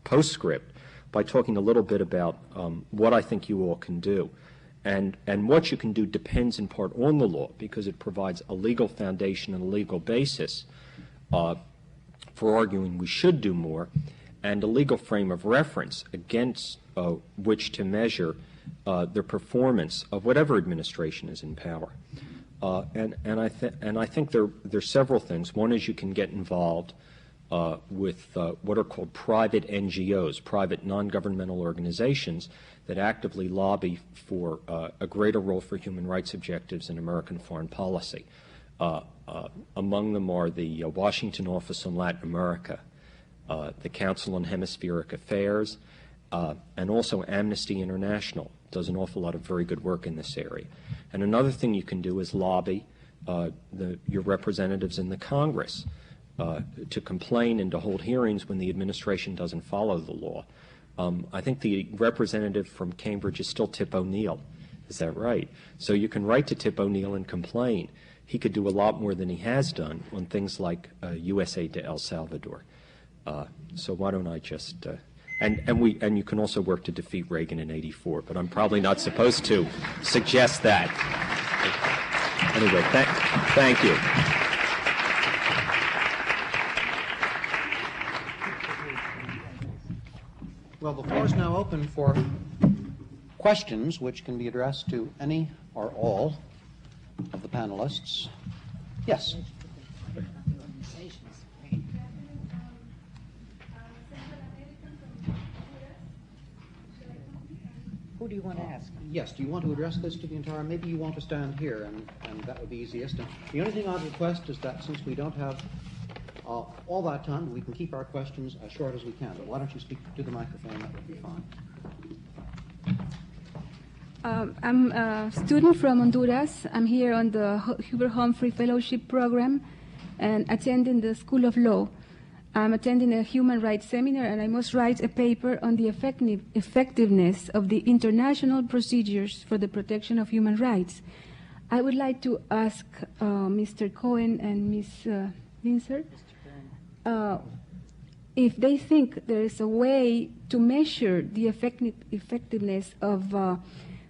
S14: postscript by talking a little bit about what I think you all can do. And what you can do depends in part on the law, because it provides a legal foundation and a legal basis for arguing we should do more, and a legal frame of reference against which to measure the performance of whatever administration is in power. And I think there are several things. One is you can get involved with what are called private NGOs, private non-governmental organizations that actively lobby for a greater role for human rights objectives in American foreign policy. Among them are the Washington Office on Latin America, the Council on Hemispheric Affairs, and also Amnesty International does an awful lot of very good work in this area. And another thing you can do is lobby your representatives in the Congress to complain and to hold hearings when the administration doesn't follow the law. I think the representative from Cambridge is still Tip O'Neill. Is that right? So you can write to Tip O'Neill and complain. He could do a lot more than he has done on things like U.S. aid to El Salvador. So why don't I just and you can also work to defeat Reagan in '84, but I'm probably not supposed to suggest that. Anyway, thank you.
S11: Well, the floor is now open for questions which can be addressed to any or all of the panelists. Yes.
S12: Who do you want to ask?
S11: Yes, do you want to address this to the entire, maybe you want to stand here, and that would be easiest. And the only thing I'd request is that since we don't have all that time, we can keep our questions as short as we can. But why don't you speak to the microphone? That would be fine.
S15: I'm a student from Honduras. I'm here on the Hubert Humphrey Fellowship Program and attending the School of Law. I'm attending a human rights seminar, and I must write a paper on the effectiveness of the international procedures for the protection of human rights. I would like to ask Mr. Cohn and Ms. Linzer if they think there is a way to measure the effectiveness of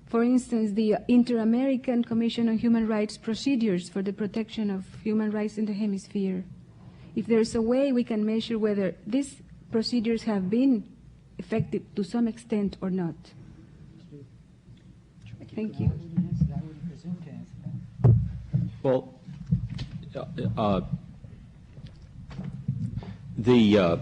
S15: for instance, the Inter-American Commission on Human Rights procedures for the protection of human rights in the hemisphere. If there's a way we can measure whether these procedures have been effective to some extent or not. Thank you.
S14: Well, the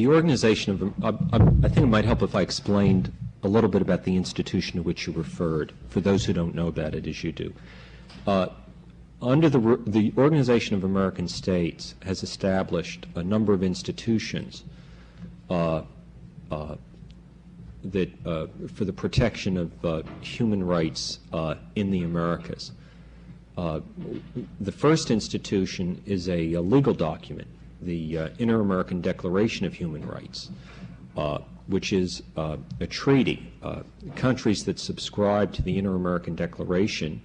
S14: organization of, I think it might help if I explained a little bit about the institution to which you referred, for those who don't know about it as you do. Under the Organization of American States has established a number of institutions for the protection of human rights in the Americas. The first institution is a legal document, the Inter-American Declaration of Human Rights, which is a treaty. Countries that subscribe to the Inter-American Declaration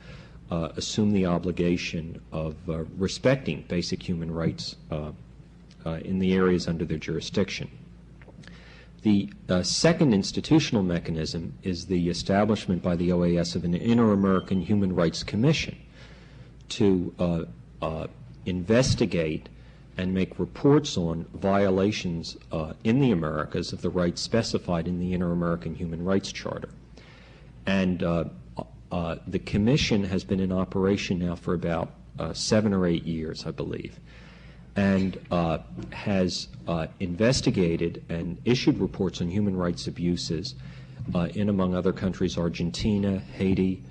S14: assume the obligation of respecting basic human rights in the areas under their jurisdiction. The second institutional mechanism is the establishment by the OAS of an Inter-American Human Rights Commission to investigate and make reports on violations in the Americas of the rights specified in the Inter-American Human Rights Charter. And the Commission has been in operation now for about 7 or 8 years, I believe, and has investigated and issued reports on human rights abuses in, among other countries, Argentina, Haiti,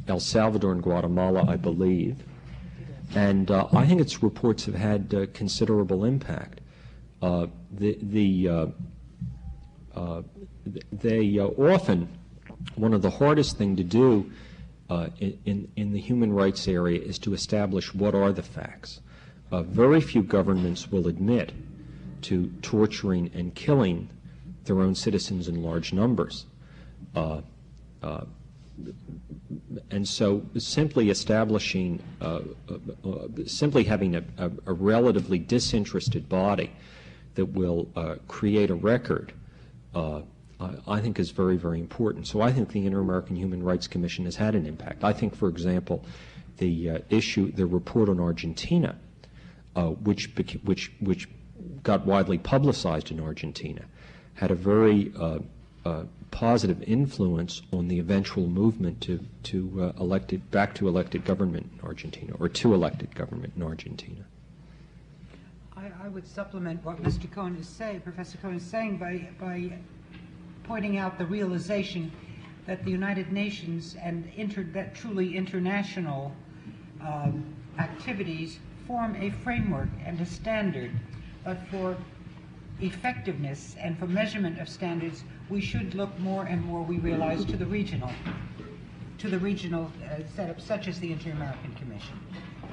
S14: El Salvador and Guatemala, I believe. And I think its reports have had considerable impact. They often, one of the hardest thing to do in the human rights area is to establish what are the facts. Very few governments will admit to torturing and killing their own citizens in large numbers. And so simply establishing, simply having a relatively disinterested body that will create a record, I think is very, very important. So I think the Inter-American Human Rights Commission has had an impact. I think, for example, the report on Argentina, which got widely publicized in Argentina, had a very positive influence on the eventual movement to elected government in Argentina, or to elected government in Argentina.
S12: I would supplement what Mr. Cohn is saying, Professor Cohn is saying, by pointing out the realization that the United Nations and that truly international activities form a framework and a standard, but for effectiveness and for measurement of standards, we should look more and more, we realize, to the regional setup, such as the Inter-American Commission.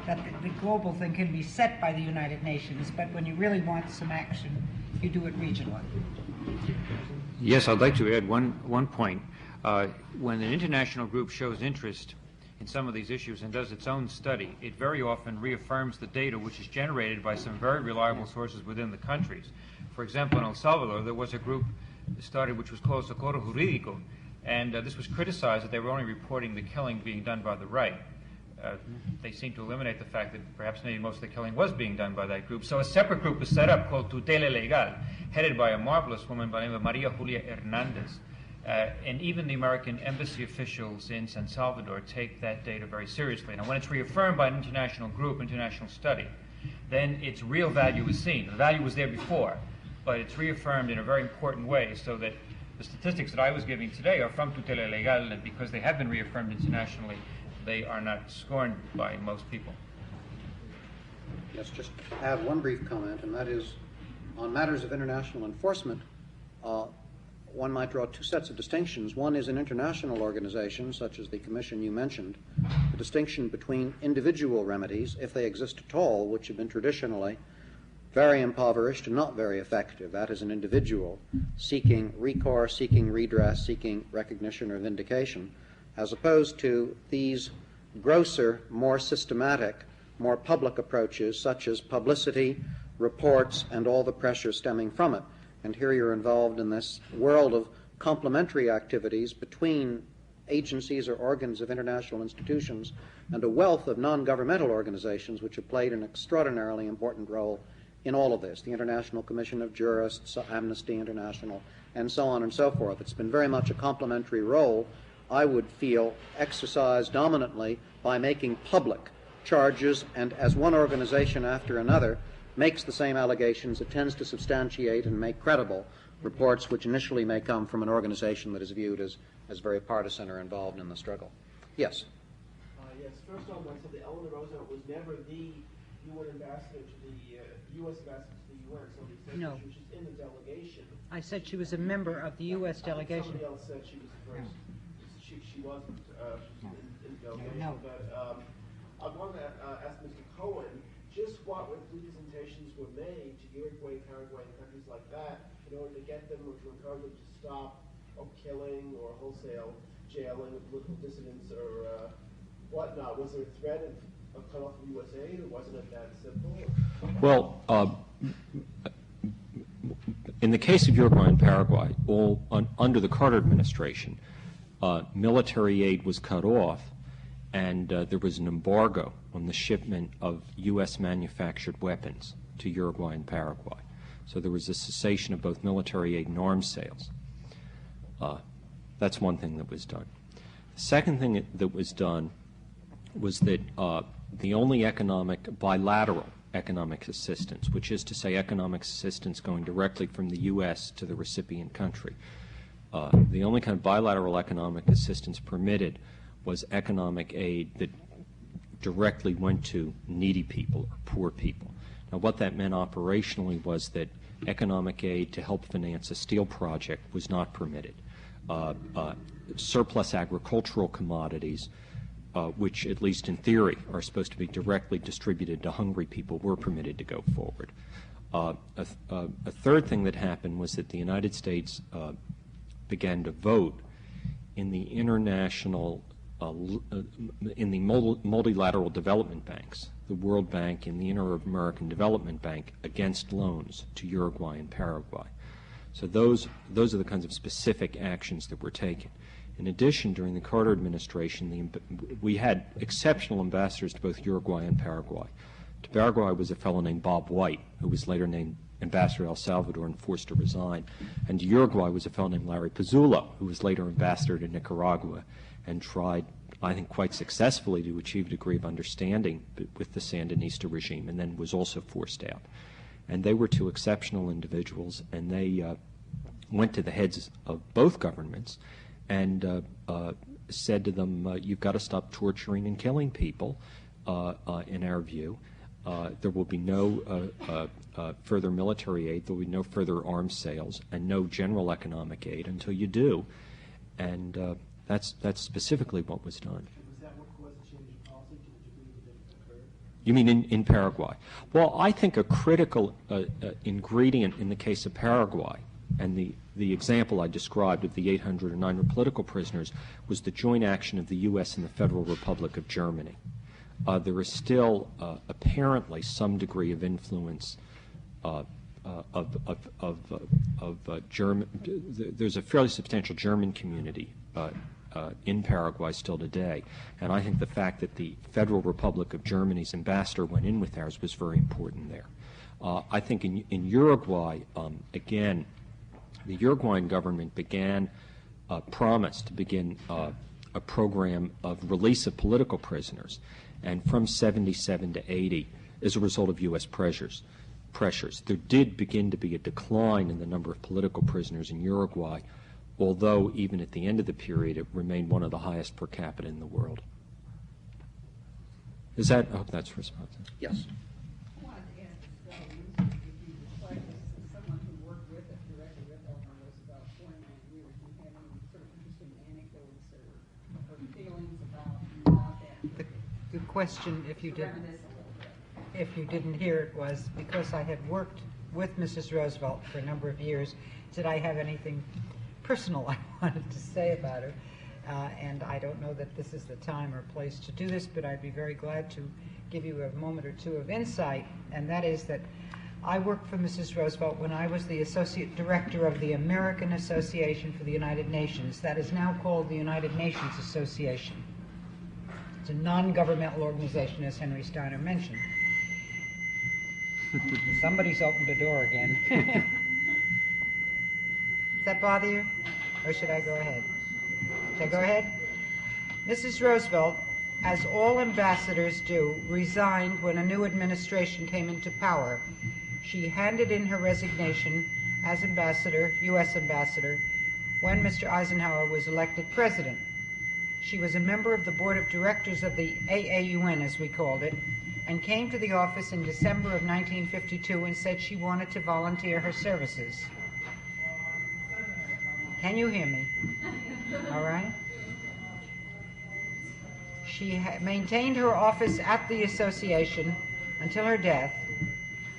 S12: That the global thing can be set by the United Nations, but when you really want some action, you do it regionally.
S13: Yes, I'd like to add one point. When an international group shows interest in some of these issues and does its own study, it very often reaffirms the data which is generated by some very reliable sources within the countries. For example, in El Salvador, there was a group started which was called Socorro Jurídico, and this was criticized that they were only reporting the killing being done by the right. They seemed to eliminate the fact that perhaps maybe most of the killing was being done by that group. So a separate group was set up called Tutela Legal, headed by a marvelous woman by the name of Maria Julia Hernandez. And even the American embassy officials in San Salvador take that data very seriously. Now, when it's reaffirmed by an international group, international study, then its real value is seen. The value was there before, but it's reaffirmed in a very important way, so that the statistics that I was giving today are from Tutela Legal, and because they have been reaffirmed internationally, they are not scorned by most people.
S11: Yes, just add one brief comment, and that is, on matters of international enforcement, one might draw two sets of distinctions. One is in international organizations, such as the Commission you mentioned, the distinction between individual remedies, if they exist at all, which have been traditionally very impoverished and not very effective. That is an individual seeking recourse, seeking redress, seeking recognition or vindication, as opposed to these grosser, more systematic, more public approaches, such as publicity, reports, and all the pressure stemming from it. And here you're involved in this world of complementary activities between agencies or organs of international institutions and a wealth of non-governmental organizations which have played an extraordinarily important role in all of this. The International Commission of Jurists, Amnesty International, and so on and so forth. It's been very much a complementary role, I would feel, exercised dominantly by making public charges, and as one organization after another makes the same allegations, it tends to substantiate and make credible reports which initially may come from an organization that is viewed as very partisan or involved in the struggle. Yes?
S16: Yes, first of all, I said that Eleanor Roosevelt was never the you were ambassador to the U.S. ambassador to the UN. Somebody said
S12: No.
S16: she was just in the delegation.
S12: I said she was a member of the U.S. delegation.
S16: Somebody else said she was the first. She wasn't. She was in the delegation.
S12: No.
S16: But I wanted to ask Mr. Cohn just what representations were made to Uruguay, Paraguay, and countries like that in order to get them or to encourage them to stop killing or wholesale jailing of political dissidents or whatnot. Was there a threat of cutoff of U.S. aid, or wasn't it that simple?
S14: Well, in the case of Uruguay and Paraguay, under the Carter administration, military aid was cut off, and there was an embargo on the shipment of U.S. manufactured weapons to Uruguay and Paraguay. So there was a cessation of both military aid and arms sales. That's one thing that was done. The second thing that was done was that the only bilateral economic assistance, which is to say economic assistance going directly from the U.S. to the recipient country, the only kind of bilateral economic assistance permitted was economic aid that directly went to needy people or poor people. Now, what that meant operationally was that economic aid to help finance a steel project was not permitted. Surplus agricultural commodities, which at least in theory are supposed to be directly distributed to hungry people, were permitted to go forward. A third thing that happened was that the United States began to vote in the international, in the multilateral development banks, the World Bank and the Inter-American Development Bank, against loans to Uruguay and Paraguay. So those are the kinds of specific actions that were taken. In addition, during the Carter administration, we had exceptional ambassadors to both Uruguay and Paraguay. To Paraguay was a fellow named Bob White, who was later named ambassador to El Salvador and forced to resign. And to Uruguay was a fellow named Larry Pizzullo, who was later ambassador to Nicaragua and tried, I think, quite successfully to achieve a degree of understanding with the Sandinista regime, and then was also forced out. And they were two exceptional individuals, and they went to the heads of both governments and said to them, you've got to stop torturing and killing people, in our view. There will be no further military aid, there will be no further arms sales, and no general economic aid until you do. And that's specifically what was done.
S16: Was that what caused the change in policy to the degree that it occurred?
S14: You mean in Paraguay? Well, I think a critical ingredient in the case of Paraguay, and the example I described of the 809 political prisoners, was the joint action of the U.S. and the Federal Republic of Germany. There is still apparently some degree of influence of German. There's a fairly substantial German community in Paraguay still today, and I think the fact that the Federal Republic of Germany's ambassador went in with ours was very important there. I think in Uruguay, again, the Uruguayan government promised to begin a program of release of political prisoners, and from 77 to 80, as a result of U.S. pressures, there did begin to be a decline in the number of political prisoners in Uruguay, although even at the end of the period it remained one of the highest per capita in the world. I hope that's responsive.
S11: Yes.
S17: I wanted to ask if you describe this as someone who worked with it directly with Eleanor Roosevelt for 49 years, do you have any sort of interesting anecdotes or feelings about that?
S12: The question, if you didn't hear it, was because I had worked with Mrs. Roosevelt for a number of years, did I have anything personal I wanted to say about her? And I don't know that this is the time or place to do this, but I'd be very glad to give you a moment or two of insight, and that is that I worked for Mrs. Roosevelt when I was the Associate Director of the American Association for the United Nations. That is now called the United Nations Association. It's a non-governmental organization, as Henry Steiner mentioned. Somebody's opened the door again. Does that bother you? Or should I go ahead? Should I go ahead? Mrs. Roosevelt, as all ambassadors do, resigned when a new administration came into power. She handed in her resignation as ambassador, U.S. ambassador, when Mr. Eisenhower was elected president. She was a member of the board of directors of the AAUN, as we called it, and came to the office in December of 1952 and said she wanted to volunteer her services. Can you hear me? All right. She maintained her office at the association until her death.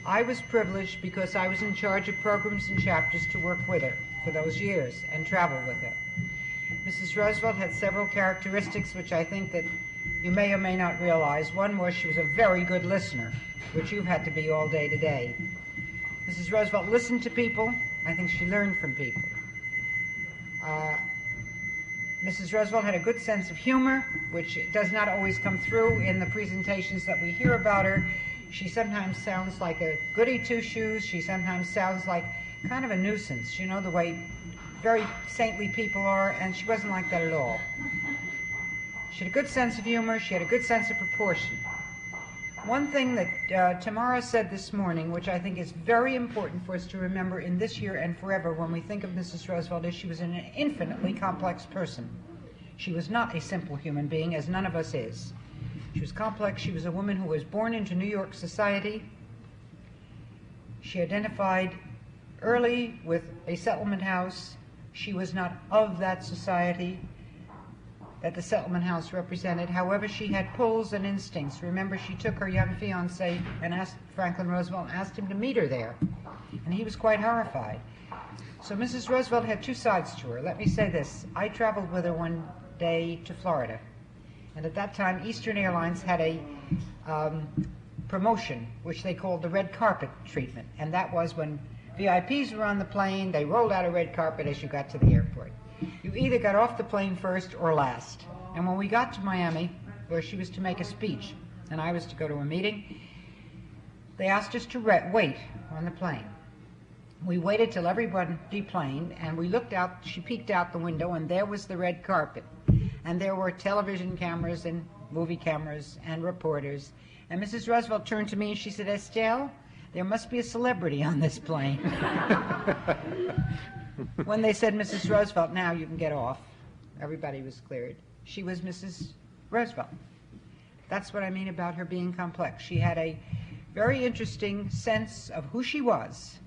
S12: I was privileged because I was in charge of programs and chapters to work with her for those years and travel with her. Mrs. Roosevelt had several characteristics which I think that you may or may not realize. One was she was a very good listener, which you've had to be all day today. Mrs. Roosevelt listened to people. I think she learned from people. Mrs. Roosevelt had a good sense of humor, which does not always come through in the presentations that we hear about her. She sometimes sounds like a goody two-shoes. She sometimes sounds like kind of a nuisance, you know, the way very saintly people are, and she wasn't like that at all. She had a good sense of humor. She had a good sense of proportion. One thing that Tamara said this morning, which I think is very important for us to remember in this year and forever when we think of Mrs. Roosevelt, is she was an infinitely complex person. She was not a simple human being, as none of us is. She was complex. She was a woman who was born into New York society. She identified early with a settlement house. She was not of that society that the settlement house represented. However, she had pulls and instincts. Remember, she took her young fiancé and asked Franklin Roosevelt and asked him to meet her there, and he was quite horrified. So Mrs. Roosevelt had two sides to her. Let me say this. I traveled with her one day to Florida, and at that time Eastern Airlines had a promotion which they called the red carpet treatment, and that was when VIPs were on the plane, they rolled out a red carpet as you got to the airport. You either got off the plane first or last. And when we got to Miami, where she was to make a speech, and I was to go to a meeting, they asked us to wait on the plane. We waited till everyone deplaned, and we looked out, she peeked out the window, and there was the red carpet. And there were television cameras and movie cameras and reporters. And Mrs. Roosevelt turned to me and she said, "Estelle, there must be a celebrity on this plane." When they said, "Mrs. Roosevelt, now you can get off," everybody was cleared. She was Mrs. Roosevelt. That's what I mean about her being complex. She had a very interesting sense of who she was,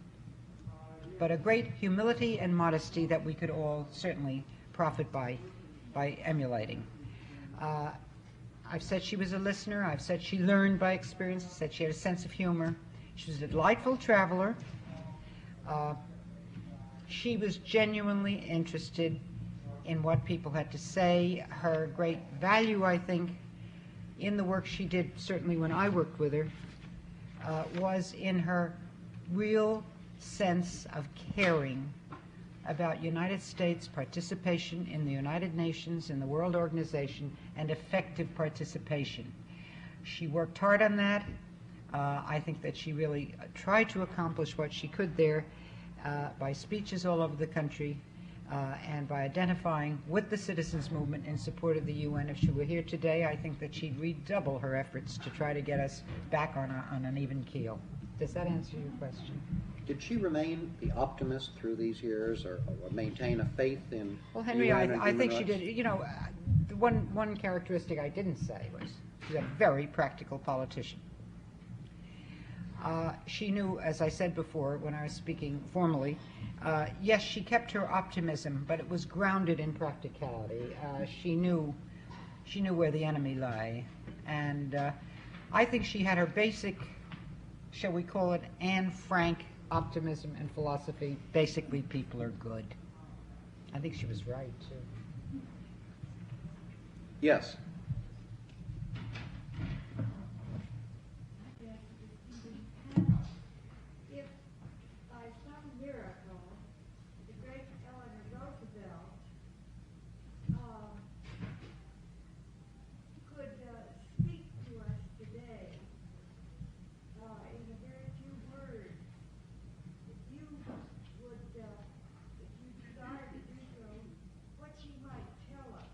S12: but a great humility and modesty that we could all certainly profit by emulating. I've said she was a listener. I've said she learned by experience. I said she had a sense of humor. She was a delightful traveler. She was genuinely interested in what people had to say. Her great value, I think, in the work she did, certainly when I worked with her, was in her real sense of caring about United States participation in the United Nations, in the World Organization, and effective participation. She worked hard on that. I think that she really tried to accomplish what she could there by speeches all over the country and by identifying with the citizens movement in support of the UN. If she were here today, I think that she'd redouble her efforts to try to get us back on an even keel. Does that answer your question?
S11: Did she remain the optimist through these years, or maintain a faith in
S12: Well, Henry,
S11: UN and
S12: I think
S11: human
S12: she
S11: rights?
S12: did. You know, the one characteristic I didn't say was she's a very practical politician. She knew, as I said before when I was speaking formally, yes, she kept her optimism, but it was grounded in practicality. She knew where the enemy lay, and I think she had her basic, shall we call it, Anne Frank optimism and philosophy. Basically, people are good. I think she was right, too.
S11: Yes.
S9: If by some miracle the great Eleanor Roosevelt could speak to us today in a very few words, if you would, if you desire to do so, what she might tell us.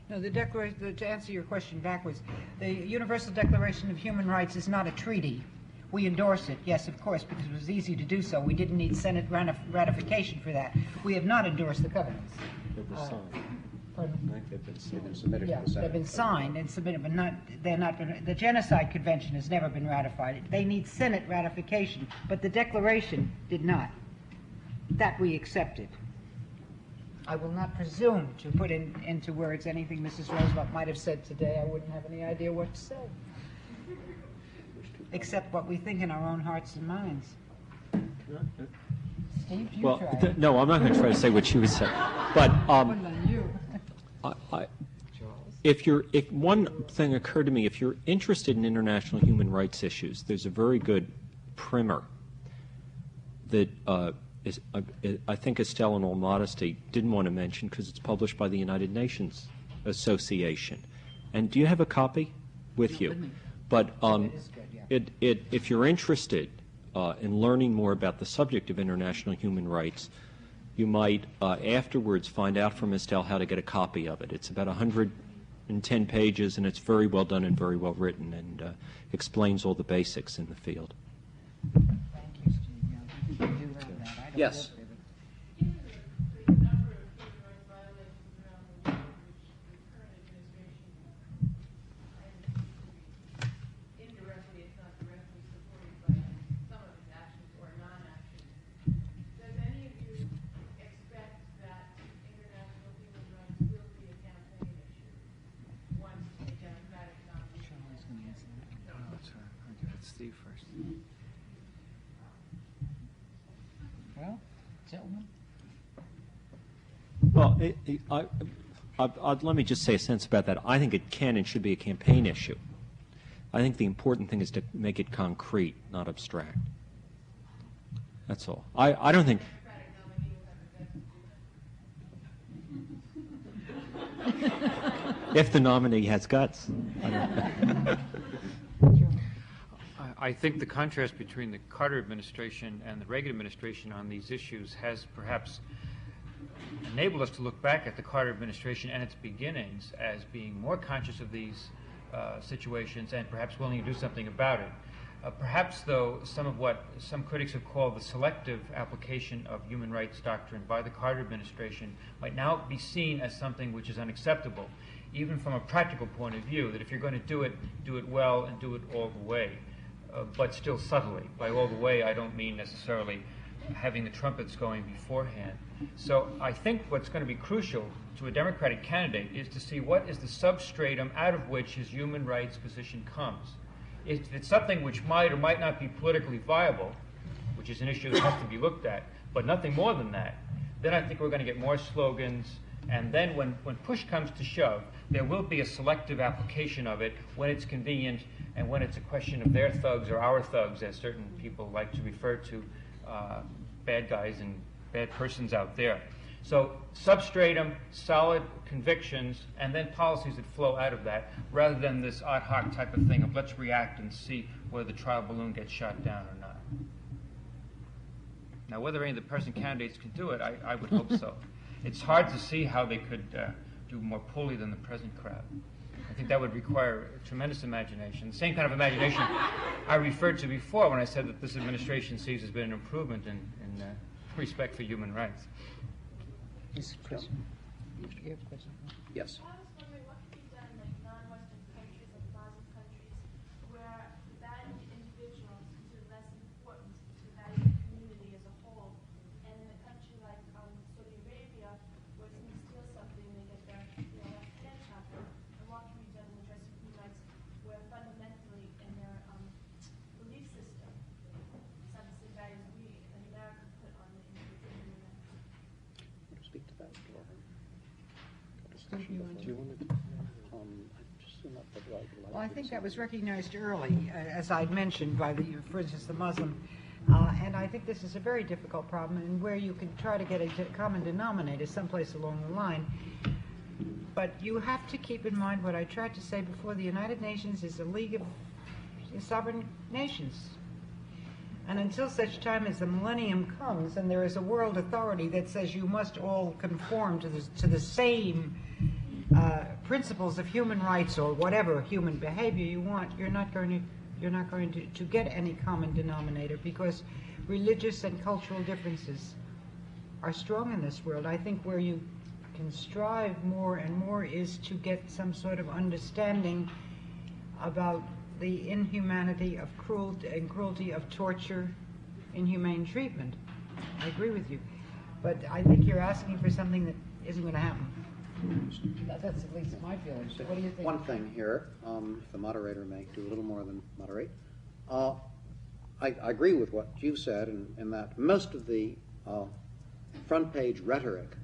S12: No, the Declaration, to answer your question backwards, the Universal Declaration of Human Rights is not a treaty. We endorse it, yes, of course, because it was easy to do so. We didn't need Senate ratification for that. We have not endorsed the covenants. Pardon?
S11: They've been submitted
S12: Yeah,
S11: to the Senate.
S12: they've been signed and submitted, but they're not been, the Genocide Convention has never been ratified. They need Senate ratification, but the Declaration did not. That we accepted. I will not presume to put into words anything Mrs. Roosevelt might have said today. I wouldn't have any idea what to say, except what we think in our own hearts and minds. Steve, you
S14: Well,
S12: try.
S14: no, I'm not going to try to say what she would say. But if one thing occurred to me, if you're interested in international human rights issues, there's a very good primer that I think Estelle, in all modesty, didn't want to mention because it's published by the United Nations Association. And do you have a copy with you? But if you're interested in learning more about the subject of international human rights, you might afterwards find out from Estelle how to get a copy of it. It's about 110 pages, and it's very well done and very well written, and explains all the basics in the field.
S11: Yes.
S13: Steve first.
S12: Well, gentlemen.
S14: Well, let me just say a sense about that. I think it can and should be a campaign issue. I think the important thing is to make it concrete, not abstract. That's all. I don't think... if the nominee has guts.
S13: I think the contrast between the Carter administration and the Reagan administration on these issues has perhaps enabled us to look back at the Carter administration and its beginnings as being more conscious of these situations and perhaps willing to do something about it. Perhaps, though, some of what some critics have called the selective application of human rights doctrine by the Carter administration might now be seen as something which is unacceptable, even from a practical point of view, that if you're going to do it well and do it all the way. But still subtly. By all the way, I don't mean necessarily having the trumpets going beforehand. So I think what's going to be crucial to a Democratic candidate is to see what is the substratum out of which his human rights position comes. If it's something which might or might not be politically viable, which is an issue that has to be looked at, but nothing more than that, then I think we're going to get more slogans, and then when push comes to shove, there will be a selective application of it when it's convenient and when it's a question of their thugs or our thugs, as certain people like to refer to bad guys and bad persons out there. So substratum, solid convictions, and then policies that flow out of that, rather than this ad hoc type of thing of let's react and see whether the trial balloon gets shot down or not. Now, whether any of the present candidates can do it, I would hope so. It's hard to see how they could do more poorly than the present crowd. I think that would require tremendous imagination, the same kind of imagination I referred to before when I said that this administration sees has been an improvement in respect for human rights.
S12: Yes.
S11: Yes.
S9: I was wondering what could be done in like non-Western countries, like Muslim countries, where valuing individuals is less important to value the community as a whole. And in a country like Saudi Arabia, where someone steals something, they get their left hand chopped off. And what can be done in addressing human rights, where fundamentally in their belief system, some of the values we in America put on the individual human rights.
S11: Speak to that, Laura.
S12: Well, I think that was recognized early, as I'd mentioned, by for instance, the Muslim. And I think this is a very difficult problem, and where you can try to get a common denominator someplace along the line. But you have to keep in mind what I tried to say before. The United Nations is a league of sovereign nations. And until such time as the millennium comes and there is a world authority that says you must all conform to the same principles of human rights or whatever human behavior you want, you're not going to get any common denominator, because religious and cultural differences are strong in this world. I think where you can strive more and more is to get some sort of understanding about the inhumanity of cruelty of torture, inhumane treatment. I agree with you. But I think you're asking for something that isn't going to happen. That's at least my feeling. What do you think?
S11: One thing here, if the moderator may do a little more than moderate. I agree with what you said in that most of the front page rhetoric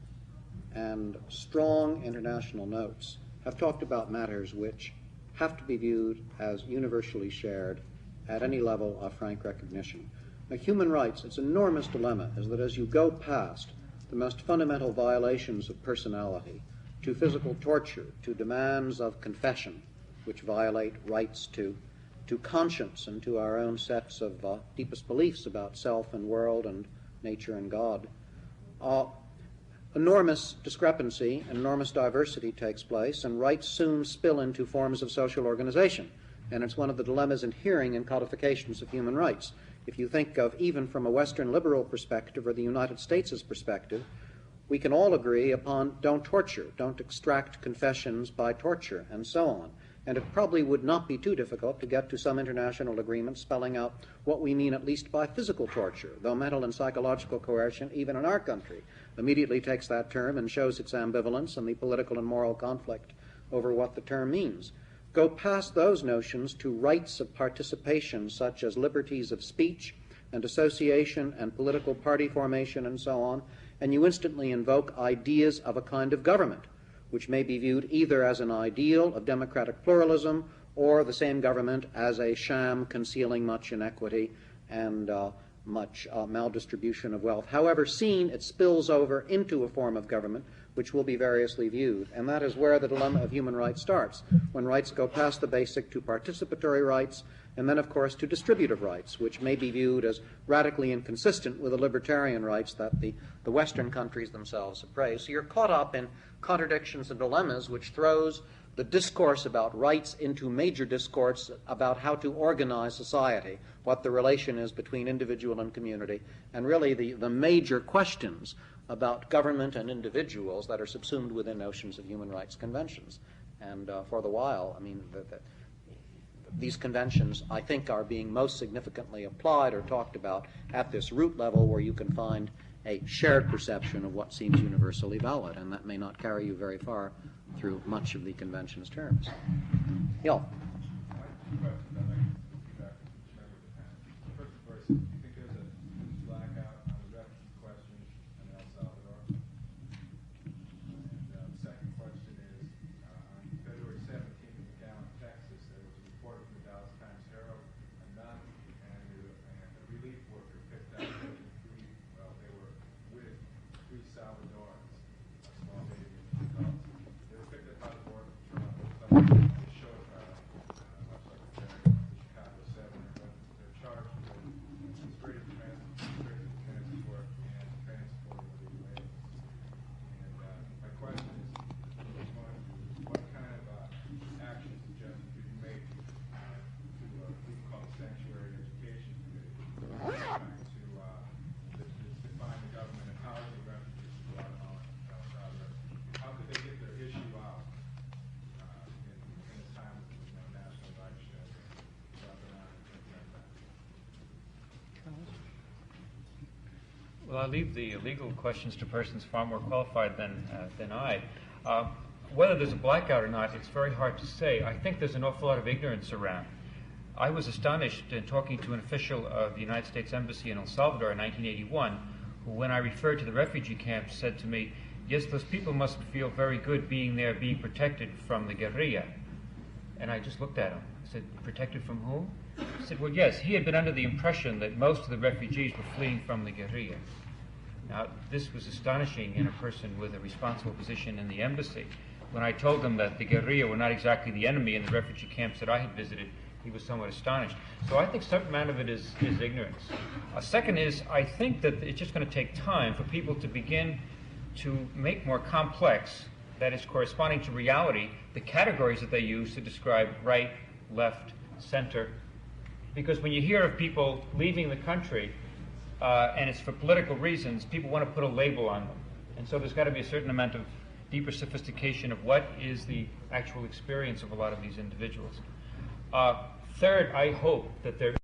S11: and strong international notes have talked about matters which have to be viewed as universally shared at any level of frank recognition. Now, human rights, its enormous dilemma is that as you go past the most fundamental violations of personality, to physical torture, to demands of confession, which violate rights to conscience and to our own sets of deepest beliefs about self and world and nature and God, enormous discrepancy and enormous diversity takes place, and rights soon spill into forms of social organization. And it's one of the dilemmas inhering in codifications of human rights. If you think of, even from a Western liberal perspective or the United States' perspective, we can all agree upon don't torture, don't extract confessions by torture, and so on. And it probably would not be too difficult to get to some international agreement spelling out what we mean at least by physical torture, though mental and psychological coercion, even in our country, immediately takes that term and shows its ambivalence and the political and moral conflict over what the term means. Go past those notions to rights of participation, such as liberties of speech and association and political party formation and so on, and you instantly invoke ideas of a kind of government, which may be viewed either as an ideal of democratic pluralism or the same government as a sham concealing much inequity and much maldistribution of wealth. However seen, it spills over into a form of government which will be variously viewed. And that is where the dilemma of human rights starts, when rights go past the basic to participatory rights, and then, of course, to distributive rights, which may be viewed as radically inconsistent with the libertarian rights that the Western countries themselves have praised. So you're caught up in contradictions and dilemmas, which throws the discourse about rights into major discourse about how to organize society, what the relation is between individual and community, and really the major questions about government and individuals that are subsumed within notions of human rights conventions. And for the while, I mean, these conventions, I think, are being most significantly applied or talked about at this root level, where you can find a shared perception of what seems universally valid, and that may not carry you very far through much of the convention's terms. Yeah.
S13: Well, I'll leave the legal questions to persons far more qualified than I. Whether there's a blackout or not, it's very hard to say. I think there's an awful lot of ignorance around. I was astonished in talking to an official of the United States Embassy in El Salvador in 1981, who, when I referred to the refugee camps, said to me, yes, those people must feel very good being there, being protected from the guerrilla. And I just looked at him. I said, protected from whom? He said, well, yes, he had been under the impression that most of the refugees were fleeing from the guerrilla. Now, this was astonishing in a person with a responsible position in the embassy. When I told him that the guerrilla were not exactly the enemy in the refugee camps that I had visited, he was somewhat astonished. So I think some amount of it is ignorance. Second is, I think that it's just going to take time for people to begin to make more complex that is corresponding to reality, the categories that they use to describe right, left, center. Because when you hear of people leaving the country, and it's for political reasons, people want to put a label on them. And so there's got to be a certain amount of deeper sophistication of what is the actual experience of a lot of these individuals. Third, I hope that there